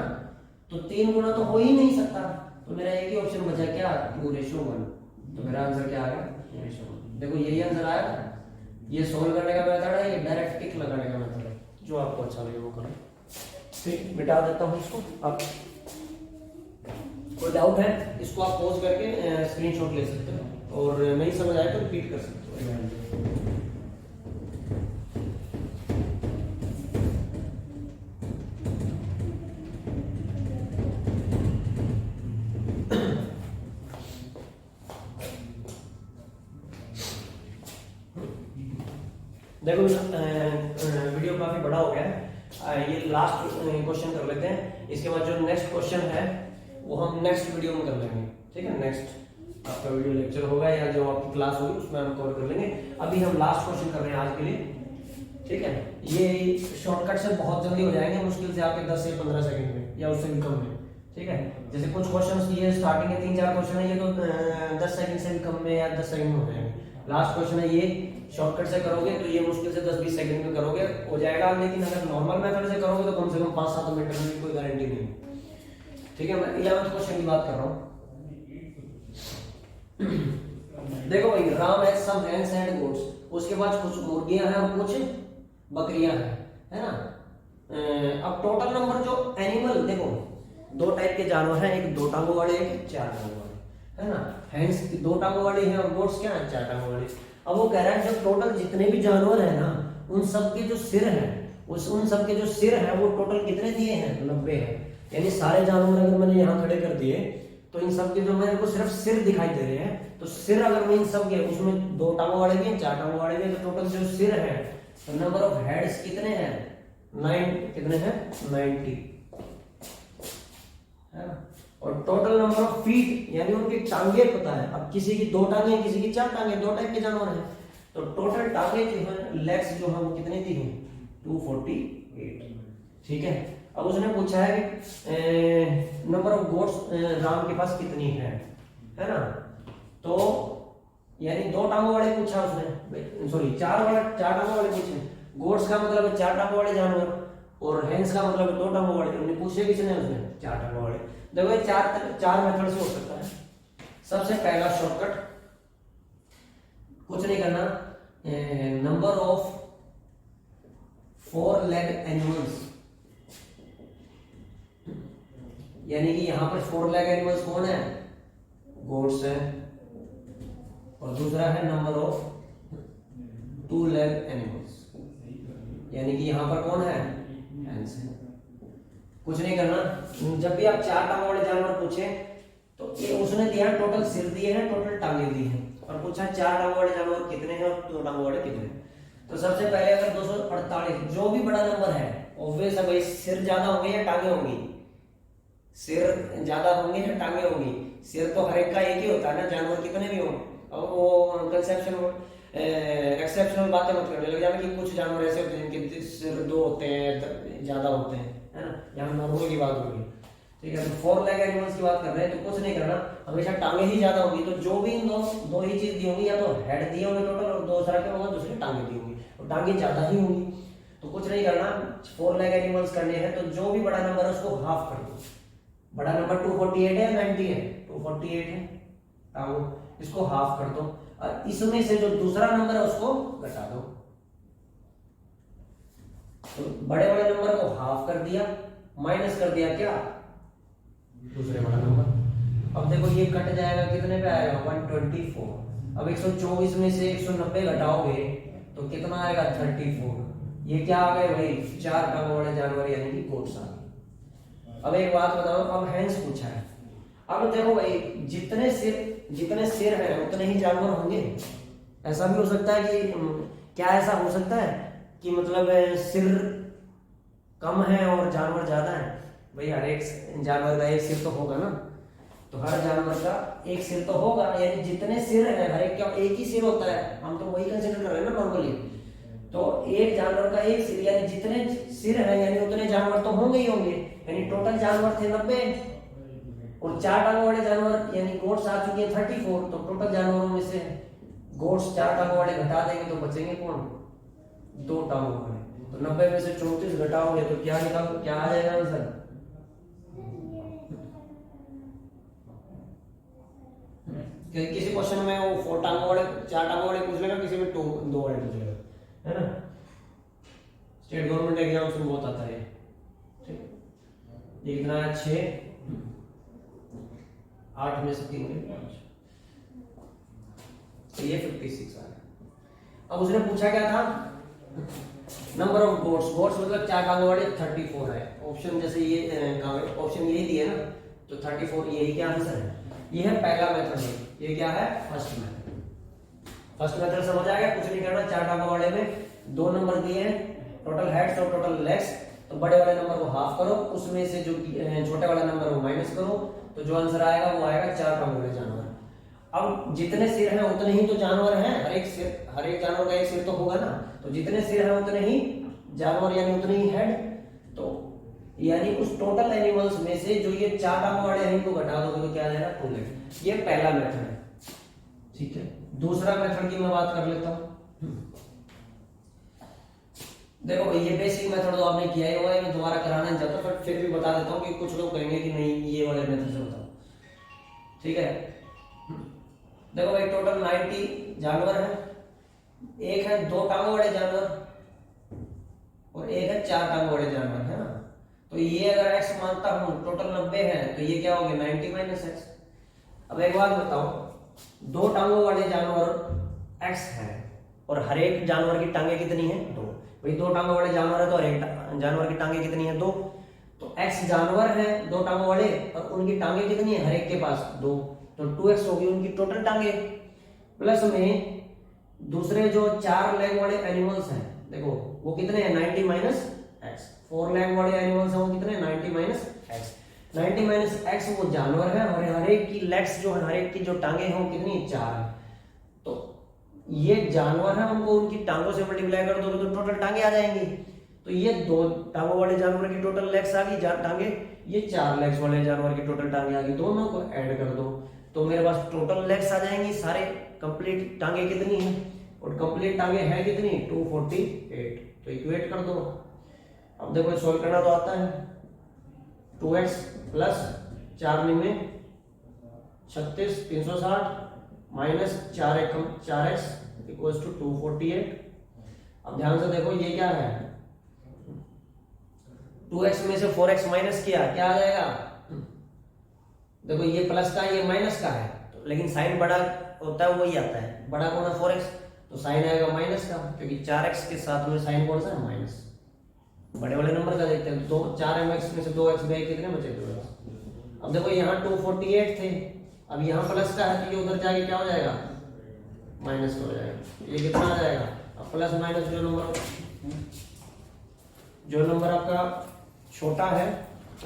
तो 3 गुना तो हो ही नहीं सकता। तो मेरा एक ही ऑप्शन बचा, क्या, 2:1। तो मेरा आंसर क्या आ गया, 2:1। देखो यही आंसर आया। ये सोल्व करने का मेथड है, ये डायरेक्ट टिक लगाने का मेथड है, जो आपको अच्छा लगे वो करो। ठीक, मिटा देता हूँ इसको। अब कोई डाउट है, इसको आप पॉज करके स्क्रीनशॉट ले सकते हो, और नहीं समझ आए तो रिपीट कर सकते हो। देखो वीडियो काफी बड़ा हो गया है, ये लास्ट क्वेश्चन कर लेते हैं। इसके बाद जो नेक्स्ट क्वेश्चन है वो हम नेक्स्ट वीडियो में कर लेंगे, ठीक है। नेक्स्ट आपका वीडियो लेक्चर होगा या जो आपकी क्लास होगी उसमें हम कवर कर लेंगे। अभी हम लास्ट क्वेश्चन कर रहे हैं आज के लिए, ठीक है। ये शॉर्टकट से बहुत जल्दी हो जाएंगे, मुश्किल से आपके 10 से 15 सेकंड में या उससे भी कम में, ठीक है। जैसे कुछ क्वेश्चन ये स्टार्टिंग के 3-4 क्वेश्चन है, ये तो 10 सेकंड से भी कम में या 10 सेकंड में हो जाएंगे। लास्ट क्वेश्चन है, ये शॉर्टकट से करोगे तो ये मुश्किल से 10-20 सेकंड में करोगे, हो जाएगा। लेकिन अगर नॉर्मल मेथड से करोगे तो कम से कम 5-7 मिनट में भी कोई गारंटी नहीं, ठीक है। मैं 11th क्वेश्चन की बात कर रहा हूँ। देखो भाई, Ram has some hens and goats, उसके बाद कुछ मुर्गियां हैं और कुछ बकरियां हैं, है ना। अब टोटल नंबर जो एनिमल, देखो 2 टाइप के जानवर हैं, एक 2 टांगों वाले, एक 4 टांगों वाले, है ना। हैंस 2 टांगों वाले हैं और गोट्स क्या है, 4 टांगों वाले। अब वो कह रहा है जो टोटल जितने भी जानवर है ना, उन सब के जो सिर है, उन सब के जो सिर है वो टोटल कितने दिए हैं, 90 है। यानी सारे जानवर अगर मैंने यहाँ खड़े कर दिए तो इन सब के जो मेरे को सिर्फ सिर दिखाई दे रहे हैं, तो सिर अगर मैं इन सब के, उसमें 2 टांगों वाले भी हैं, 4 टांगों वाले भी हैं, तो टोटल जो सिर है, तो नंबर ऑफ हेड्स कितने हैं, 9 कितने हैं, 90, है ना। और टोटल नंबर ऑफ फीट, यानी उनकी टांगे पता है। अब किसी की 2 टांगे, किसी की 4 टांगे, 2 टाइप के जानवर हैं, तो टोटल टांगे जो है, लेग्स जो है वो कितने दी हैं, 248, ठीक है। अब उसने पूछा है कि नंबर ऑफ गोट्स राम के पास कितनी है ना। तो यानी 2 टांगों वाले पूछा उसने, सॉरी 4 टांगों वाले पूछे। गोट्स का मतलब है 4 टांगों वाले जानवर, और हेन्स का मतलब है 2 टांगों वाले। हमने पूछे किसने, उसने 4 टांगों वाले। देखो ये 4 मेथड से हो सकता है। सबसे पहला शॉर्टकट, कुछ नहीं करना, नंबर ऑफ 4 लेग एनिमल्स, यानी कि यहां पर 4 लेग एनिमल्स कौन है, गोट्स है, और दूसरा है नंबर ऑफ 2 लेग एनिमल्स, यानी कि यहां पर कौन है, हैंस है। कुछ नहीं करना, जब भी आप 4 टांगों वाले जानवर पूछे तो ये उसने दिया टोटल सिर दिए हैं, टोटल टांगे दी हैं, और पूछा 4 टांगों वाले जानवर कितने हैं और 2 टांगों वाले कितने हैं। तो सबसे पहले अगर 248, जो भी बड़ा नंबर है, ऑब्वियस है भाई, सिर ज्यादा होंगे या टांगे होंगी, सिर ज्यादा होंगे या टांगे होंगी। सिर तो हर एक का एक ही होता है ना, जानवर कितने भी हों। अब वो एक्सेप्शनल बातें मत करने लग जाना कि कुछ जानवर ऐसे होते हैं जिनके सिर 2 होते हैं, ज्यादा होते हैं, है ना। यहाँ नॉर्मल की बात होगी, ठीक है। तो 4 लेग एनिमल्स की बात कर रहे हैं, तो कुछ नहीं करना, हमेशा टांगे ही ज्यादा होगी। तो जो भी इन दो ही चीज दी होंगी, या तो हेड दिए होंगे टोटल, और दूसरा क्या होगा, दूसरी टांगे दी होंगी, और टांगे ज्यादा ही होंगी। तो कुछ नहीं करना, 4 लेग एनिमल्स करने हैं, तो जो भी बड़ा नंबर है उसको हाफ कर दो। बड़ा नंबर 248 है, 90 है, 248 है, टांगों, इसको हाफ कर दो, और इसमें से जो दूसरा नंबर है उसको घटा दो। तो बड़े वाले नंबर को हाफ कर दिया, माइनस कर दिया क्या, दूसरे वाला नंबर। अब देखो ये कट जाएगा, कितने पे आएगा 124। अब 124 में से 190 घटाओगे तो कितना आएगा 34। ये क्या आ गए भाई, 4 टांगों वाले जानवर यानी कि गोट्स आ गए। अब एक बात बताओ, अब हैंस पूछा है। अब देखो भाई, जितने सिर है उतने ही जानवर होंगे। ऐसा भी हो सकता है कि क्या ऐसा हो सकता है कि मतलब सिर कम है और जानवर ज्यादा है? भाई हर एक जानवर का एक सिर तो होगा ना, तो हर जानवर का एक सिर तो होगा, यानी जितने सिर है हर एक का एक ही सिर होता है, हम तो वही कंसिडर कर रहे हैं ना नॉर्मली। तो एक जानवर का एक सिर, यानी जितने सिर है यानी उतने जानवर तो होंगे ही होंगे, यानी टोटल जानवर थे 90 और 4 टांगों वाले जानवर यानी गोट्स आ चुके हैं 34। तो टोटल जानवरों में से गोट्स 4 टांगों वाले घटा देंगे तो बचेंगे कौन, 2 टांगों वाले। तो 90 में से 34 घटाओगे तो क्या आ जाएगा आंसर? किसी क्वेश्चन में वो 4 टांगों वाले 4 टांगों वाले पूछ लेगा, किसी में 2 वाले पूछ लेगा, है ना। स्टेट गवर्नमेंट एग्जाम्स में बहुत आता है। ठीक, ये कितना है 6, 8 में से 3 में 5, तो ये 56 आ गया। अब उसने पूछा क्या था, नंबर ऑफ गोट्स मतलब 4 टांगों वाले 34 है। ऑप्शन जैसे ये ऑप्शन ये दिए ना, तो 34 यही क्या आंसर है। ये है पहला मेथड, ये क्या है फर्स्ट मेथड समझ आ गया। कुछ नहीं करना, 4 टांगों वाले में 2 नंबर दिए हैं, टोटल हेड्स और टोटल लेग्स, तो बड़े वाले नंबर को हाफ करो, उसमें से जो छोटे वाला नंबर को माइनस करो, तो जो आंसर आएगा वो आएगा 4 टांगों वाले जानवर। अब जितने सिर हैं उतने ही तो जानवर हैं, हर एक जानवर का एक सिर तो होगा ना, तो जितने सिर हैं उतने ही जानवर यानी उतने ही हेड। तो यानी उस टोटल एनिमल्स में से जो ये 4 टांगों वाले हैं इनको घटा दोगे तो क्या आ जाएगा 2 लेग। ये पहला मेथड है, ठीक है। दूसरा मेथड की मैं बात कर लेता हूं। देखो ये बेसिक मेथड तो आपने किया ही हुआ है, मैं दोबारा कराना नहीं चाहता, बट फिर भी बता देता हूं कि कुछ लोग कहेंगे कि नहीं ये वाले मेथड से बताओ, ठीक है। देखो भाई टोटल 90 जानवर है, एक है 2 टांगों वाले जानवर और एक है 4 टांगों वाले जानवर, है ना। तो ये अगर x मानता हूं, टोटल 90 है, तो ये क्या हो गया 90 माइनस x। अब एक बात बताओ, 2 टांगों वाले जानवर x है और हर एक जानवर की टांगे कितनी है 2। भाई 2 टांगों वाले जानवर है तो हर एक जानवर की टांगे कितनी है 2। तो x जानवर है 2 टांगों वाले और उनकी टांगे कितनी है हर एक के पास 2, तो 2x होगी उनकी टोटल टांगे। प्लस में दूसरे जो 4 लेग वाले एनिमल्स हैं, देखो वो कितने हैं 90 माइनस x। 4 लेग वाले एनिमल्स हैं वो कितने हैं 90 माइनस x। 90 माइनस x वो जानवर है और हर एक की लेग्स जो है, हर एक की जो टांगे हैं वो कितनी 4 है। तो ये जानवर है, उनको उनकी टांगों से मल्टीप्लाई कर दो तो टोटल टांगे आ जाएंगी। तो ये 2 टांगों वाले जानवर की टोटल लेग्स आ गई टांगे, ये 4 लेग्स वाले जानवर की टोटल टांगे आ गई, दोनों को ऐड कर दो तो मेरे पास टोटल लेग्स आ जाएंगी सारे। कंप्लीट टांगे कितनी है और कंप्लीट टांगे है कितनी 248, तो इक्वेट कर दो। अब देखो सॉल्व करना तो आता है, 2x प्लस 4 में 36 360 माइनस 4x इक्वल्स टू 248। अब ध्यान से देखो ये क्या है, 2x में से 4x माइनस किया, क्या आ जाएगा, देखो ये प्लस का ये माइनस का है, तो लेकिन साइन बड़ा होता है वही आता है, बड़ा कौन है 4x, तो साइन आएगा माइनस का, क्योंकि 4x के साथ में साइन कौन सा है माइनस। बड़े वाले नंबर का देखते हैं, तो 4mx में से 2x गए, कितने बचे 2x। अब देखो यहाँ 248 थे, अब यहाँ प्लस का है तो ये उधर जाके क्या हो जाएगा माइनस हो जाएगा, ये कितना आ जाएगा। अब प्लस माइनस जो नंबर आपका छोटा है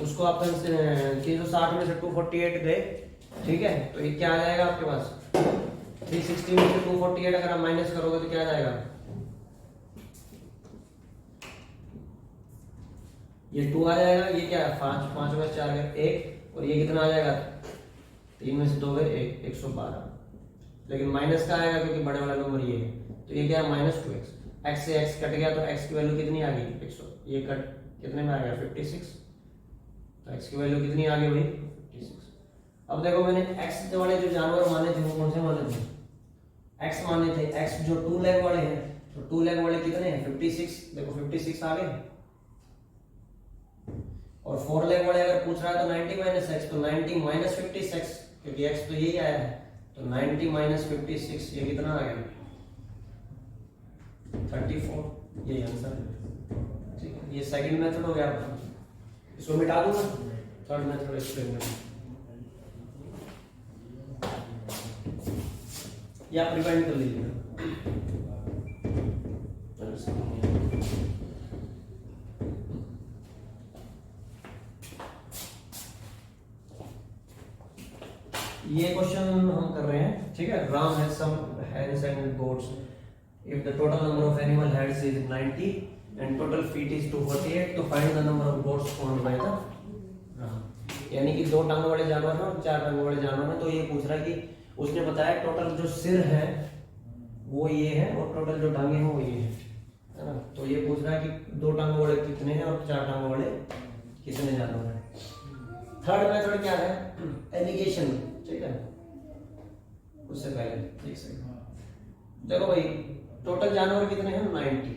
उसको आप 360 में से 248 गए, ठीक है, तो ये क्या आ जाएगा आपके पास 360 में से 248 अगर आप माइनस करोगे तो क्या आ जाएगा, ये 2 आ जाएगा, ये क्या है 5 में 4 है 1, और ये कितना आ जाएगा 3 में से 2 है 1, 112, लेकिन माइनस का आएगा क्योंकि बड़े वाला नंबर ये है, तो ये क्या है -2x। x से x कट गया तो x की वैल्यू कितनी आ गई 100, ये कट कितने में आ गया 56, तो x की वैल्यू कितनी आ गई भाई 56। अब देखो मैंने x वाले जो जानवर माने थे वो कौन से माने थे, x माने थे, x जो 2 लेग वाले हैं, तो 2 लेग वाले कितने हैं 56, देखो 56 आ गए, और 4 लेग वाले अगर पूछ रहा है तो 90 माइनस एक्स, तो 90 माइनस 56, क्योंकि एक्स तो यही आया है, तो 90 माइनस 56 ये कितना आ गया 34, यही आंसर है। ठीक है, ये सेकंड मेथड हो गया आपका, इसको मिटा दूंगा, थर्ड मेथड एक्सप्लेन करूंगा, या आप रिवाइंड कर लीजिएगा। ये क्वेश्चन हम कर रहे हैं, ठीक है। Ram has some hens and goats, if the total number of animal heads is 90 and total feet is 248, तो find the number of goats owned by the Ram. यानी कि 2 टांगों वाले जानवर हैं और 4 टांगों वाले जानवर हैं, तो ये पूछ रहा है कि उसने बताया टोटल जो सिर है वो ये है और टोटल जो टांगे हैं वो ये है ना। तो ये पूछ रहा है कि 2 टांगों वाले कितने हैं और 4 टांगों वाले कितने जानवर हैं। थर्ड मेथड क्या है, एलिगेशन, ठीक है। उससे पहले देख सकते देखो भाई, टोटल जानवर कितने हैं 90,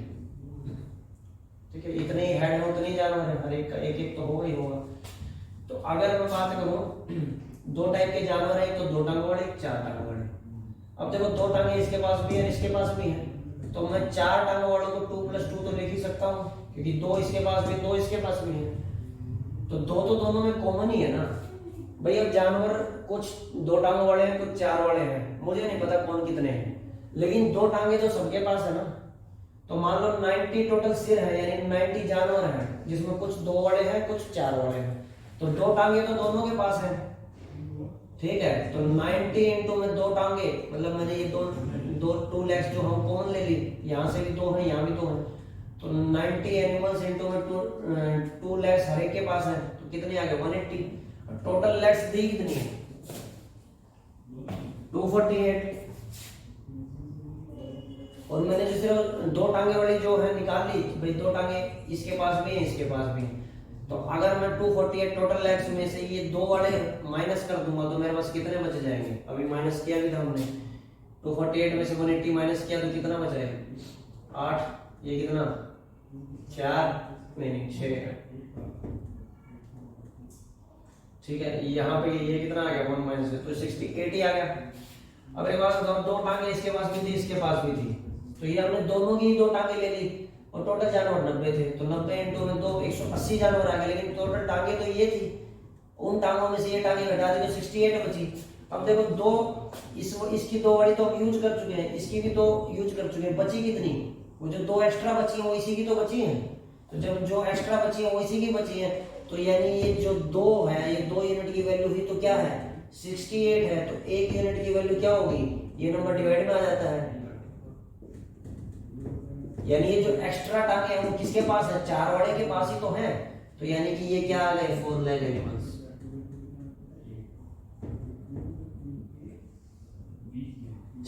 ठीक है। इतने ही हेड है उतने ही जानवर है, हर एक का एक एक तो होगा ही होगा। तो अगर मैं बात करूं 2 टाइप के जानवर है, तो 2 टांगों वाले 4 टांगों वाले। अब देखो 2 टांगे इसके पास भी है इसके पास भी है, तो मैं 4 टांगों वालों को 2 + 2 तो लिख ही सकता हूँ, क्योंकि 2 इसके पास भी 2 इसके पास भी है, तो 2 तो दोनों में कॉमन ही है ना भाई। अब जानवर कुछ 2 टांगों वाले हैं कुछ 4 वाले हैं, मुझे नहीं पता कौन कितने हैं, लेकिन 2 टांगे तो सबके पास है ना। तो मान लो 90 टोटल सिर है, यानी 90 जानवर हैं, जिसमें कुछ 2 वाले हैं कुछ 4 वाले हैं, तो 2 टांगे तो दोनों के पास है, ठीक है। तो 90 इंटू में 2 टांगे, मतलब मैंने ये दो 2 लेग्स जो हम कॉमन ले ली, यहाँ से भी 2 है यहाँ भी 2 है, तो 90 एनिमल्स इंटू में 2 लेग्स हर एक के पास है, तो कितने आ गए 180। टोटल लेग्स दी कितनी है 248, और मैंने जो सिर्फ 2 टांगे वाली जो है निकाल ली भाई, 2 टांगे इसके पास भी है इसके पास भी है, तो अगर मैं 248 टोटल लेग्स में से ये 2 वाले माइनस कर दूंगा तो मेरे पास कितने बच जाएंगे। अभी माइनस किया भी था हमने, 248 में से 180 माइनस किया तो कितना बच जाएगा 8, ये कितना 4 नहीं 6, ठीक है। यहाँ पे ये कितना आ गया 1 माइनस, तो 68 ही आ गया। अब मेरे पास 2 टांगे इसके पास भी थी इसके पास भी थी, तो ये हमने दोनों की 2 टांगे ले ली, और टोटल जानवर 90 थे, तो 90 इंटू में 2 180 जानवर आ गए, लेकिन टोटल टांगे तो ये थी, उन टांगों में से ये टांगे घटा दी तो 68 बची। अब देखो 2 इसकी 2 वाली तो हम यूज कर चुके हैं, इसकी भी 2 यूज कर चुके हैं, बची कितनी, वो जो 2 एक्स्ट्रा बची है वो इसी की तो बची है, तो जब जो एक्स्ट्रा बची है वो इसी की बची है, तो यानी ये जो 2 है ये 2 यूनिट की वैल्यू हुई, तो क्या है 68 है, तो 1 यूनिट की वैल्यू क्या होगी, ये नंबर डिवाइड में आ जाता है, यानी ये जो एक्स्ट्रा टांगे हैं वो किसके पास है 4 वाले के पास ही तो है, तो यानी कि ये क्या आ गए 4 लेग एनिमल्स,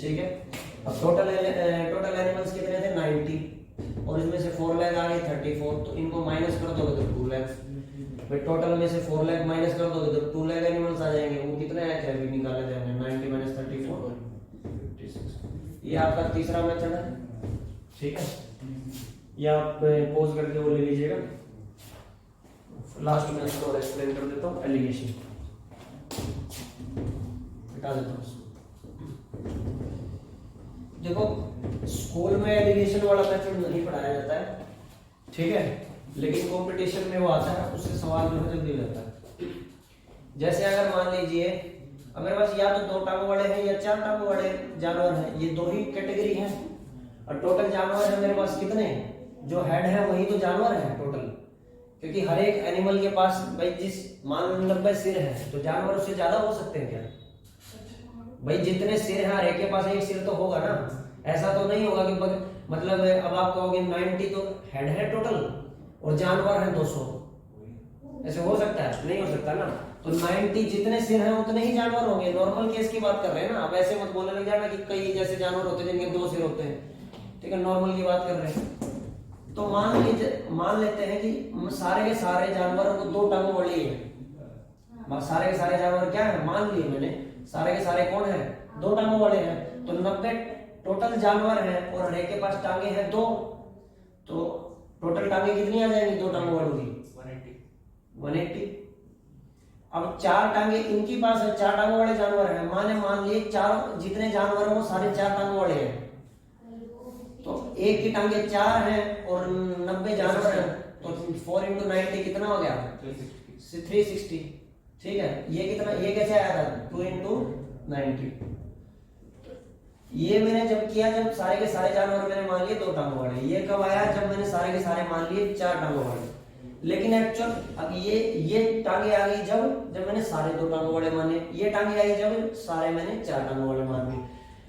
ठीक है। अब टोटल एनिमल्स कितने थे 90, और इसमें से 4 लेग आ गए 34, तो इनको माइनस कर दोगे तो 2 लेग, भाई टोटल में से 4 लेग माइनस कर दोगे तो 2 लेग एनिमल्स आ जाएंगे, वो कितने आए थे अभी निकाले थे हमने 90 माइनस 34 56। ये आपका तीसरा मेथड है, ठीक है। या आप पॉज करके वो ले लीजिएगा, लास्ट में इसको एक्सप्लेन कर देता हूँ। एलिगेशन हटा देता हूँ, देखो स्कूल में एलिगेशन वाला मेथड नहीं पढ़ाया जाता है, ठीक है, लेकिन कंपटीशन में वो आता है, उससे सवाल जो है जल्दी रहता है। जैसे अगर मान लीजिए अब मेरे पास या तो 2 टांगों वाले हैं या 4 टांगों वाले जानवर हैं, ये 2 ही कैटेगरी हैं, और टोटल जानवर है मेरे पास कितने, जो हेड है वही तो जानवर है टोटल, क्योंकि हर एक एनिमल के पास भाई जिस मान लो 90 सिर है, तो जानवर उससे ज्यादा हो सकते हैं क्या भाई, जितने सिर हैं हर एक के पास एक सिर तो होगा ना, ऐसा तो नहीं होगा कि मतलब अब आप कहोगे 90 तो हेड है टोटल और जानवर है 200, ऐसे हो सकता है, नहीं हो सकता ना। तो 90 जितने सिर हैं उतने ही जानवर होंगे, नॉर्मल केस की बात कर रहे हैं ना, अब ऐसे मत बोलने लग जाना कि कई जैसे जानवर होते हैं जिनके 2 सिर होते हैं, ठीक है, नॉर्मल की बात कर रहे हैं। तो मान लेते हैं कि सारे के सारे जानवरों को 2 टांगों वाली है, सारे के सारे जानवर क्या है मान लिए मैंने, सारे के सारे कौन है 2 टांगों वाले हैं, तो 90 टोटल जानवर हैं और हर एक के पास टांगे हैं 2, तो टोटल टांगे कितनी आ जाएंगी 2 टांगों वालों की 180। अब 4 टांगे इनके पास है, 4 टांगों वाले जानवर हैं, मान लिए 4 जितने जानवर हैं वो सारे 4 टांगों वाले हैं, तो एक की टांगे 4 हैं और 90 जानवर हैं, तो 4 × 90 कितना हो गया? 360। ठीक है, ये कितना, ये कैसे आया था? 2 × 90। ये मैंने जब किया, जब सारे के सारे जानवर मैंने मान लिए 2 टांगों वाले। ये कब आया? जब मैंने सारे के सारे मान लिए 4 टांगों वाले। लेकिन एक्चुअल अब ये टांगे आ गई जब मैंने सारे 2 टांगों वाले माने, ये टांगे आई जब सारे मैंने 4 टांगों वाले मान लिए।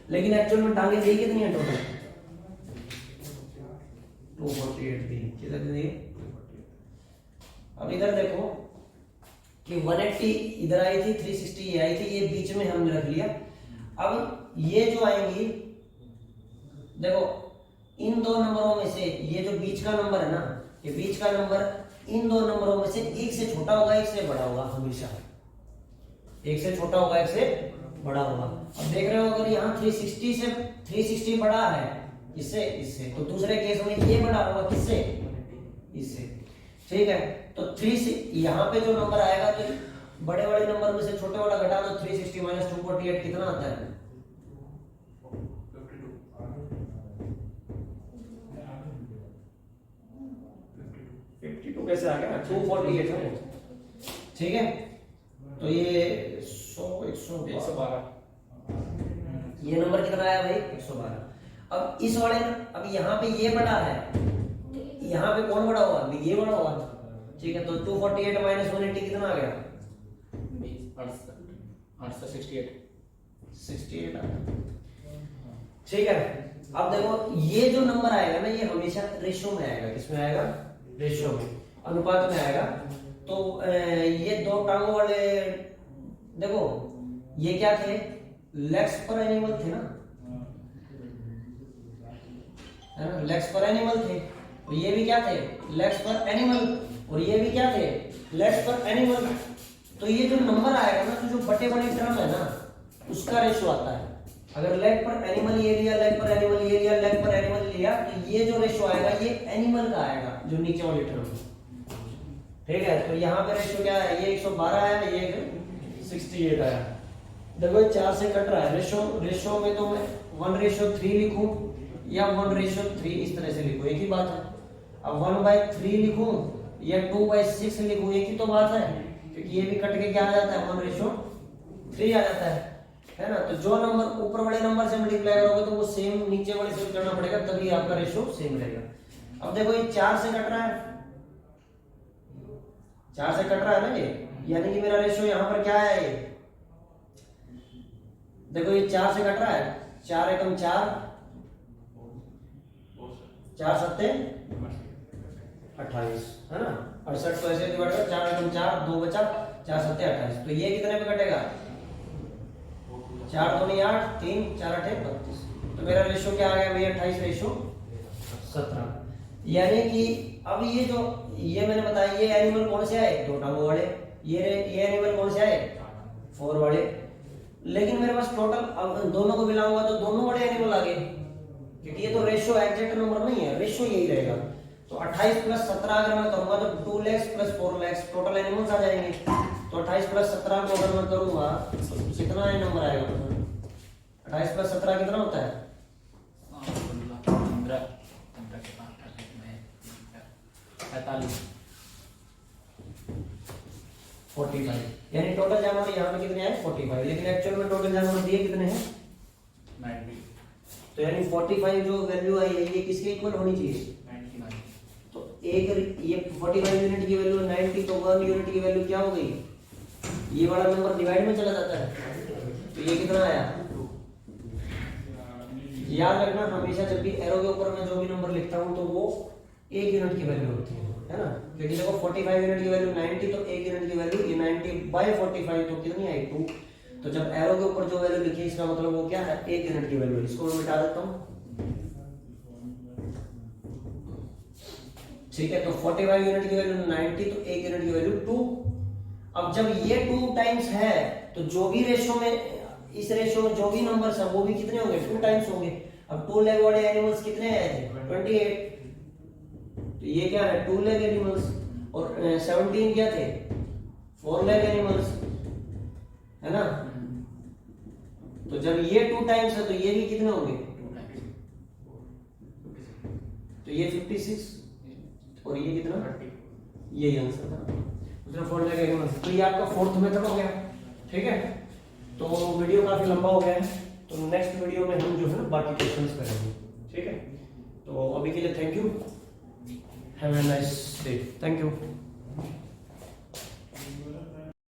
लेकिन एक्चुअल में टांगे दी कितनी है टोटल? 248 दी। कितनी दी? अब इधर देखो कि 180 इधर आई थी, 360 ये आई थी, ये बीच में हमने रख लिया। अब ये जो आएंगी, देखो इन 2 नंबरों में से ये जो बीच का नंबर है ना, ये बीच का नंबर इन 2 नंबरों में से एक से छोटा होगा, एक से बड़ा होगा, हमेशा एक से छोटा होगा, एक से बड़ा होगा। अब देख रहे हो, अगर यहाँ 360 बड़ा है इससे, तो दूसरे केस में ये बड़ा होगा किससे? इससे। ठीक है, तो 3 से यहाँ पे जो नंबर आएगा, तो बड़े वाले नंबर में से छोटे वाला घटा दो, 360 - 248 कितना आता है? 52 कैसे आ गया? 248 है। ठीक है, तो ये 112 ये नंबर कितना आया भाई? 112। अब इस वाले, अब यहाँ पे ये बड़ा है, यहाँ पे कौन बड़ा होगा? ये बड़ा होगा। ठीक है, तो 248 - 180 कितना आ गया? 68 आ गया। ठीक है, अब देखो ये जो नंबर आएगा ना, ये हमेशा रेशो में आएगा। किसमें आएगा? रेशो में, अनुपात में आएगा। तो ये 2 टांगों वाले, देखो ये क्या थे? लेग्स पर एनिमल थे ना, है ना? लेग्स पर एनिमल थे। और ये भी क्या थे? लेग्स पर एनिमल। और ये भी क्या थे? लेग्स पर एनिमल। तो ये जो नंबर आएगा ना, तो जो बटे बड़े टर्म है ना, उसका रेशो आता है। अगर लेग पर एनिमल ये लिया, लेग पर एनिमल ये लिया, लेग पर एनिमल लिया, तो ये जो रेशो आएगा ये एनिमल का आएगा, जो नीचे वाली टर्म। ठीक है, तो यहाँ पे रेशो क्या है? ये 112 आया, ये 68 आया। देखो 4 से कट रहा है। रेशो में तो मैं 1:3 लिखूं या 1:3 इस तरह से लिखूं, एक ही बात है। अब 1/3 लिखूं या 2/6 लिखूं, एक ही तो बात है, क्योंकि ये भी कट के क्या आ जाता है? 1:3 आ जाता है ना? तो जो नंबर ऊपर वाले नंबर से मल्टीप्लाई करोगे तो वो सेम नीचे वाले से करना पड़ेगा, तभी आपका रेशो सेम रहेगा। अब देखो ये 4 से कट रहा है, 4 से कट रहा है ना ये, यानी कि मेरा रेशो यहाँ पर क्या है? ये देखो ये 4 से कट रहा है, 4 एकम 4, 4 सत्ते 28, है ना? 68 को ऐसे डिवाइड कर, 4 एकम 4, 2 बचा, 4 सत्ते 28। तो ये कितने पे कटेगा? 4 दूनी 8, 3 4 8 32। तो मेरा रेशो क्या आ गया भैया? 28:17। यानी कि अब ये मैंने बताया, ये एनिमल कौन से आए? 2 टांगों वाले। ये एनिमल कौन से आए? 4 वाले। लेकिन मेरे पास टोटल, अब दोनों को मिलाऊंगा तो दोनों बड़े एनिमल आ गए, क्योंकि ये तो रेशो एग्जैक्ट नंबर नहीं है, रेशो यही रहेगा। तो 28 + 17 अगर मैं करूंगा तो 2 lakhs + 4 lakhs टोटल एनिमल्स आ जाएंगे। तो 28 + 17 को अगर मैं करूंगा तो कितना नंबर आएगा? 28 + 17 कितना होता है? 45। यानी टोटल जानवर यहाँ पे कितने हैं? 45। लेकिन एक्चुअल में टोटल जानवर दिए कितने हैं? 90। तो यानी 45 जो वैल्यू आई है ये किसके इक्वल होनी चाहिए? 99। तो एक ये 45 यूनिट की वैल्यू 90, तो 1 यूनिट की वैल्यू क्या हो गई? ये वाला नंबर डिवाइड में चला जाता है, तो ये कितना आया? याद रखना हमेशा जब भी एरो के ऊपर मैं जो भी नंबर लिखता हूँ तो वो 1 यूनिट की वैल्यू होती है ना? क्योंकि देखो 45 यूनिट की वैल्यू 90, तो 1 यूनिट की वैल्यू ये 90/45 तो कितनी आई? 2। तो जब एरो के ऊपर जो वैल्यू लिखी है इसका मतलब वो क्या है? 1 यूनिट की वैल्यू। इसको मैं मिटा देता हूँ। ठीक है, तो 45 यूनिट की वैल्यू 90, तो 1 यूनिट की वैल्यू 2। अब जब ये 2 टाइम्स है तो जो भी रेशो में, इस रेशो में जो भी नंबर्स है वो भी कितने होंगे? 2 टाइम्स होंगे। अब 2 लेग वाले एनिमल्स कितने आए थे? 28। तो ये क्या है? 2 लेग एनिमल्स। और 17 क्या थे, 4 लैख एनिमल्स, है ना। तो जब ये 2 टाइम्स है तो ये भी कितने होंगे, तो ये 56 और ये कितना, यही आंसर था, दूसरा 4 लैख एनिमल्स। तो ये आपका फोर्थ मेथड हो गया, ठीक है। तो वीडियो काफी लंबा हो गया है, तो नेक्स्ट वीडियो में हम जो है ना बाकी क्वेश्चंस करेंगे, ठीक है। तो अभी के लिए thank you, have a nice day, thank you.